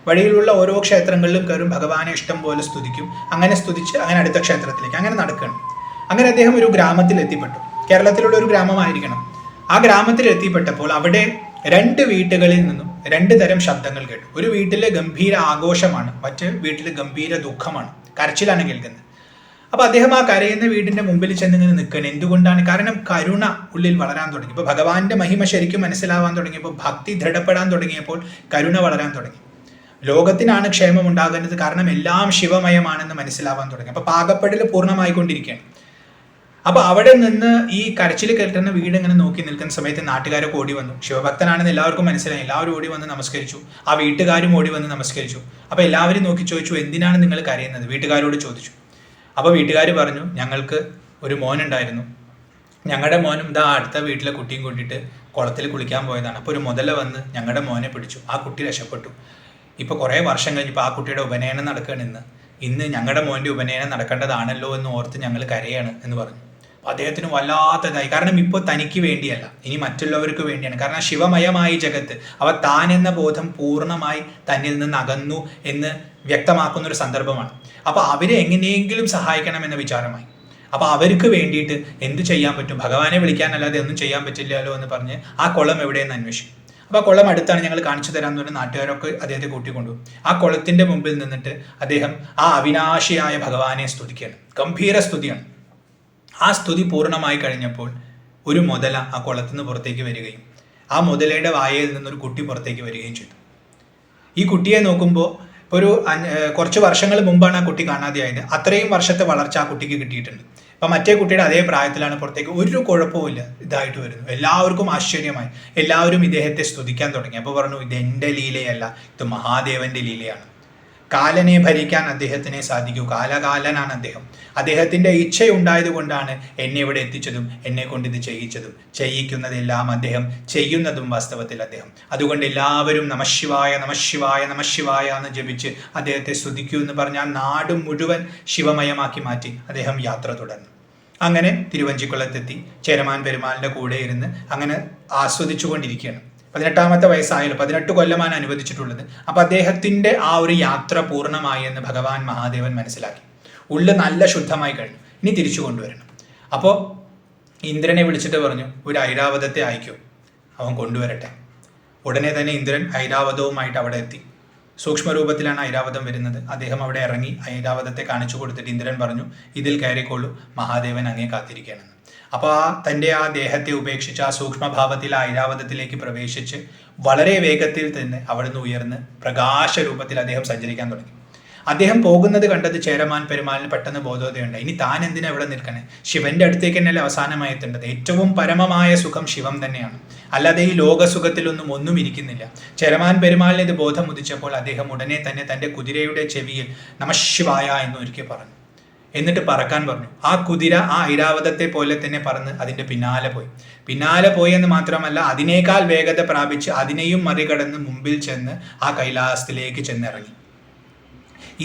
വഴിയിലുള്ള ഓരോ ക്ഷേത്രങ്ങളിലും കയറും, ഭഗവാനെ ഇഷ്ടം പോലെ സ്തുതിക്കും. അങ്ങനെ സ്തുതിച്ച് അങ്ങനെ അടുത്ത ക്ഷേത്രത്തിലേക്ക് അങ്ങനെ നടക്കുകയാണ്. അങ്ങനെ അദ്ദേഹം ഒരു ഗ്രാമത്തിൽ എത്തിപ്പെട്ടു. കേരളത്തിലുള്ള ഒരു ഗ്രാമമായിരിക്കണം. ആ ഗ്രാമത്തിൽ എത്തിപ്പെട്ടപ്പോൾ അവിടെ 2 വീട്ടുകളിൽ നിന്നും 2 തരം ശബ്ദങ്ങൾ കേട്ടു. ഒരു വീട്ടിലെ ഗംഭീര ആഘോഷമാണ്, മറ്റു വീട്ടിൽ ഗംഭീര ദുഃഖമാണ്, കരച്ചിലാണ് കേൾക്കുന്നത്. അപ്പോൾ അദ്ദേഹം ആ കരയുന്ന വീടിന്റെ മുമ്പിൽ ചെന്നിങ്ങനെ നിൽക്കണം. എന്തുകൊണ്ടാണ്? കാരണം കരുണ ഉള്ളിൽ വളരാൻ തുടങ്ങി. ഇപ്പോൾ ഭഗവാന്റെ മഹിമ ശരിക്കും മനസ്സിലാവാൻ തുടങ്ങിയപ്പോൾ, ഭക്തി ദൃഢപ്പെടാൻ തുടങ്ങിയപ്പോൾ കരുണ വളരാൻ തുടങ്ങി. ലോകത്തിനാണ് ക്ഷേമം ഉണ്ടാകുന്നത്, കാരണം എല്ലാം ശിവമയമാണെന്ന് മനസ്സിലാവാൻ തുടങ്ങി. അപ്പോൾ പാകപ്പെടൽ പൂർണ്ണമായിക്കൊണ്ടിരിക്കുകയാണ്. അപ്പോൾ അവിടെ നിന്ന് ഈ കരച്ചിൽ കേൾക്കുന്ന വീട് ഇങ്ങനെ നോക്കി നിൽക്കുന്ന സമയത്ത് നാട്ടുകാരൊക്കെ ഓടി വന്നു. ശിവഭക്തനാണെന്ന് എല്ലാവർക്കും മനസ്സിലായി. എല്ലാവരും ഓടി വന്ന് നമസ്കരിച്ചു. ആ വീട്ടുകാരും ഓടി വന്ന് നമസ്കരിച്ചു. അപ്പോൾ എല്ലാവരും നോക്കി ചോദിച്ചു, എന്തിനാണ് നിങ്ങൾ കരയുന്നത്? വീട്ടുകാരോട് ചോദിച്ചു. അപ്പോൾ വീട്ടുകാർ പറഞ്ഞു, ഞങ്ങൾക്ക് ഒരു മോനുണ്ടായിരുന്നു, ഞങ്ങളുടെ മോനും ഇതാ അടുത്ത വീട്ടിലെ കുട്ടിയും കൂട്ടിയിട്ട് കുളത്തിൽ കുളിക്കാൻ പോയതാണ്. അപ്പോൾ ഒരു മുതല വന്ന് ഞങ്ങളുടെ മോനെ പിടിച്ചു, ആ കുട്ടി രക്ഷപ്പെട്ടു. ഇപ്പോൾ കുറേ വർഷം കഴിഞ്ഞപ്പോൾ ആ കുട്ടിയുടെ ഉപനയനം നടക്കുകയാണ്. ഇന്ന് ഞങ്ങളുടെ മോൻ്റെ ഉപനയനം നടക്കേണ്ടതാണല്ലോ എന്ന് ഓർത്ത് ഞങ്ങൾ കരയാണ് എന്ന് പറഞ്ഞു. അദ്ദേഹത്തിന് വല്ലാത്തതായി. കാരണം ഇപ്പോൾ തനിക്ക് വേണ്ടിയല്ല, ഇനി മറ്റുള്ളവർക്ക് വേണ്ടിയാണ്. കാരണം ശിവമയമായി ജഗത്ത്, അവ താൻ എന്ന ബോധം പൂർണ്ണമായി തന്നിൽ നിന്ന് അകന്നു എന്ന് വ്യക്തമാക്കുന്ന ഒരു സന്ദർഭമാണ്. അപ്പോൾ അവരെ എങ്ങനെയെങ്കിലും സഹായിക്കണമെന്ന വിചാരമായി. അപ്പോൾ അവർക്ക് വേണ്ടിയിട്ട് എന്ത് ചെയ്യാൻ പറ്റും? ഭഗവാനെ വിളിക്കാനല്ലാതെ ഒന്നും ചെയ്യാൻ പറ്റില്ലല്ലോ എന്ന് പറഞ്ഞ് ആ കുളം എവിടെയെന്ന് അന്വേഷിക്കും. അപ്പോൾ ആ കുളം അടുത്താണ്, ഞങ്ങൾ കാണിച്ചു തരാമെന്ന് പറഞ്ഞ് നാട്ടുകാരൊക്കെ അദ്ദേഹത്തെ കൂട്ടിക്കൊണ്ടുപോകും. ആ കുളത്തിൻ്റെ മുമ്പിൽ നിന്നിട്ട് അദ്ദേഹം ആ അവിനാശിയായ ഭഗവാനെ സ്തുതിക്കുകയാണ്. ഗംഭീര സ്തുതിയാണ്. ആ സ്തുതി പൂർണ്ണമായി കഴിഞ്ഞപ്പോൾ ഒരു മുതല ആ കുളത്തിൽ നിന്ന് പുറത്തേക്ക് വരികയും ആ മുതലയുടെ വായയിൽ നിന്നൊരു കുട്ടി പുറത്തേക്ക് വരികയും ചെയ്തു. ഈ കുട്ടിയെ നോക്കുമ്പോൾ ഒരു കുറച്ച് വർഷങ്ങൾ മുമ്പാണ് ആ കുട്ടി കാണാതെയായത്. അത്രയും വർഷത്തെ വളർച്ച ആ കുട്ടിക്ക് കിട്ടിയിട്ടുണ്ട്. അപ്പം മറ്റേ കുട്ടിയുടെ അതേ പ്രായത്തിലാണ് പുറത്തേക്ക്, ഒരു കുഴപ്പമില്ല ഇതായിട്ട് വരുന്നു. എല്ലാവർക്കും ആശ്ചര്യമായി, എല്ലാവരും ഇദ്ദേഹത്തെ സ്തുതിക്കാൻ തുടങ്ങി. അപ്പോൾ പറഞ്ഞു, ഇത് എൻ്റെ ലീലയല്ല, ഇത് മഹാദേവന്റെ ലീലയാണ്. കാലനെ ഭരിക്കാൻ അദ്ദേഹത്തിനെ സാധിക്കൂ. കാലകാലനാണ് അദ്ദേഹം. അദ്ദേഹത്തിൻ്റെ ഇച്ഛയുണ്ടായത് കൊണ്ടാണ് എന്നെ ഇവിടെ എത്തിച്ചതും എന്നെ കൊണ്ട് ഇത് ചെയ്യിച്ചതും. ചെയ്യിക്കുന്നതെല്ലാം അദ്ദേഹം, ചെയ്യുന്നതും വാസ്തവത്തിൽ അദ്ദേഹം. അതുകൊണ്ട് എല്ലാവരും നമശിവായ നമശിവായ നമശിവായ എന്ന് ജപിച്ച് അദ്ദേഹത്തെ സ്തുതിക്കൂ എന്ന് പറഞ്ഞാൽ നാട് മുഴുവൻ ശിവമയമാക്കി മാറ്റി അദ്ദേഹം യാത്ര തുടർന്നു. അങ്ങനെ തിരുവഞ്ചിക്കുളത്തെത്തി ചേരമാൻ പെരുമാളിൻ്റെ കൂടെ ഇരുന്ന് അങ്ങനെ ആസ്വദിച്ചു കൊണ്ടിരിക്കുകയാണ്. 18ാമത്തെ വയസ്സായാലും 18 കൊല്ലമാണ് അനുവദിച്ചിട്ടുള്ളത്. അപ്പം അദ്ദേഹത്തിൻ്റെ ആ ഒരു യാത്ര പൂർണ്ണമായി എന്ന് ഭഗവാൻ മഹാദേവൻ മനസ്സിലാക്കി. ഉള്ളു നല്ല ശുദ്ധമായി കഴിഞ്ഞു, ഇനി തിരിച്ചു കൊണ്ടുവരണം. അപ്പോൾ ഇന്ദ്രനെ വിളിച്ചിട്ട് പറഞ്ഞു, ഒരു ഐരാവതത്തെ അയക്കൂ, അവൻ കൊണ്ടുവരട്ടെ. ഉടനെ തന്നെ ഇന്ദ്രൻ ഐരാവതവുമായിട്ട് അവിടെ എത്തി. സൂക്ഷ്മരൂപത്തിലാണ് ഐരാവതം വരുന്നത്. അദ്ദേഹം അവിടെ ഇറങ്ങി ഐരാവതത്തെ കാണിച്ചു കൊടുത്തിട്ട് ഇന്ദ്രൻ പറഞ്ഞു, ഇതിൽ കയറിക്കൊള്ളൂ, മഹാദേവൻ അങ്ങേ കാത്തിരിക്കുകയാണെന്ന്. അപ്പോൾ തൻ്റെ ആ ദേഹത്തെ ഉപേക്ഷിച്ച് ആ സൂക്ഷ്മഭാവത്തിൽ ആ ഐരാവതത്തിലേക്ക് പ്രവേശിച്ച് വളരെ വേഗത്തിൽ തന്നെ അവിടുന്ന് ഉയർന്ന് പ്രകാശരൂപത്തിൽ അദ്ദേഹം സഞ്ചരിക്കാൻ തുടങ്ങി. അദ്ദേഹം പോകുന്നത് കണ്ടത് ചേരമാൻ പെരുമാളിന് പെട്ടെന്ന് ബോധോദയുണ്ട്. ഇനി താൻ എന്തിനാ ഇവിടെ നിൽക്കണേ? ശിവന്റെ അടുത്തേക്ക് തന്നെയല്ലേ അവസാനമായി എത്തേണ്ടത്. ഏറ്റവും പരമമായ സുഖം ശിവം തന്നെയാണ്, അല്ലാതെ ഈ ലോകസുഖത്തിലൊന്നും ഒന്നും ഇരിക്കുന്നില്ല. ചേരമാൻ പെരുമാളിന് ഇത് ബോധം ഉദിച്ചപ്പോൾ അദ്ദേഹം ഉടനെ തന്നെ തൻ്റെ കുതിരയുടെ ചെവിയിൽ നമഃശിവായ എന്ന് ഒരിക്കൽ പറഞ്ഞു. എന്നിട്ട് പറക്കാൻ പറഞ്ഞു. ആ കുതിര ആ ഐരാവതത്തെ പോലെ തന്നെ പറന്ന് അതിൻ്റെ പിന്നാലെ പോയി എന്ന് മാത്രമല്ല, അതിനേക്കാൾ വേഗത പ്രാപിച്ച് അതിനെയും മറികടന്ന് മുമ്പിൽ ചെന്ന് ആ കൈലാസത്തിലേക്ക് ചെന്നിറങ്ങി.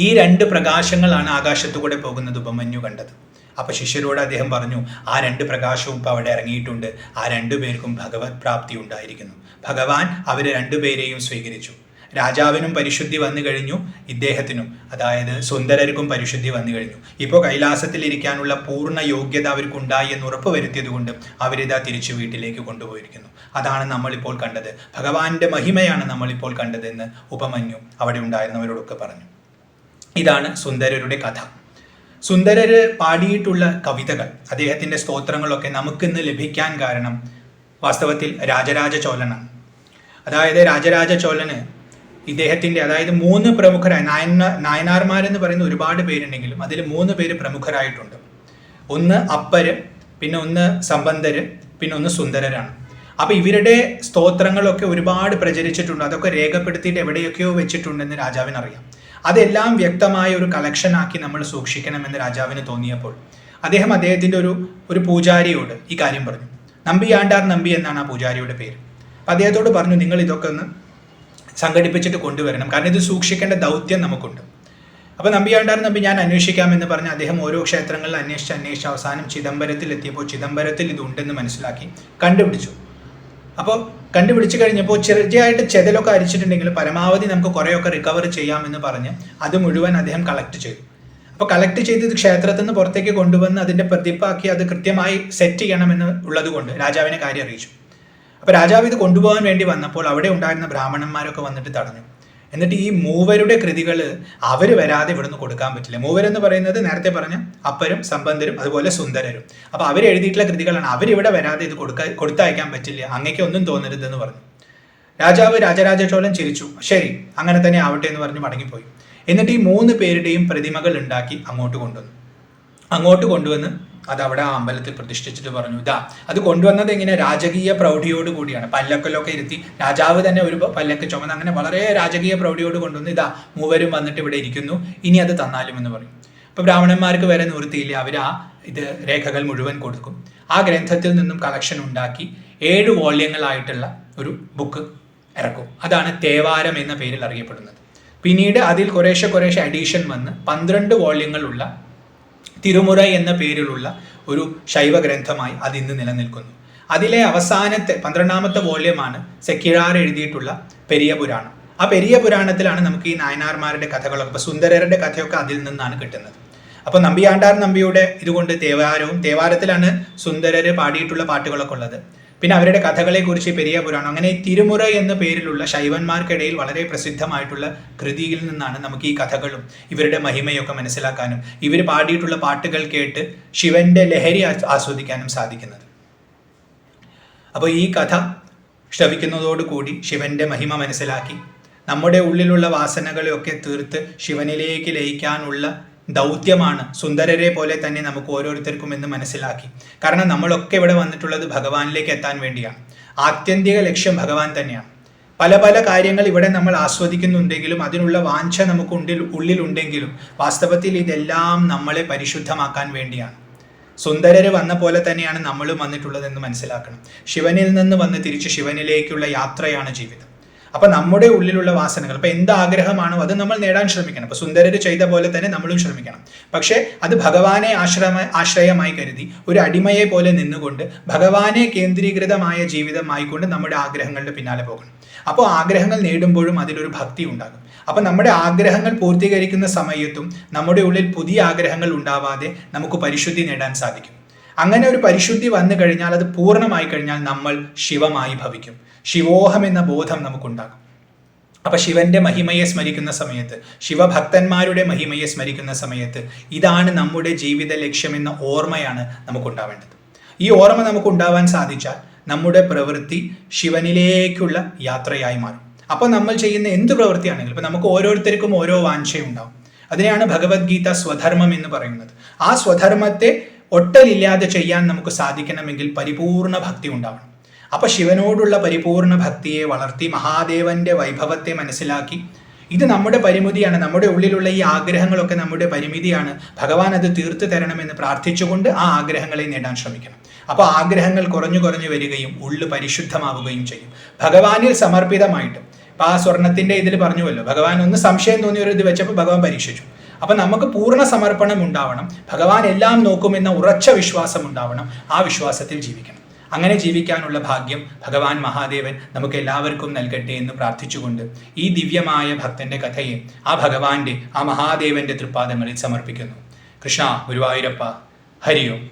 ഈ രണ്ട് പ്രകാശങ്ങളാണ് ആകാശത്തുകൂടെ പോകുന്നത് ഉപമന്യു കണ്ടത്. അപ്പൊ ശിഷ്യരോട് അദ്ദേഹം പറഞ്ഞു, ആ രണ്ട് പ്രകാശവും ഇപ്പൊ അവിടെ ഇറങ്ങിയിട്ടുണ്ട്, ആ രണ്ടുപേർക്കും ഭഗവത് പ്രാപ്തി ഉണ്ടായിരിക്കുന്നു. ഭഗവാൻ അവരെ രണ്ടുപേരെയും സ്വീകരിച്ചു. രാജാവിനും പരിശുദ്ധി വന്നു കഴിഞ്ഞു, ഇദ്ദേഹത്തിനും അതായത് സുന്ദരർക്കും പരിശുദ്ധി വന്നു കഴിഞ്ഞു. ഇപ്പോൾ കൈലാസത്തിൽ ഇരിക്കാനുള്ള പൂർണ്ണ യോഗ്യത അവർക്കുണ്ടായി എന്ന് ഉറപ്പുവരുത്തിയത് കൊണ്ട് അവരിതാ തിരിച്ചു വീട്ടിലേക്ക് കൊണ്ടുപോയിരിക്കുന്നു. അതാണ് നമ്മളിപ്പോൾ കണ്ടത്. ഭഗവാന്റെ മഹിമയാണ് നമ്മളിപ്പോൾ കണ്ടതെന്ന് ഉപമന്യു അവിടെ ഉണ്ടായിരുന്നവരോടൊക്കെ പറഞ്ഞു. ഇതാണ് സുന്ദരരുടെ കഥ. സുന്ദരര് പാടിയിട്ടുള്ള കവിതകൾ, അദ്ദേഹത്തിൻ്റെ സ്തോത്രങ്ങളൊക്കെ നമുക്കിന്ന് ലഭിക്കാൻ കാരണം വാസ്തവത്തിൽ രാജരാജ ചോളനാണ്. അതായത് രാജരാജ ചോളന് ഇദ്ദേഹത്തിൻ്റെ അതായത് 3 പ്രമുഖരായ നായനാർമാരെന്ന് പറയുന്ന ഒരുപാട് പേരുണ്ടെങ്കിലും അതിൽ 3 പേര് പ്രമുഖരായിട്ടുണ്ട്. ഒന്ന് അപ്പര്, പിന്നെ ഒന്ന് സമ്പന്തര്, പിന്നെ ഒന്ന് സുന്ദരരാണ്. അപ്പോൾ ഇവരുടെ സ്തോത്രങ്ങളൊക്കെ ഒരുപാട് പ്രചരിച്ചിട്ടുണ്ട്. അതൊക്കെ രേഖപ്പെടുത്തിയിട്ട് എവിടെയൊക്കെയോ വെച്ചിട്ടുണ്ടെന്ന് രാജാവിനറിയാം. അതെല്ലാം വ്യക്തമായ ഒരു കളക്ഷനാക്കി നമ്മൾ സൂക്ഷിക്കണമെന്ന് രാജാവിന് തോന്നിയപ്പോൾ അദ്ദേഹത്തിൻ്റെ ഒരു പൂജാരിയോട് ഈ കാര്യം പറഞ്ഞു. നമ്പിയാണ്ടാർ നമ്പി എന്നാണ് ആ പൂജാരിയുടെ പേര്. അപ്പം അദ്ദേഹത്തോട് പറഞ്ഞു, നിങ്ങൾ ഇതൊക്കെ ഒന്ന് സംഘടിപ്പിച്ചിട്ട് കൊണ്ടുവരണം, കാരണം ഇത് സൂക്ഷിക്കേണ്ട ദൗത്യം നമുക്കുണ്ട്. അപ്പോൾ നമ്പിയാണ്ടാർ നമ്പി ഞാൻ അന്വേഷിക്കാമെന്ന് പറഞ്ഞ് അദ്ദേഹം ഓരോ ക്ഷേത്രങ്ങളിൽ അന്വേഷിച്ച് അവസാനം ചിദംബരത്തിൽ എത്തിയപ്പോൾ ചിദംബരത്തിൽ ഇതുണ്ടെന്ന് മനസ്സിലാക്കി കണ്ടുപിടിച്ചു. അപ്പോൾ കണ്ടുപിടിച്ച് കഴിഞ്ഞപ്പോൾ ചെറുതായിട്ട് ചെതലൊക്കെ അരിച്ചിട്ടുണ്ടെങ്കിൽ പരമാവധി നമുക്ക് കുറേയൊക്കെ റിക്കവർ ചെയ്യാമെന്ന് പറഞ്ഞ് അത് മുഴുവൻ അദ്ദേഹം കളക്ട് ചെയ്തു. അപ്പോൾ കളക്ട് ചെയ്ത് ഇത് ക്ഷേത്രത്തിൽ നിന്ന് പുറത്തേക്ക് കൊണ്ടുവന്ന് അതിൻ്റെ പ്രതിപ്പാക്കി അത് കൃത്യമായി സെറ്റ് ചെയ്യണമെന്ന് ഉള്ളത് കൊണ്ട് രാജാവിനെ കാര്യം അറിയിച്ചു. അപ്പോൾ രാജാവ് ഇത് കൊണ്ടുപോകാൻ വേണ്ടി വന്നപ്പോൾ അവിടെ ഉണ്ടായിരുന്ന ബ്രാഹ്മണന്മാരൊക്കെ വന്നിട്ട് തടഞ്ഞു. എന്നിട്ട് ഈ മൂവരുടെ കൃതികൾ അവർ വരാതെ ഇവിടുന്ന് കൊടുക്കാൻ പറ്റില്ല. മൂവരെന്ന് പറയുന്നത് നേരത്തെ പറഞ്ഞ അപ്പരും സമ്പന്തരും അതുപോലെ സുന്ദരരും. അപ്പോൾ അവർ എഴുതിയിട്ടുള്ള കൃതികളാണ്, അവരിവിടെ വരാതെ ഇത് കൊടുത്തയക്കാൻ പറ്റില്ല, അങ്ങേക്ക് ഒന്നും തോന്നരുതെന്ന് പറഞ്ഞു. രാജാവ് രാജരാജ ചോളൻ ചിരിച്ചു. ശരി, അങ്ങനെ തന്നെ ആവട്ടെ എന്ന് പറഞ്ഞ് മടങ്ങിപ്പോയി. എന്നിട്ട് ഈ 3 പേരുടെയും പ്രതിമകൾ ഉണ്ടാക്കി അങ്ങോട്ട് കൊണ്ടുവന്ന് അത് അവിടെ ആ അമ്പലത്തിൽ പ്രതിഷ്ഠിച്ചിട്ട് പറഞ്ഞു, ഇതാ അത് കൊണ്ടുവന്നത് എങ്ങനെ രാജകീയ പ്രൗഢിയോട് കൂടിയാണ്. പല്ലക്കിലൊക്കെ ഇരുത്തി രാജാവ് തന്നെ ഒരു പല്ലക്ക് ചുമന്ന് അങ്ങനെ വളരെ രാജകീയ പ്രൗഢിയോട് കൊണ്ടുവന്ന് ഇതാ മൂവരും വന്നിട്ട് ഇവിടെ ഇരിക്കുന്നു, ഇനി അത് തന്നാലും എന്ന് പറയും. അപ്പോൾ ബ്രാഹ്മണന്മാർക്ക് വരെ നിവൃത്തിയില്ല, അവർ ഇത് രേഖകൾ മുഴുവൻ കൊടുക്കും. ആ ഗ്രന്ഥത്തിൽ നിന്നും കളക്ഷൻ ഉണ്ടാക്കി 7 വോള്യങ്ങളായിട്ടുള്ള ഒരു ബുക്ക് ഇറക്കും. അതാണ് തേവാരം എന്ന പേരിൽ അറിയപ്പെടുന്നത്. പിന്നീട് അതിൽ കുറേശ്ശെ അഡീഷൻ വന്ന് 12 വോള്യങ്ങളുള്ള തിരുമുറ എന്ന പേരിലുള്ള ഒരു ശൈവ ഗ്രന്ഥമായി അത് ഇന്ന് നിലനിൽക്കുന്നു. അതിലെ അവസാനത്തെ 12ാമത്തെ വോള്യമാണ് സെക്കിഴാർ എഴുതിയിട്ടുള്ള പെരിയ പുരാണം. ആ പെരിയ പുരാണത്തിലാണ് നമുക്ക് ഈ നായനാർമാരുടെ കഥകളൊക്കെ, ഇപ്പോൾ സുന്ദരരുടെ കഥയൊക്കെ അതിൽ നിന്നാണ് കിട്ടുന്നത്. അപ്പോൾ നമ്പിയാണ്ടാർ നമ്പിയുടെ ഇതുകൊണ്ട് തേവാരത്തിലാണ് സുന്ദരര് പാടിയിട്ടുള്ള പാട്ടുകളൊക്കെ ഉള്ളത്. പിന്നെ അവരുടെ കഥകളെക്കുറിച്ച് പെരിയ പുരാണം, അങ്ങനെ തിരുമുറ എന്ന പേരിലുള്ള ശൈവന്മാർക്കിടയിൽ വളരെ പ്രസിദ്ധമായിട്ടുള്ള കൃതിയിൽ നിന്നാണ് നമുക്ക് ഈ കഥകളും ഇവരുടെ മഹിമയൊക്കെ മനസ്സിലാക്കാനും ഇവർ പാടിയിട്ടുള്ള പാട്ടുകൾ കേട്ട് ശിവന്റെ ലഹരി ആസ്വദിക്കാനും സാധിക്കുന്നത്. അപ്പോൾ ഈ കഥ ശ്രവിക്കുന്നതോടുകൂടി ശിവന്റെ മഹിമ മനസ്സിലാക്കി നമ്മുടെ ഉള്ളിലുള്ള വാസനകളെയൊക്കെ തീർത്ത് ശിവനിലേക്ക് ലയിക്കാനുള്ള ദൗത്യമാണ് സുന്ദരരെ പോലെ തന്നെ നമുക്ക് ഓരോരുത്തർക്കും എന്ന് മനസ്സിലാക്കി. കാരണം നമ്മളൊക്കെ ഇവിടെ വന്നിട്ടുള്ളത് ഭഗവാനിലേക്ക് എത്താൻ വേണ്ടിയാണ്. ആത്യന്തിക ലക്ഷ്യം ഭഗവാൻ തന്നെയാണ്. പല കാര്യങ്ങൾ ഇവിടെ നമ്മൾ ആസ്വദിക്കുന്നുണ്ടെങ്കിലും അതിനുള്ള വാഞ്ച നമുക്ക് ഉള്ളിലുണ്ടെങ്കിലും വാസ്തവത്തിൽ ഇതെല്ലാം നമ്മളെ പരിശുദ്ധമാക്കാൻ വേണ്ടിയാണ്. സുന്ദരര് വന്ന പോലെ തന്നെയാണ് നമ്മളും വന്നിട്ടുള്ളതെന്ന് മനസ്സിലാക്കണം. ശിവനിൽ നിന്ന് വന്ന് തിരിച്ച് ശിവനിലേക്കുള്ള യാത്രയാണ് ജീവിതം. അപ്പൊ നമ്മുടെ ഉള്ളിലുള്ള വാസനകൾ, ഇപ്പൊ എന്ത് ആഗ്രഹമാണോ അത് നമ്മൾ നേടാൻ ശ്രമിക്കണം. ഇപ്പൊ സുന്ദരര് ചെയ്ത പോലെ തന്നെ നമ്മളും ശ്രമിക്കണം. പക്ഷെ അത് ഭഗവാനെ ആശ്രയമായി കരുതി ഒരു അടിമയെ പോലെ നിന്നുകൊണ്ട് ഭഗവാനെ കേന്ദ്രീകൃതമായ ജീവിതമായിക്കൊണ്ട് നമ്മുടെ ആഗ്രഹങ്ങളുടെ പിന്നാലെ പോകണം. അപ്പോൾ ആഗ്രഹങ്ങൾ നേടുമ്പോഴും അതിലൊരു ഭക്തി ഉണ്ടാകും. അപ്പം നമ്മുടെ ആഗ്രഹങ്ങൾ പൂർത്തീകരിക്കുന്ന സമയത്തും നമ്മുടെ ഉള്ളിൽ പുതിയ ആഗ്രഹങ്ങൾ ഉണ്ടാവാതെ നമുക്ക് പരിശുദ്ധി നേടാൻ സാധിക്കും. അങ്ങനെ ഒരു പരിശുദ്ധി വന്നു കഴിഞ്ഞാൽ, അത് പൂർണ്ണമായി കഴിഞ്ഞാൽ നമ്മൾ ശിവമായി ഭവിക്കും. ശിവോഹം എന്ന ബോധം നമുക്കുണ്ടാകും. അപ്പൊ ശിവന്റെ മഹിമയെ സ്മരിക്കുന്ന സമയത്ത്, ശിവഭക്തന്മാരുടെ മഹിമയെ സ്മരിക്കുന്ന സമയത്ത് ഇതാണ് നമ്മുടെ ജീവിത ലക്ഷ്യമെന്ന ഓർമ്മയാണ് നമുക്കുണ്ടാവേണ്ടത്. ഈ ഓർമ്മ നമുക്കുണ്ടാവാൻ സാധിച്ചാൽ നമ്മുടെ പ്രവൃത്തി ശിവനിലേക്കുള്ള യാത്രയായി മാറും. അപ്പൊ നമ്മൾ ചെയ്യുന്ന എന്ത് പ്രവൃത്തിയാണെങ്കിലും, ഇപ്പൊ നമുക്ക് ഓരോരുത്തർക്കും ഓരോ വാഞ്ചയുണ്ടാവും. അതിനെയാണ് ഭഗവത്ഗീത സ്വധർമ്മം എന്ന് പറയുന്നത്. ആ സ്വധർമ്മത്തെ ഒട്ടലില്ലാതെ ചെയ്യാൻ നമുക്ക് സാധിക്കണമെങ്കിൽ പരിപൂർണ ഭക്തി ഉണ്ടാവണം. അപ്പൊ ശിവനോടുള്ള പരിപൂർണ ഭക്തിയെ വളർത്തി മഹാദേവന്റെ വൈഭവത്തെ മനസ്സിലാക്കി, ഇത് നമ്മുടെ പരിമിതിയാണ്, നമ്മുടെ ഉള്ളിലുള്ള ഈ ആഗ്രഹങ്ങളൊക്കെ നമ്മുടെ പരിമിതിയാണ്, ഭഗവാൻ അത് തീർത്തു തരണമെന്ന് പ്രാർത്ഥിച്ചുകൊണ്ട് ആ ആഗ്രഹങ്ങളെ നേടാൻ ശ്രമിക്കണം. അപ്പോൾ ആഗ്രഹങ്ങൾ കുറഞ്ഞു കുറഞ്ഞു വരികയും ഉള്ളു പരിശുദ്ധമാവുകയും ചെയ്യും. ഭഗവാനിൽ സമർപ്പിതമായിട്ട്. ഇപ്പൊ ആ സ്വർണത്തിന്റെ ഇതിൽ പറഞ്ഞുവല്ലോ, ഭഗവാൻ ഒന്ന് സംശയം തോന്നിയ ഒരു ഇത് വെച്ചപ്പോൾ ഭഗവാൻ പരീക്ഷിച്ചു. അപ്പൊ നമുക്ക് പൂർണ്ണ സമർപ്പണം ഉണ്ടാവണം, ഭഗവാൻ എല്ലാം നോക്കുമെന്ന ഉറച്ച വിശ്വാസം ഉണ്ടാവണം. ആ വിശ്വാസത്തിൽ ജീവിക്കണം. അങ്ങനെ ജീവിക്കാനുള്ള ഭാഗ്യം ഭഗവാൻ മഹാദേവൻ നമുക്ക് എല്ലാവർക്കും നൽകട്ടെ എന്ന് പ്രാർത്ഥിച്ചുകൊണ്ട് ഈ ദിവ്യമായ ഭക്തന്റെ കഥയെ ആ ഭഗവാന്റെ, ആ മഹാദേവന്റെ തൃപ്പാദങ്ങളിൽ സമർപ്പിക്കുന്നു. കൃഷ്ണ ഗുരുവായൂരപ്പ, ഹരി ഓം.